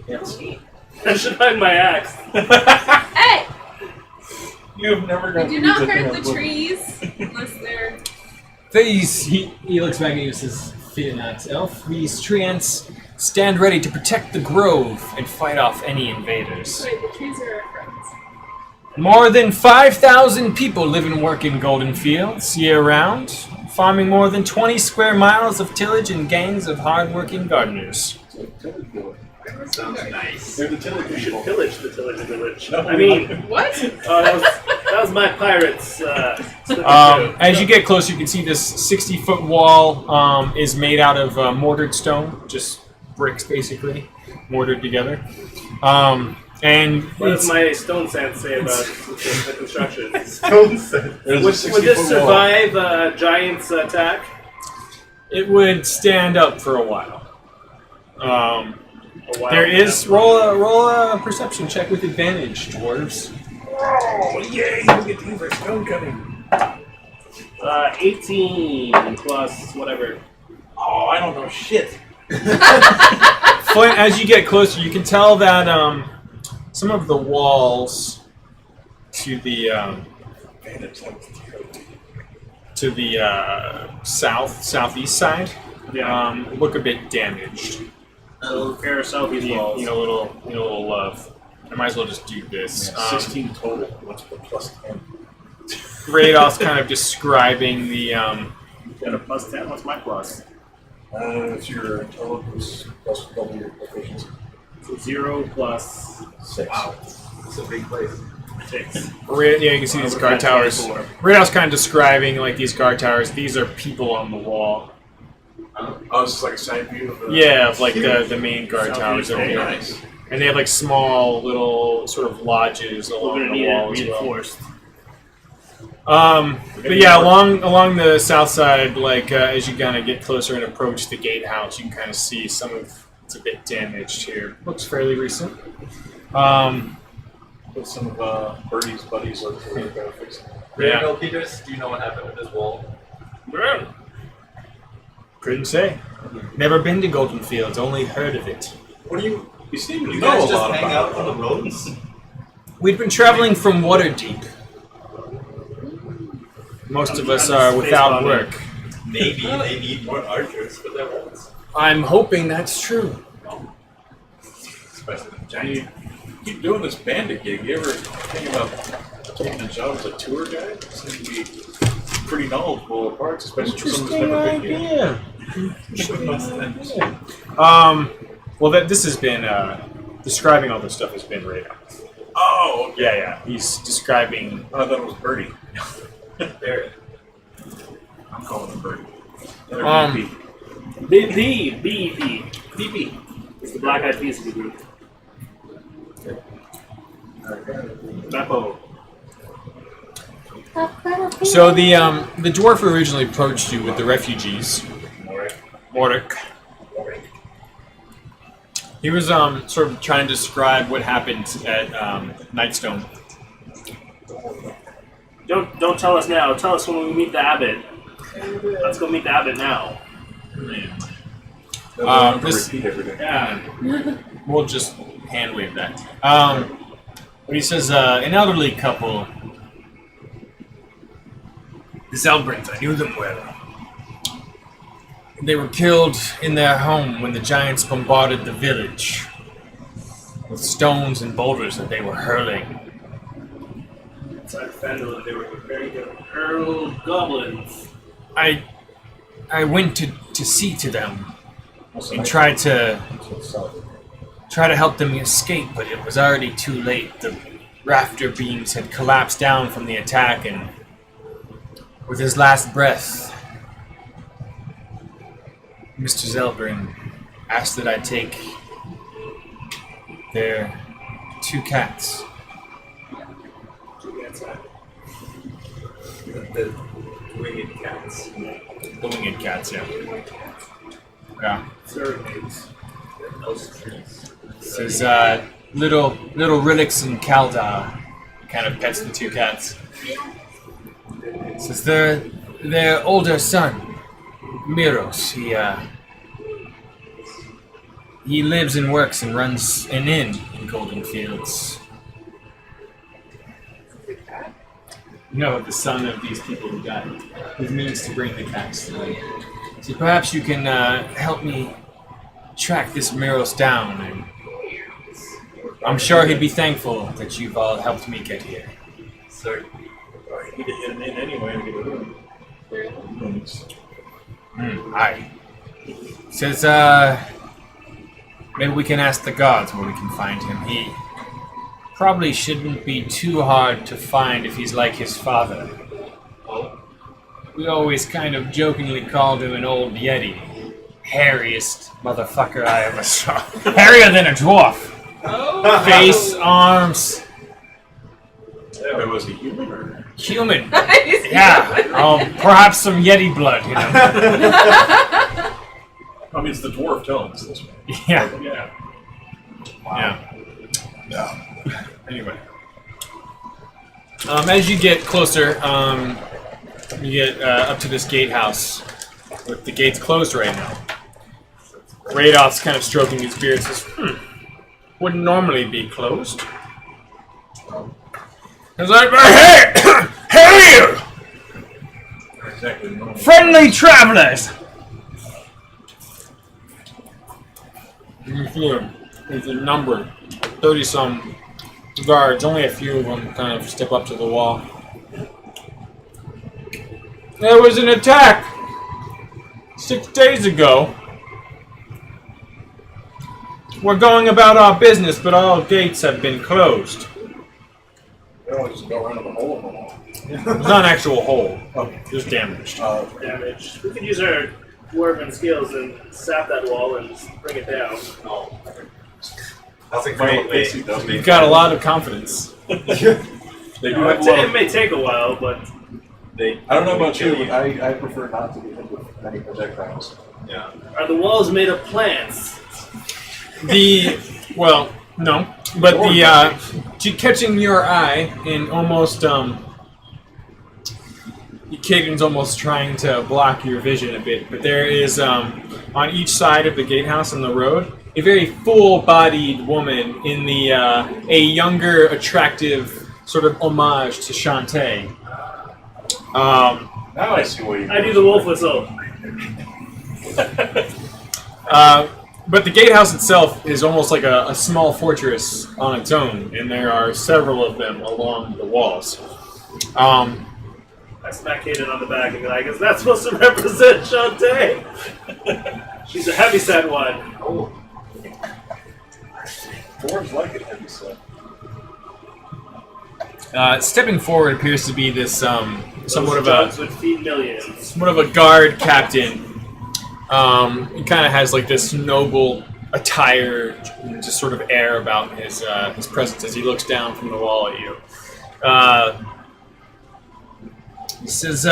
Yes. I should hide my axe. Hey! You have never You got do not hurt the trees unless they're. These, he looks back at you and says, "Fear not, elf. These tree ants stand ready to protect the grove and fight off any invaders. Wait, the trees are our friends. More than 5,000 people live and work in Goldenfields year-round, farming more than 20 square miles of tillage and gangs of hard-working gardeners." Sounds nice. They're the tillage We should people. pillage the tillage village. No, I mean, What? that was my pirates. As you get closer, you can see this 60-foot wall is made out of mortared stone, just bricks basically, mortared together. And What it's, does my stone sand say about the construction? Stone set. There's a Would 60-foot this wall. survive a giant's attack? it would stand up for a while. A while There is roll a perception check with advantage, dwarves. Oh, yay! We get to use our stone cutting. 18 plus whatever. Oh, I don't know shit. Flint, as you get closer, you can tell that some of the walls to the southeast side look a bit damaged. So repair ourselves You these need, walls. you know, a little love. I might as well just do this. 16 total. What's the plus 10? Radolph's kind of describing the Got a plus 10. What's my plus? It's your intelligence plus double your proficiency. So 0 plus 6. Wow. It's a big place. 6. Yeah, you can see these guard towers. Radolph's kind of describing like these guard towers. These are people on the wall. Oh, this is like a side view of the... Yeah, of like the main guard towers over Very here. Nice. And they have like small little sort of lodges We're along gonna the need wall it as well. reinforced. But yeah, along the south side, like as you kind of get closer and approach the gatehouse, you can kind of see some of it's a bit damaged here. Looks fairly recent. Put some of Birdie's buddies over there to fix it. Yeah, Bill Peters, do you know what happened with this wall? couldn't say. Never been to Goldenfields, only heard of it. What do you... You seem to You know guys a just lot hang about out on the roads? We've been traveling from Waterdeep. Most of us are without work. Maybe they need more archers for their walls. I'm hoping that's true. Especially the giant. keep doing this bandit gig. You ever think about taking a job as a tour guide? It seems to be pretty knowledgeable of parts, especially for someone who's never been here. Well, this has been describing all this stuff has been radar. Oh, okay. Yeah. He's describing. I thought it was Birdie. There. I'm calling him Birdie. BP. It's the Black Eyed Peas of the group. Beppo. So the dwarf who originally approached you with the refugees, Mordek. He was sort of trying to describe what happened at Nightstone. Don't tell us now. Tell us when we meet the abbot. Let's go meet the abbot now. This- Repeat everything. Yeah. We'll just hand wave that. But he says an elderly couple. The Zelbrins, I knew them well. They were killed in their home when the giants bombarded the village with stones and boulders that they were hurling. Inside Fandolin, they were preparing to hurl goblins. I went to see to them and tried to help them escape, but it was already too late. The rafter beams had collapsed down from the attack, and with his last breath, Mr. Zelbrin asked that I take their 2 cats. The winged cats. The winged cats, yeah. Yeah. Surveys. Says, little relics in Kaldar. Kind of pets the two cats. Says their older son, Miros. He lives and works and runs an inn in Goldenfields. No, the son of these people who died. His means to bring the cats to them. So perhaps you can help me track this Miros down, and I'm sure he'd be thankful that you've all helped me get here. So, You need to hit him in anyway to get rid of him. Aye. Says, maybe we can ask the gods where we can find him. He probably shouldn't be too hard to find if he's like his father. We always kind of jokingly called him an old yeti. Hairiest motherfucker I ever saw. Hairier than a dwarf. Oh. Face, arms. But was he human or? Human. Yeah. Perhaps some yeti blood, you know. I mean, it's the dwarf telling us this one. Yeah. Yeah. Yeah. Anyway. As you get closer, you get up to this gatehouse with the gates closed right now. Radoff's kind of stroking his beard and says, wouldn't normally be closed. He's like, hey! Hey! Exactly. No. Friendly travelers! There's a number, 30-some guards. Only a few of them kind of step up to the wall. There was an attack 6 days ago. We're going about our business, but all gates have been closed. They don't just go around in the hole in the wall. It's not an actual hole, just damaged. Damage. We could use our dwarven skills and sap that wall and just bring it down. oh. I think You've got a lot of confidence. They do have a lot It of, may take a while, but they. I don't know about you, but I prefer not to be hit with any projectiles. Yeah. are the walls made of plants? Well, no, but catching your eye in almost, Caden's almost trying to block your vision a bit, but there is, on each side of the gatehouse on the road, a very full-bodied woman in the, a younger, attractive sort of homage to Shantae. Now I see why you. I do the wolf whistle. But the gatehouse itself is almost like a small fortress on its own, and there are several of them along the walls. I smack Kaden on the back and be like, is that supposed to represent Shantae? She's a heavyset one. Oh. Dwarves like it heavy set. Stepping forward appears to be this somewhat of Dogs a would feed millions. guard captain. He kind of has like this noble attire, and just sort of air about his presence as he looks down from the wall at you. He says,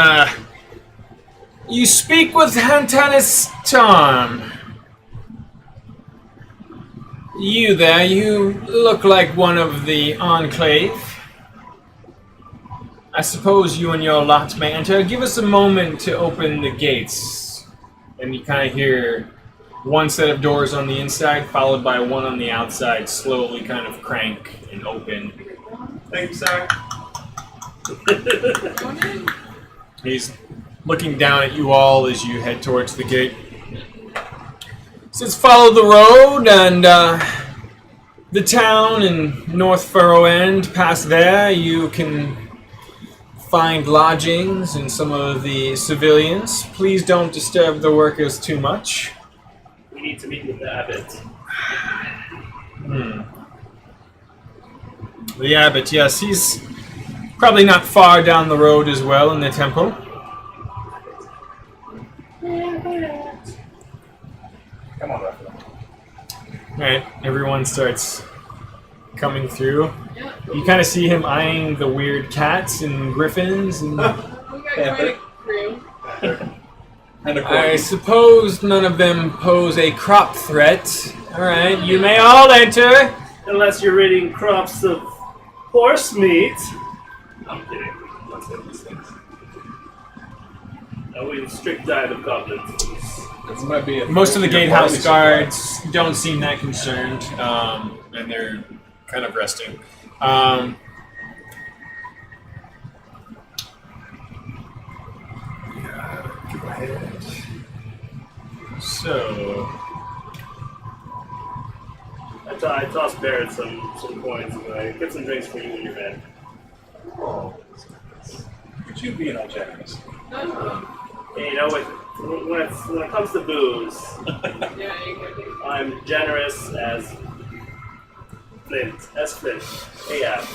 "You speak with Hantanis Tom. You there? You look like one of the Enclave. I suppose you and your lot may enter. Give us a moment to open the gates." And you kind of hear one set of doors on the inside, followed by one on the outside, slowly kind of crank and open. Thank you, sir. He's looking down at you all as you head towards the gate. Says, follow the road and the town in North Furrow End. Past there, you can find lodgings and some of the civilians. Please don't disturb the workers too much. We need to meet with the abbot. The abbot, yes, he's probably not far down the road as well in the temple. Come on, Raphael. Right, everyone starts coming through. You kind of see him eyeing the weird cats and griffins. And We got quite a crew. And of I course, suppose none of them pose a crop threat. All right, you may all enter. Unless you're eating crops of horse meat. I'm kidding. Don't say these things. We strict diet of goblins. Most of the gatehouse guards don't seem that concerned, and they're kind of resting. Go ahead. So, I toss Barrett some coins and I get some drinks for you when you're bed. Oh, could you be all generous? Hey, you know, when it comes to booze, Yeah, exactly. I'm generous as Flint. Yeah.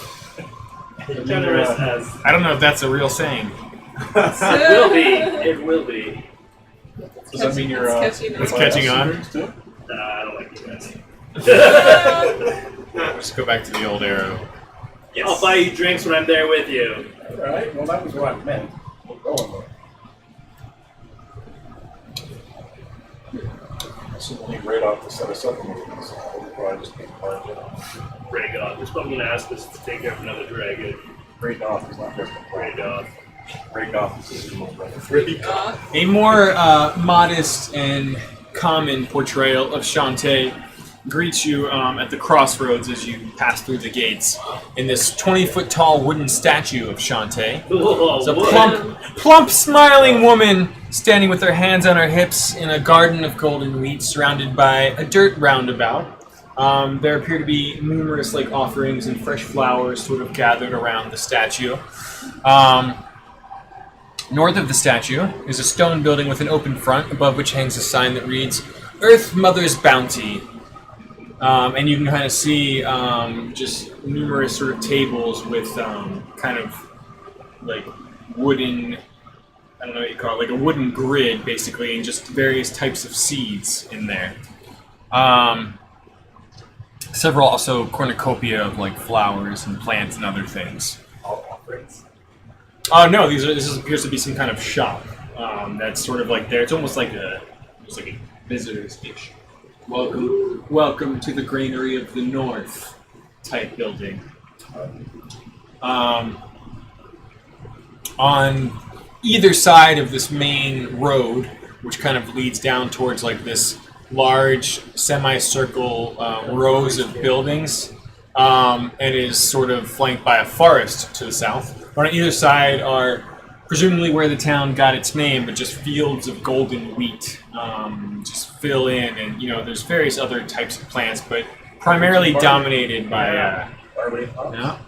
Generous as I don't know if that's a real saying. it will be. Does that mean you're It's catching on. Too? Nah, I don't like you guys. Let's go back to the old arrow. I'll buy you drinks when I'm there with you. All right. Well, that was what I meant. We're going there. So we'll need Radolf to set us up and everything, so I'll probably just keep part of it. Rhaegar. This one I'm gonna ask us to take care of another dragon. Radolf is not just Rhaegar. Radolf is the most brother. A more modest and common portrayal of Shantae greets you at the crossroads as you pass through the gates. In this 20-foot tall wooden statue of Shantae, Oh, is a plump, smiling woman standing with her hands on her hips in a garden of golden wheat, surrounded by a dirt roundabout. There appear to be numerous offerings and fresh flowers sort of gathered around the statue. North of the statue is a stone building with an open front, above which hangs a sign that reads, "Earth Mother's Bounty." And you can kind of see just numerous sort of tables with kind of wooden, I don't know what you call it, a wooden grid basically, and just various types of seeds in there. Several also cornucopia of flowers and plants and other things. All offerings. Oh no, this appears to be some kind of shop that's sort of there. It's almost like a visitor's-ish. Welcome to the Granary of the North type building. On either side of this main road, which kind of leads down towards this large semicircle rows of buildings, and is sort of flanked by a forest to the south. On either side are presumably where the town got its name, but just fields of golden wheat just fill in, and there's various other types of plants, but primarily dominated by I'm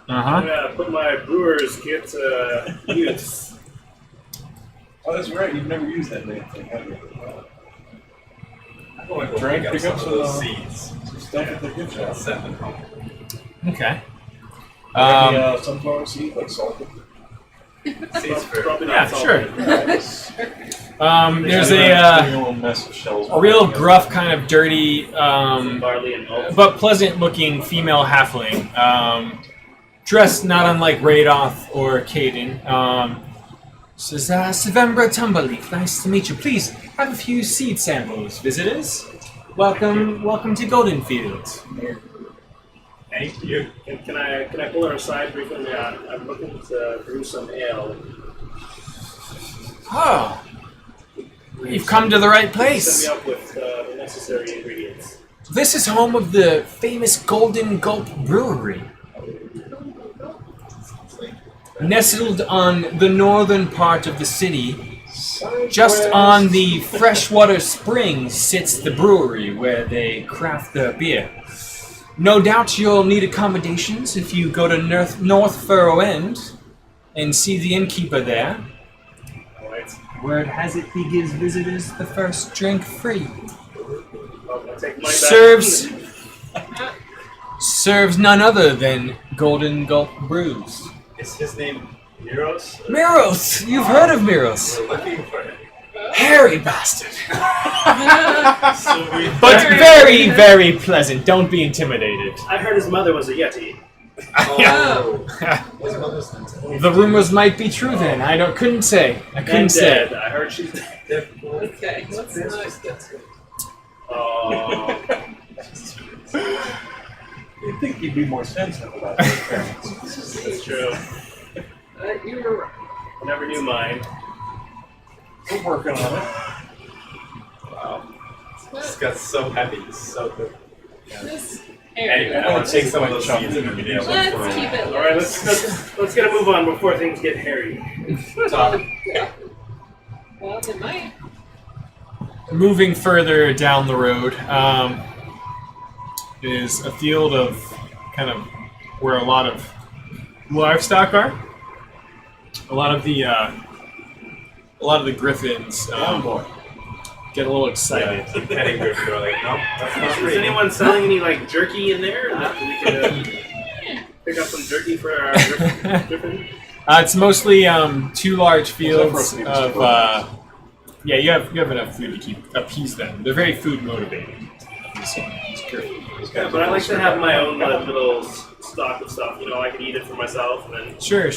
gonna put my brewer's kit to use. Oh, that's right. You've never used that damn thing, have you? I'm going to Drink, pick pick up up some of those some seeds. Stuff at the gift shop. Send them home. Okay. Any sunflower seed, salted? Seeds for Yeah, sure. There's Doing a a little mess of shells. real gruff, kind of dirty, barley and malt. but pleasant-looking female halfling, dressed not unlike Radolf or Caden. Says, Savembra Tumbleleaf, nice to meet you. Please, have a few seed samples, visitors. Welcome to Goldenfields. Thank you. Can I pull her aside briefly? I'm looking to brew some ale. Oh, you've come to the right Set place. me up with the necessary ingredients. This is home of the famous Golden Gulp Brewery. Nestled on the northern part of the city, just on the freshwater spring sits the brewery where they craft their beer. No doubt you'll need accommodations if you go to North Furrow End and see the innkeeper there. Alright. Word has it he gives visitors the first drink free. I'll take mine back. Serves none other than Golden Gulp Brews. Is his name Miros? Miros! You've heard of Miros. We're looking for him. Hairy bastard. So we But very, very pleasant. Don't be intimidated. I heard his mother was a Yeti. Oh. The rumors might be true then. Couldn't say. I couldn't And say. dead. I heard she's dead. Okay, let's not get to it. Oh. You'd think you'd be more sensitive about those parents. That's true. You were right. I never knew mine. We're working on it. Wow. This got so heavy, so good. This Anyway, area. I want to take some of those Chunk seeds and maybe Let's keep it. All right, let's get a move on before things get hairy. talk. Well, it might. Moving further down the road is a field of kind of where a lot of livestock are. A lot of the griffins get a little excited. Keep petting Griffin. They're like, no, that's not Is free. anyone selling any like jerky in there that we could pick up some jerky for our Griffin? It's mostly 2 large fields roast beef is of. too Yeah, you have enough food to appease them. They're very food motivated. These griffins. But I like to have my own little stock of stuff. You know, I can eat it for myself and then. Sure.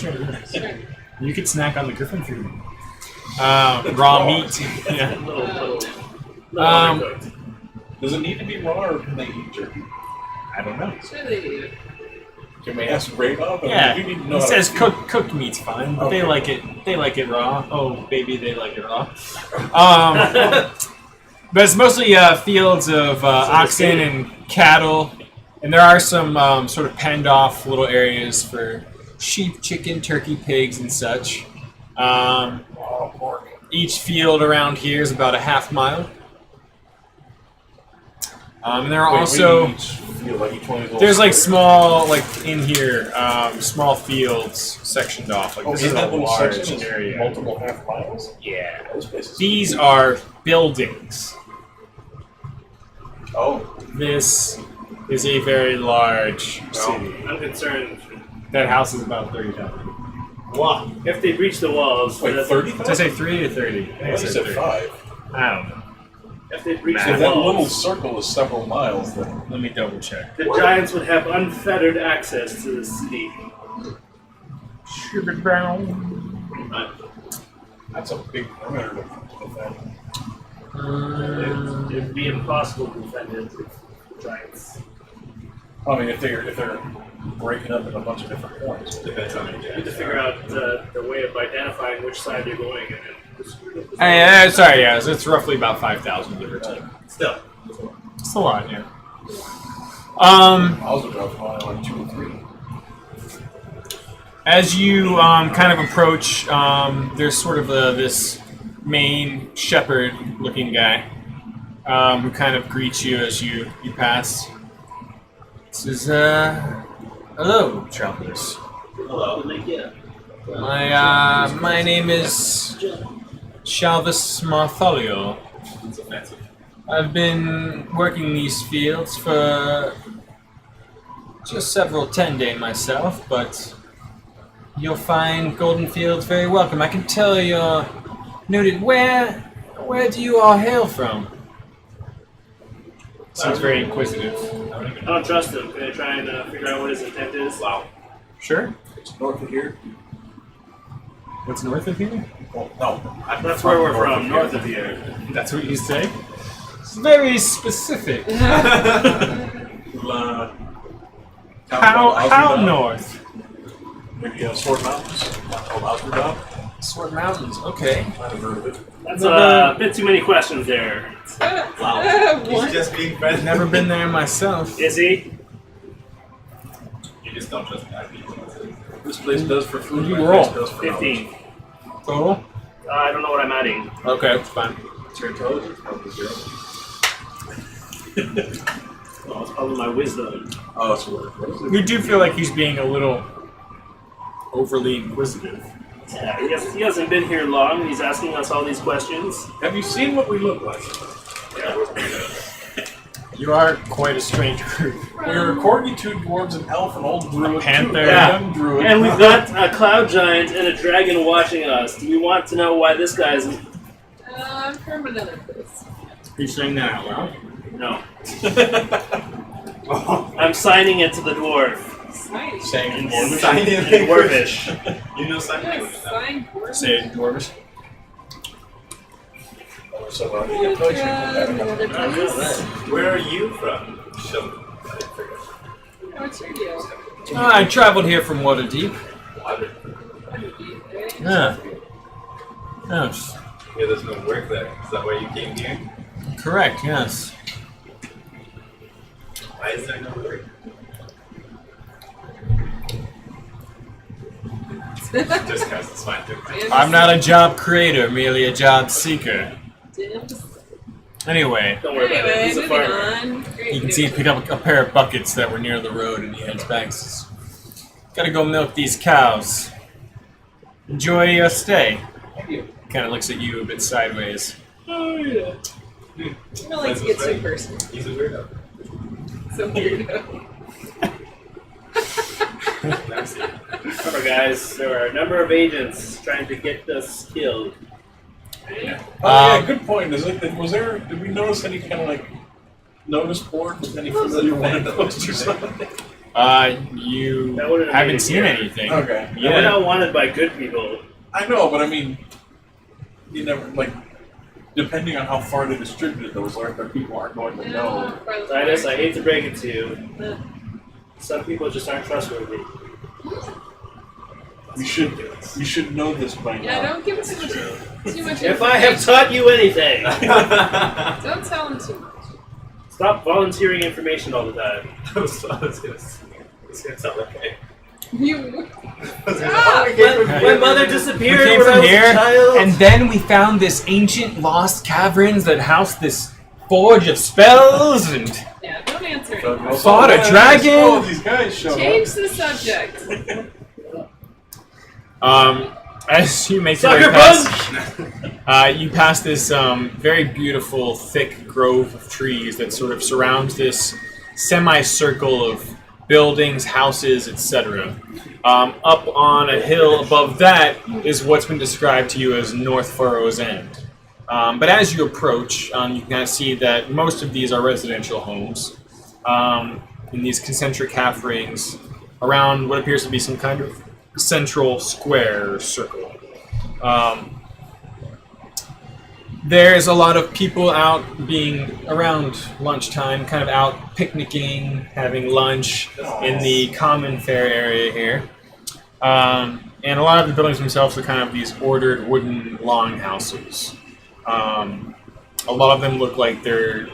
You could snack on the griffin food. Raw meat. Yeah. Little undercooked. Does it need to be raw or can they eat jerky? I don't know. Sure they do. Can we ask Ray Bob? Yeah, We need to know he how says to- cooked meat's fine, but they Okay. like it. They like it raw. Oh, baby, they like it raw. But it's mostly fields of oxen and cattle, and there are some sort of penned off little areas for sheep, chicken, turkey, pigs, and such. Each field around here is about a half mile. And there are Wait, also. we each feel like each one of those There's like squares? small, like in here, small fields sectioned off. Like Oh, this in is a that little large section is area. multiple half miles? Yeah. Those places. These are buildings. Oh, This is a very large city. I'm concerned. That house is about 30,000. Wow. If they breach the walls, wait, that's- 30,000? Did I say 3 or 30? I I think I thought you said 30. 5. I don't know. if they breach Nah. the If that little walls, circle is several miles, then Let me double check. the giants would have unfettered access to the city. Sugar brown. that's a big perimeter to defend. It'd be impossible to defend it with giants. I mean, if they're breaking up in a bunch of different points. Depends on You need to figure out the way of identifying which side they're going and then Sorry, yeah, so it's roughly about 5,000 give or take. Still. It's a lot, yeah. I was about like 2 or 3. As you kind of approach, there's sort of this main shepherd-looking guy who kind of greets you as you pass. Says, "Hello, travelers. Hello. My name is Shalvis Martholio. It's offensive. I've been working these fields for just several 10-day myself, but you'll find Goldenfields very welcome. I can tell you're noted. Where do you all hail from?" Seems very inquisitive. I don't trust him. Can I try and figure out what his intent is? Wow. Sure. It's north of here. What's north of here? Well, no. That's where we're from, north of here. That's what you say? It's very specific. How north? Maybe Sword Mountains. Not called Osberdom. Sword Mountains. Okay. Might have heard of it. That's a bit too many questions there. He's What? just being friendly. Never been there myself. Is he? You just don't trust bad people. This place does for food. You my roll. place does for 15. Total? I don't know what I'm adding. Okay, it's fine. knowledge. Your intelligence probably 0. Well, it's probably my wisdom. Oh, it's what is it? We do feel like he's being a little overly inquisitive. Yeah, he hasn't been here long and he's asking us all these questions. Have you seen what we look like? You are quite a strange group. We are a corgi, 2 dwarves, an elf, an old druid, panther. a Yeah. young druid. And we've got a cloud giant and a dragon watching us. Do you want to know why this guy's... I'm from another place. Are you saying that out loud? No. I'm signing it to the dwarf. Sign. saying In dwarvish. Sign in in dwarvish. You know sign Yes, language now. sign for Say it in dwarvish. So, From another place. Where are you from? Show me. What's your deal? I traveled here from Waterdeep. Yeah. Yes. Yeah, there's no work there. Is that why you came here? Correct, yes. Why is there no work? Just because it's fine. I'm not a job creator, merely a job seeker. Anyway, Don't worry about it. Anyway, He's a moving farmer. on. Great you can news. see him pick up a pair of buckets that were near the road and he heads back and says, "Gotta go milk these cows. Enjoy your stay." Kind of looks at you a bit sideways. Oh, yeah. I don't like to get too personal. He's a weirdo. So weirdo. Remember, guys, there are a number of agents trying to get us killed. Right? Oh, yeah, good point. Is it, did we notice any kind of like notice board with any familiar wanted posts or something? You That wouldn't have made haven't it seen here. anything. Okay. Yeah. We're not wanted by good people. I know, but I mean, you never, like, depending on how far they distributed those, or if their people aren't going to know. Titus, I hate to break it to you. Some people just aren't trustworthy. You should know this by now. Yeah, don't give him too much If I have taught you anything, Don't tell him too much. stop volunteering information all the time. I was gonna sound okay. You. My mother We disappeared came when I from was here, a child. and then we found this ancient lost caverns that housed this forge of spells, and Yeah, don't answer So, anymore. Fought a dragon? Oh, these guys showed Change up. the subject. as you make your way Sucker past, punch! you pass this very beautiful, thick grove of trees that sort of surrounds this semicircle of buildings, houses, etc. Up on a hill above that is what's been described to you as North Furrow's End. But as you approach, you can kind of see that most of these are residential homes in these concentric half rings around what appears to be some kind of central square or circle. There's a lot of people out being around lunchtime, kind of out picnicking, having lunch in the common fare area here. And a lot of the buildings themselves are kind of these ordered wooden longhouses. A lot of them look like they're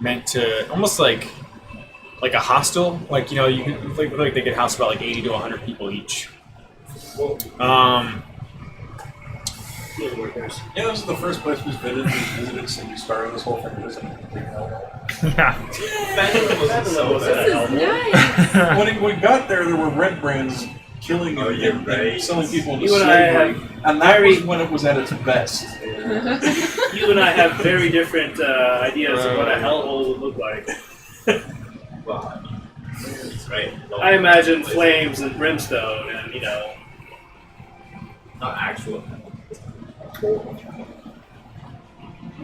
meant to, almost like a hostel. Like, you know, you could like they could house about like 80 to 100 people each. Field workers. Yeah, this is the first place we visited since we started this whole thing. Yeah. This is nice. When we got there were red brands killing Oh, and, you're and right. selling people into You and I slavery, have and that very- was when it was at its best. You and I have very different ideas of what a hellhole would look like. Well, that's right. I imagine flames and brimstone and, you know, Not actual.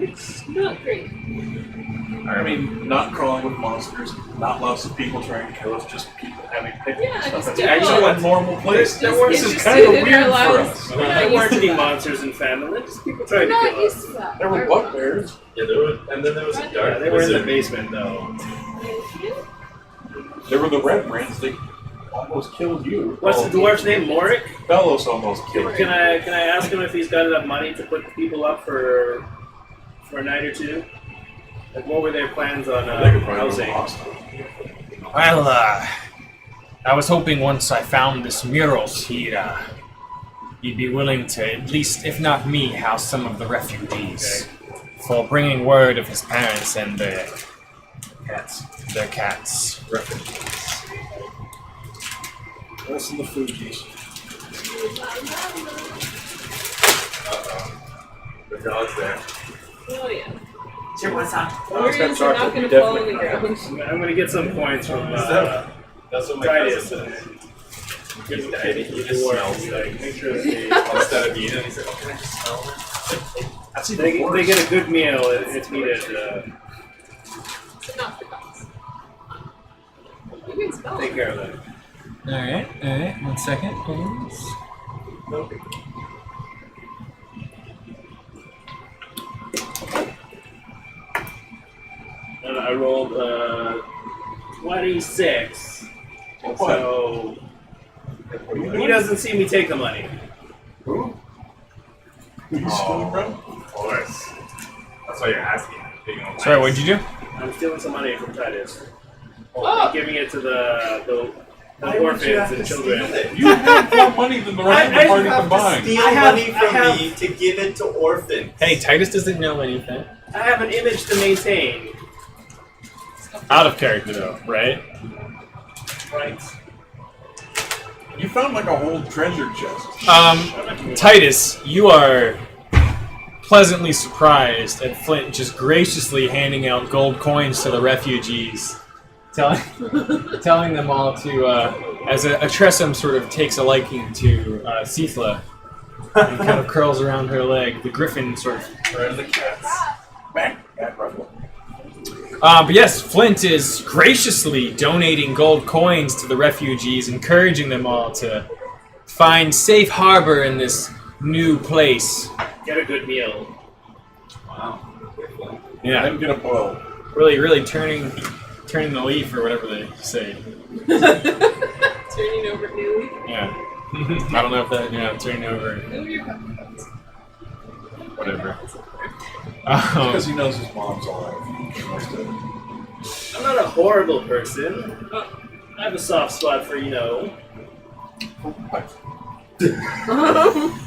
It's not great. I mean, not crawling with monsters, not lots of people trying to kill us, just people having picnics Yeah, and stuff. just That's people. actually a normal place. Just This is interested kind of in weird our for lives. us. We're there not weren't used any to that. monsters in Famine. Just people We're tried to not kill used us. to that. There were Are bugbears. Yeah, there were, and then there was a dark Yeah, they were in the wizard. basement though. we? There were the red brands. They almost killed you. What's the dwarf's name? Lorik? Bellos almost killed Can you. I ask him if he's got enough money to put people up for a night or two? Like, what were their plans on They could probably housing? go hostile. Well, I was hoping once I found this murals here, you'd be willing to at least, if not me, house some of the refugees for bringing word of his parents and their cats. Listen to the Fugees. The dog's there. Oh yeah. Sure, what's up? Warriors are not going to fall on the ground. I'm gonna get some points from That's what my Titus. cousin said. He's He just smells like, Make sure they, instead of eating, he said, oh, can I just smell it? That's they, even they worse. get a good meal. It's needed. It's enough for dogs. You can spell Take it. care of them. Alright, 1 second, please. I rolled 26. So he doesn't see me take the money. Who? Who you stealing from? Of course. That's why you're asking. Being all Sorry, nice. what'd you do? I'm stealing some money from Titus. Oh. And giving it to the Why would you have orphans and to children. steal it? You have more money than the rest of the party have to combined. steal I have- money I from have- me to give it to orphans. Hey, Titus doesn't know anything. I have an image to maintain. Out of character though, right? Right. You found like a whole treasure chest. Titus, you are pleasantly surprised at Flint just graciously handing out gold coins to the refugees, telling them all to, as a Tressum sort of takes a liking to Sithla and kind of curls around her leg. The griffin sort of. Where are the cats? Back ruffle. But yes, Flint is graciously donating gold coins to the refugees, encouraging them all to find safe harbor in this new place. Get a good meal. Wow. Yeah, Then get a bow. really turning the leaf or whatever they say. Turning over new. Yeah. I don't know if that, turning over, Oh, your puppets. whatever. Because he knows his mom's alive. He wants to- I'm not a horrible person. I have a soft spot for,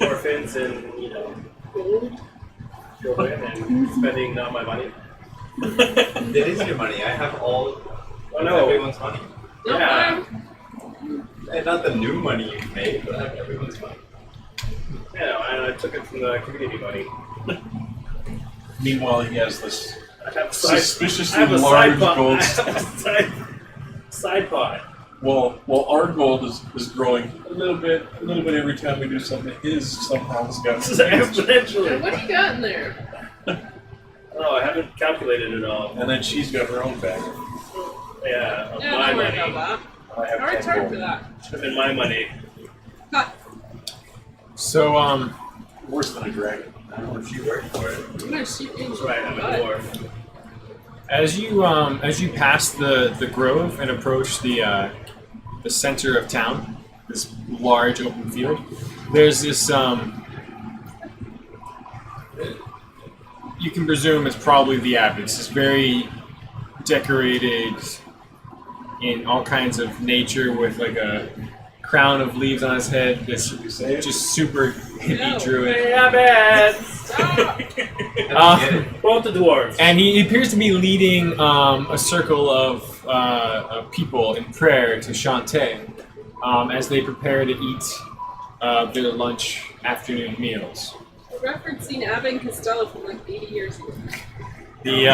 orphans and, children and spending not my money. That is your money. I have all Oh, no. everyone's money. Not Yeah. mine. And not the new money you've made, but I have everyone's money. And I took it from the community money. Meanwhile, he has this I have a suspiciously I have a large side pot. gold I have a side pot. Well, our gold is growing a little bit every time we do something. His somehow has got This is exponentially. What do you got in there? Oh, I haven't calculated it all. and then she's got her own bag. Yeah, of Yeah, my don't worry money. about I that. have I already 10 charged gold. for that. Should have been my money. Cut. So, Worse than a dragon. I don't know if you work for it. I'm gonna shoot you in That's right, I'm a the butt. dwarf. as you pass the grove and approach the center of town, this large open field, there's this you can presume it's probably the abbot. It's very decorated in all kinds of nature with like a crown of leaves on his head. This just super hippie No. druid. Yeah, bad. Stop. Both the dwarves. And he appears to be leading a circle of people in prayer to Shantae as they prepare to eat their lunch afternoon meals. Referencing Abbott and Costello from like 80 years ago. The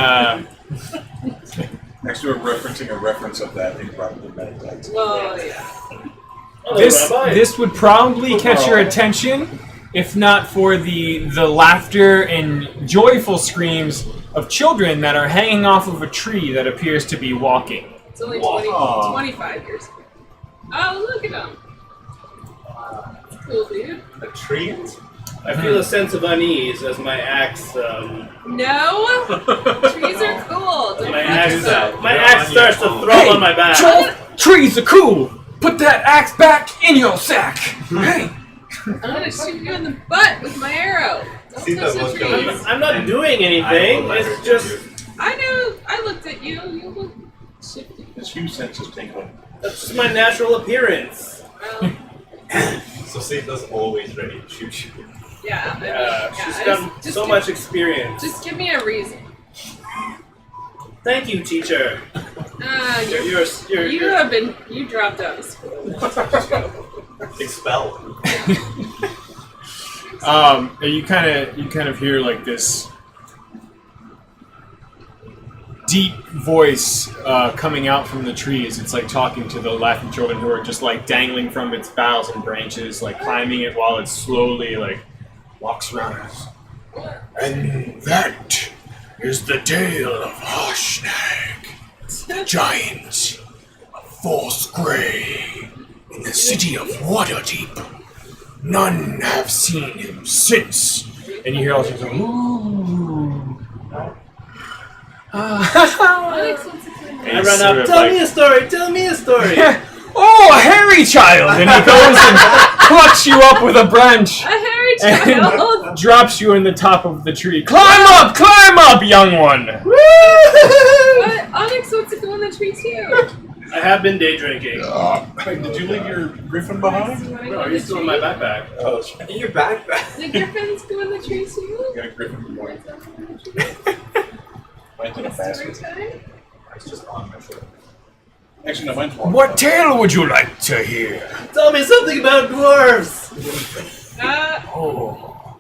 Next to it referencing a reference of that, he probably meditates. Well, yeah. Hello, this Rabbi. this would probably catch your attention if not for the laughter and joyful screams of children that are hanging off of a tree that appears to be walking. It's only Wow. 25 years ago. Oh, look at him. That's cool, dude. A treat? I feel a sense of unease as my axe. No! Trees are cool. Don't My freak axe. yourself. My You're axe on your starts to own. throw on my back. Joel, trees are cool. Put that axe back in your sack. Hey. I'm gonna shoot you in the butt with my arrow. Don't See, touch that the was trees. gonna I'm not doing anything. It's just I know. I looked at you. You look shifty. His hue sense is tingling. that's just my natural appearance. Well, So Sita's always ready to shoot you. yeah. I mean, She's I got just so give- much experience. Just give me a reason. Thank you, teacher. You dropped out of school. Expelled. You kind of hear like this deep voice coming out from the trees. It's like talking to the laughing children who are just like dangling from its boughs and branches, like climbing it while it slowly like walks around us. And that is the tale of Harshnag, the giant of False Grey, in the city of Waterdeep. None have seen him since. And you hear all sorts of ooh. Alex wants to play I run up. Tell me a story. Tell me a story. "Oh, a hairy child!" And he goes and plucks you up with a branch A hairy and child. drops you in the top of the tree. Climb up, young one! What? Onyx wants to go in the tree too. I have been day drinking. Wait, did you leave your griffin behind? You wanna No, go in he's the still in my tree? backpack. Oh, that's right. In your backpack. The griffins go in the tree too. You got a griffin behind. Mine's in a Story basket. time? It's just on my shoulder. Actually, no, mine's one. What tale would you like to hear? Tell me something about dwarves. Oh,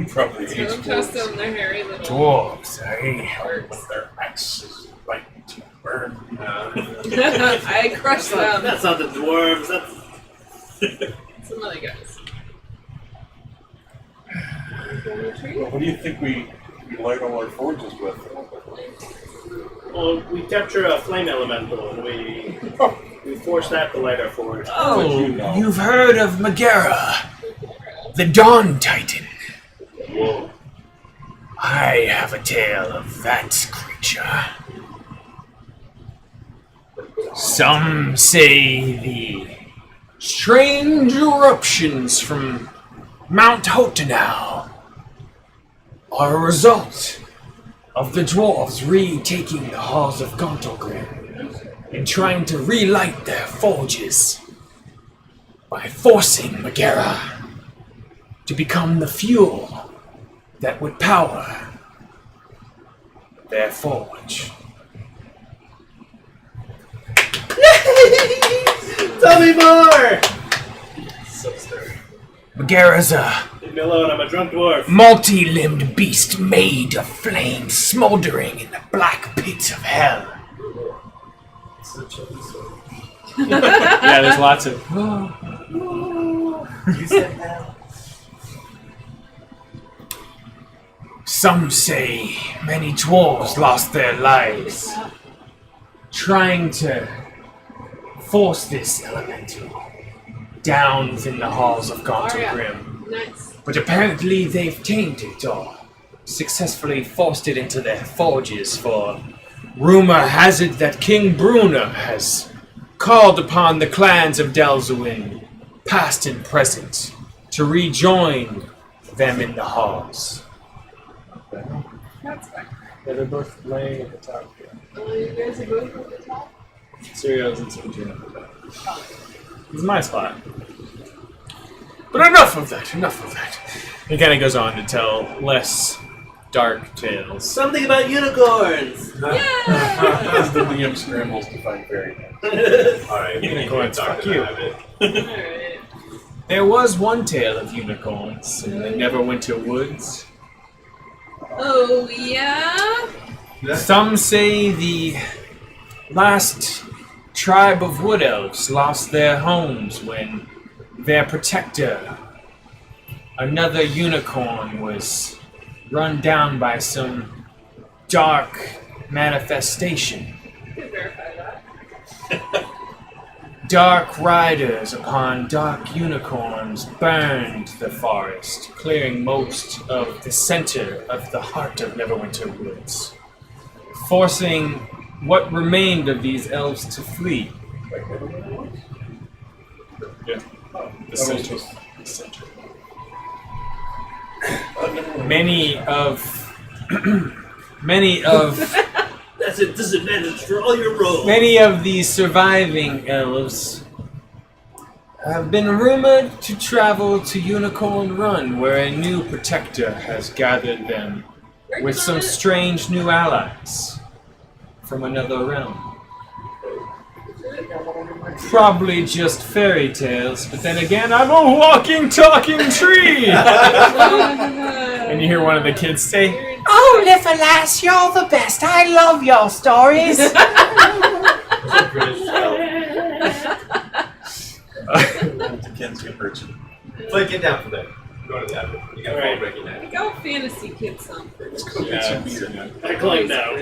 Probably So hates don't trust dwarves. them. They're hairy little dwarves, eh? With their axes like to burn. I crushed them. That's not the dwarves. That's Some other guys. Go in the tree? Well, what do you think we light all our forges with? well, we capture a flame elemental and we force that to light our forge. Oh, you know. you've heard of Megara, the Dawn Titan. I have a tale of that creature. Some say the strange eruptions from Mount Hotenau are a result of the dwarves retaking the halls of Gauntlgrim and trying to relight their forges by forcing Megara to become the fuel that would power their forge. Tell me more! So scary. Megara's a Leave me alone, I'm a drunk dwarf. multi-limbed beast made of flame smoldering in the black pits of hell. Yeah, there's lots of. Some say many dwarves lost their lives trying to force this elemental down within the halls of Gauntlgrim. Nice. But apparently they've tamed it or successfully forced it into their forges, for rumor has it that King Bruna has called upon the clans of Delzuin, past and present, to rejoin them in the halls. That's fine. Yeah, they're both laying at the top here. Oh, you guys are both at the top? Cereals and some gin at the top. It's my spot. But enough of that. He kind of goes on to tell less dark tales. Something about unicorns! As the Liam scrambles to find fairy. Alright, Unicorns, fuck you. Alright. There was one tale of unicorns in the Neverwinter Woods. Oh, yeah? Some say the last tribe of wood elves lost their homes when their protector, another unicorn, was run down by some dark manifestation. You can verify that. Dark riders upon dark unicorns burned the forest, clearing most of the center of the heart of Neverwinter Woods, forcing what remained of these elves to flee. Yeah. The center. The center. Many of That's a disadvantage for all your rolls. many of these surviving elves have been rumored to travel to Unicorn Run, where a new protector has gathered them with some strange new allies from another realm. Probably just fairy tales, but then again, I'm a walking, talking tree! And you hear one of the kids say, Oh, Liver Lass, you're the best. I love your stories. The kids get hurt. But get down from there. Go to the other. You got Alright. full breaking that. Like all fantasy kids sound Let's go get Yeah, some beer. I claim now.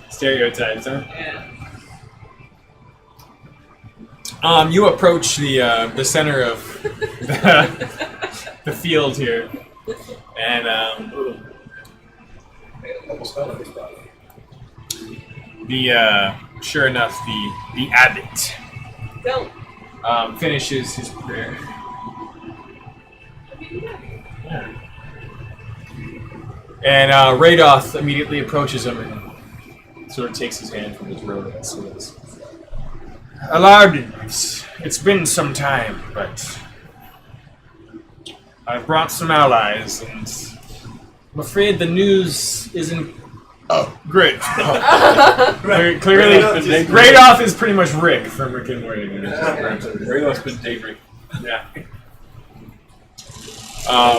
Stereotypes, huh? Yeah. You approach the center of the field here, and Almost fell on his body. the Sure enough, the abbot Don't. finishes his prayer. And Radoth immediately approaches him and sort of takes his hand from his robe and says, Alardin, it's been some time, but I've brought some allies, and I'm afraid the news isn't great. Clearly, Radoth is pretty much Rick from Rick and Morty. Radoth's been daydreaming. Yeah.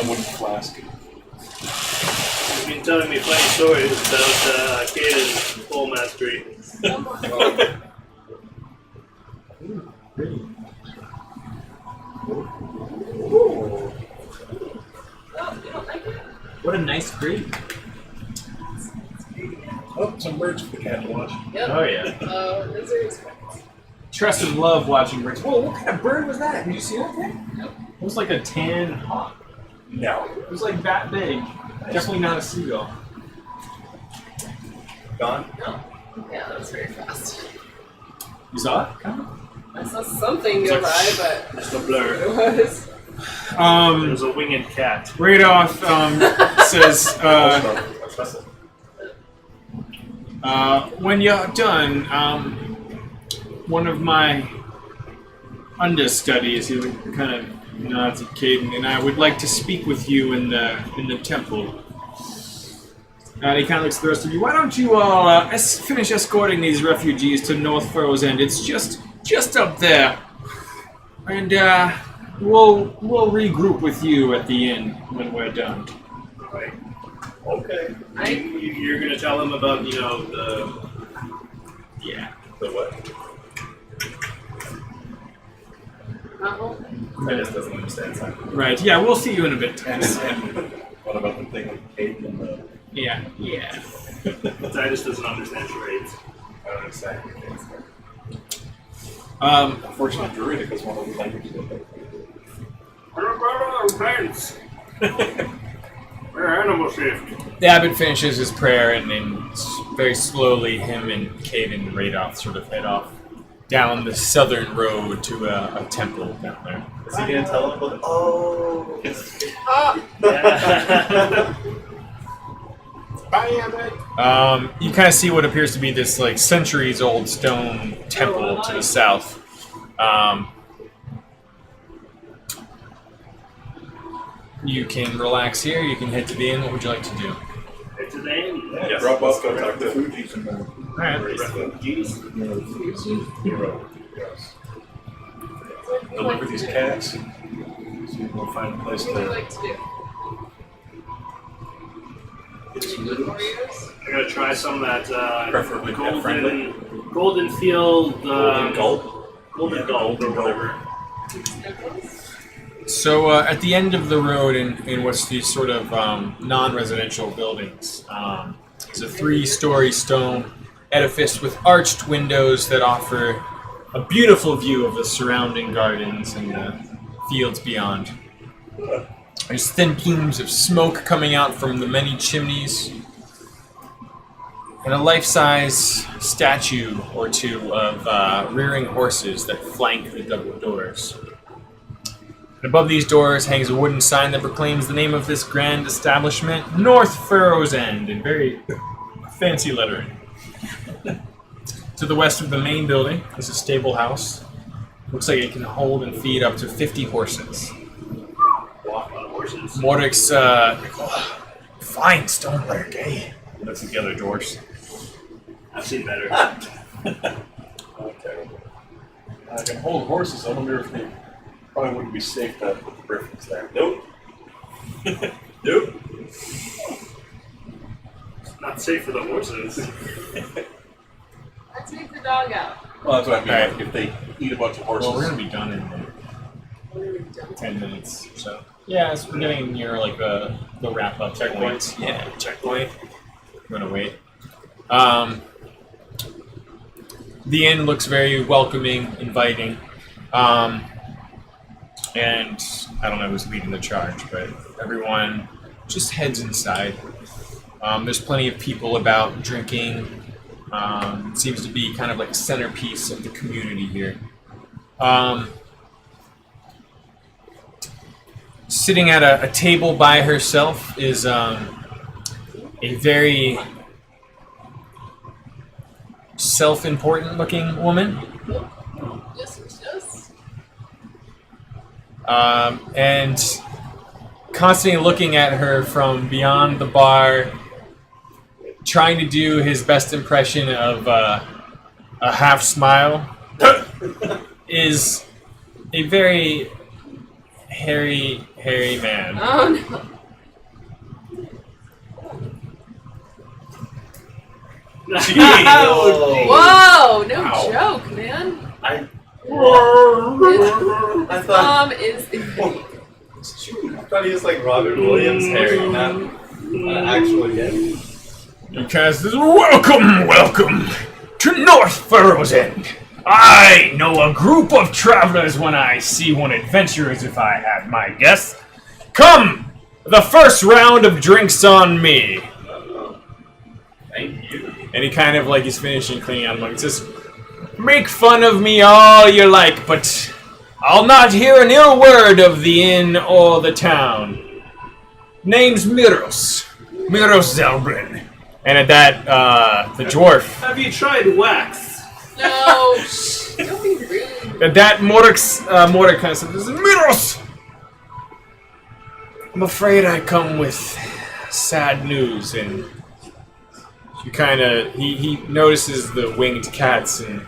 Wooden flask. You've been telling me funny stories about Caden's full mastery. What a nice breed. Oh, some birds for the cat to watch. Yep. Oh, yeah. Lizards. Trust and love watching birds. Whoa, what kind of bird was that? Did you see that thing? It was like a tan hawk. No. It was like that big. Definitely not a seagull. Gone? No. Yeah, that was very fast. You saw it? I saw something go by, but Just a blur. it was. There's a winged cat. Radoth says, when you're done, one of my understudies, he kind of nods at Caden, and I would like to speak with you in the temple. And he kind of looks at the rest of you. Why don't you all finish escorting these refugees to North Furrow's End? It's just up there, and we'll regroup with you at the end when we're done. Right. Okay. You're gonna tell him about, the The what? I just doesn't understand something. Right. Yeah, we'll see you in a bit. And what about the thing with Kate and the... Yeah. Titus doesn't understand charades. I don't understand. Unfortunately, Druidic is one of the languages that Pants. We're animal shift. The abbot finishes his prayer, and then very slowly, him and Caden and Radoth sort of head off down the southern road to a temple down there. Is he gonna tell him about Oh. Yeah. You kind of see what appears to be this like centuries-old stone temple to the south. You can relax here. You can head to the inn. What would you like to do? Head to the inn. Yeah, drop off, go talk to Fuji's and then All right. Refugees. hero. Yes. Deliver these cats. So we'll find a place What would you to like to do? get some Any roots. Oreos? I gotta try some of that Preferably pet-friendly. Goldenfield. Golden Gulp? Golden Gulp or whatever. So at the end of the road in what's these sort of non-residential buildings, is a 3-story stone edifice with arched windows that offer a beautiful view of the surrounding gardens and the fields beyond. There's thin plumes of smoke coming out from the many chimneys, and a life-size statue or two of rearing horses that flank the double doors. And above these doors hangs a wooden sign that proclaims the name of this grand establishment, North Furrow's End, in very fancy lettering. To the west of the main building is a stable house. Looks like it can hold and feed up to 50 horses. Horses. Mordek's fine stonework, eh? Looks at the other doors. I've seen better. Okay. I can hold horses. I wonder if they probably wouldn't be safe to put the griffins there. Nope. Nope. Not safe for the horses. Let's take the dog out. Well, that's what I mean. Alright. Like, if they eat a bunch of horses. Well, we're gonna be done in 10 minutes or so. Yeah, so we're getting near like the wrap up checkpoint. Yeah, checkpoint. I'm gonna wait. The inn looks very welcoming, inviting. And I don't know who's leading the charge, but everyone just heads inside. There's plenty of people about drinking, Seems to be kind of like a centerpiece of the community here. Sitting at a table by herself is a very self-important looking woman. Yes. And constantly looking at her from beyond the bar, trying to do his best impression of a half smile, is a very hairy man. Oh no. Whoa, no joke, man. I His thought mom is the I thought he was like Robert Williams Harry, not actually yet. Because welcome to North Furrow's End. I know a group of travelers when I see one, adventurers if I had my guess. Come, the first round of drinks on me. Thank you. And he kind of like he's finishing cleaning out among. He says, "Make fun of me all you like, but I'll not hear an ill word of the inn or the town. Name's Miros Zelblin." And at that, the dwarf. Have you tried wax? No. Don't be rude. At that, Mordek kind of says, "Miros! I'm afraid I come with sad news." And you kind of he notices the winged cats and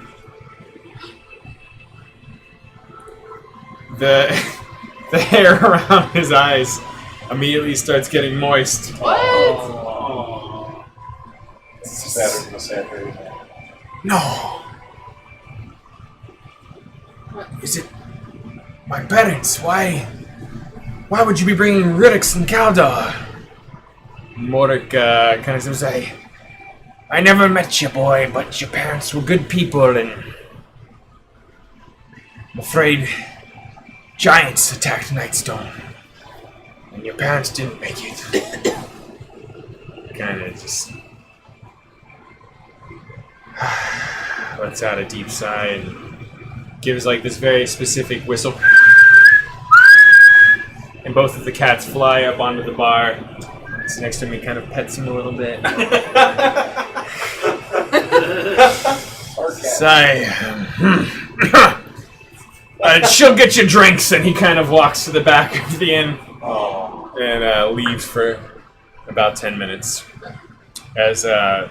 the hair around his eyes immediately starts getting moist. What? It's sadder than a sad hairy man. No. Is it my parents? Why would you be bringing Riddix and Kaldar? Mordek kind of says, I never met you, boy, but your parents were good people, and I'm afraid giants attacked Nightstone, and your parents didn't make it. Kind of just lets out a deep sigh and gives like this very specific whistle. And both of the cats fly up onto the bar. It's next to me, kind of pets him a little bit. Sigh. She'll get you drinks, and he kind of walks to the back of the inn and leaves for about 10 minutes as a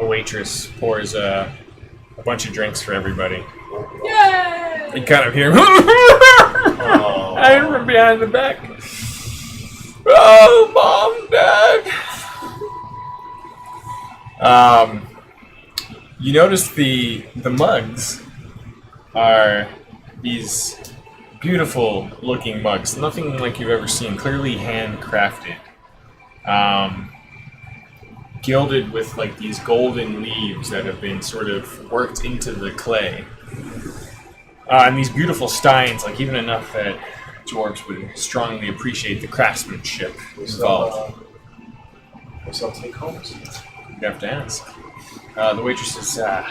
waitress pours a bunch of drinks for everybody. Yay! You kind of hear him from behind the back. Oh, Mom, Dad. You notice the mugs are these beautiful looking mugs. Nothing like you've ever seen. Clearly handcrafted. Gilded with like these golden leaves that have been sort of worked into the clay. And these beautiful steins, like even enough that dwarves would strongly appreciate the craftsmanship involved. What's up, take homes? You have to ask. The waitress says,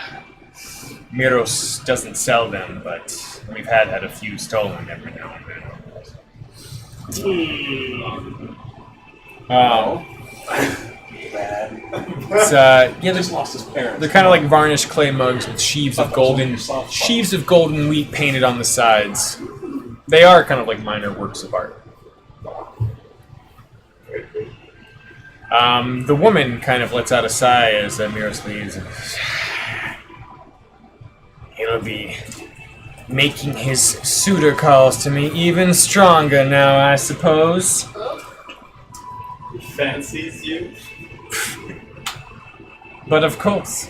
Miros doesn't sell them, but we've had a few stolen every now and then. Bad. It's, He just lost his parents. they're kind of like varnished clay mugs with sheaves of golden wheat painted on the sides. They are kind of like minor works of art. The woman kind of lets out a sigh as Miros leaves. He'll be making his suitor calls to me even stronger now, I suppose. He fancies you. But of course.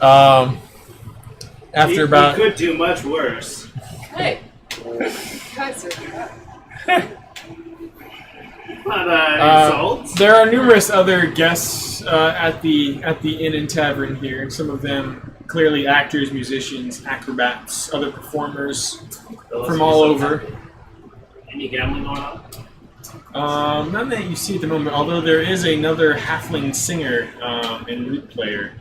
After He about could do much worse. Hey. Guys are Not insult. there are numerous other guests at the inn and tavern here. Some of them clearly actors, musicians, acrobats, other performers from all over. Any gambling going on? None that you see at the moment, although there is another halfling singer and lute player.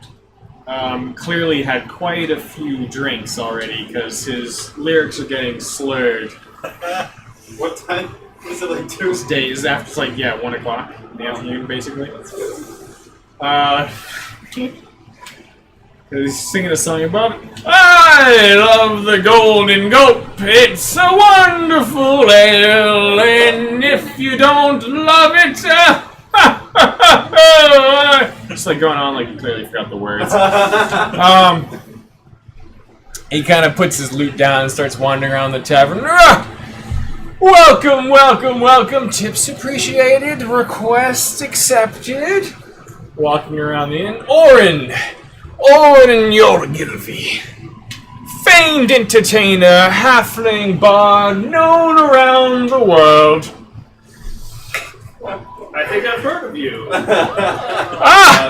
Clearly had quite a few drinks already because his lyrics are getting slurred. What time? Is it like 2? These days after it's like 1 o'clock in the afternoon, basically. He's singing a song about I love the golden goat. It's a wonderful ale, and if you don't love it, just like going on like you clearly forgot the words. He kind of puts his lute down and starts wandering around the tavern. Welcome, welcome, welcome. Tips appreciated. Requests accepted. Walking around the inn. Orin Yorgilvy. Famed entertainer, halfling bard, known around the world. I think I've heard of you.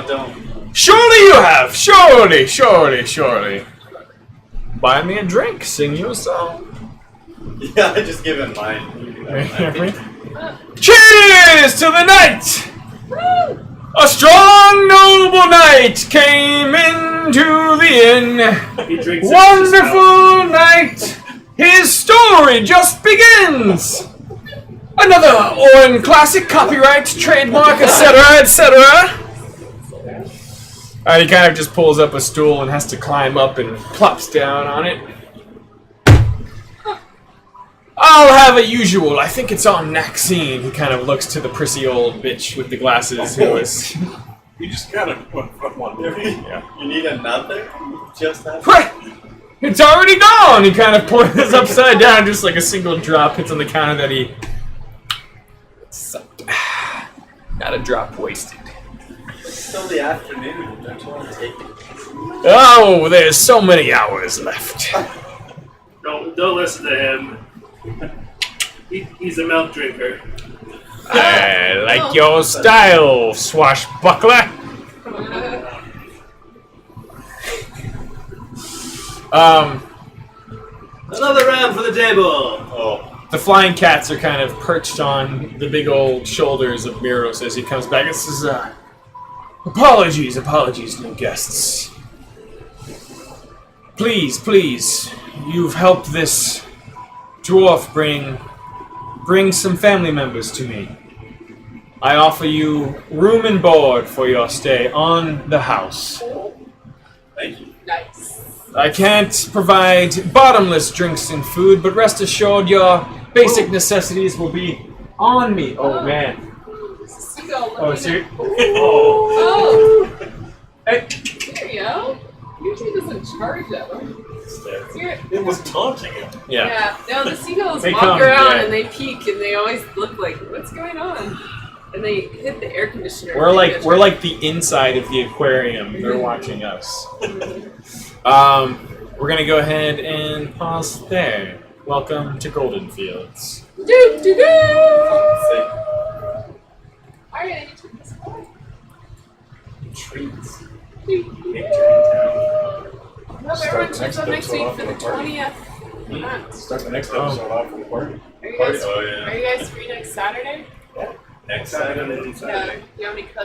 Don't. Surely you have. Surely, surely, surely. Buy me a drink. Sing you a song. Yeah, I just give him mine. Cheers to the night! A strong, noble knight came into the inn. He drinks Wonderful night! His story just begins! Another Orin classic, copyright, trademark, etc., etc. He kind of just pulls up a stool and has to climb up and plops down on it. I'll have it usual. I think it's on Naxine. He kind of looks to the prissy old bitch with the glasses who is... You just got it. One. Yeah. You need another? Just that? It's already gone! He kind of pours this upside down, just like a single drop hits on the counter that he... sucked. Not a drop wasted. It's still the afternoon. Don't you want to take it? Oh, there's so many hours left. Don't listen to him. He's a milk drinker. I like your style, swashbuckler. Another round for the table. Oh. The flying cats are kind of perched on the big old shoulders of Miros as he comes back. This is, apologies, new guests. Please, you've helped this dwarf bring some family members to me. I offer you room and board for your stay on the house. Thank you. Nice. I can't provide bottomless drinks and food, but rest assured your basic necessities will be on me. Oh, man. Oh, seriously? Oh, Hey. there you go. Usually doesn't charge that one. It was taunting him. Yeah. No, the seagulls They walk come, around yeah. and they peek and they always look like, what's going on? And they hit the air conditioner. We're like the inside of the aquarium. They're watching us. We're gonna go ahead and pause there. Welcome to Goldenfields. Alright, I need to take this one. Treats. Hope everyone turns up next week for the 20th. Start the next episode off with a party. Are you guys Oh, yeah. free next Saturday? Next Saturday. Yeah. Do you have any cousins?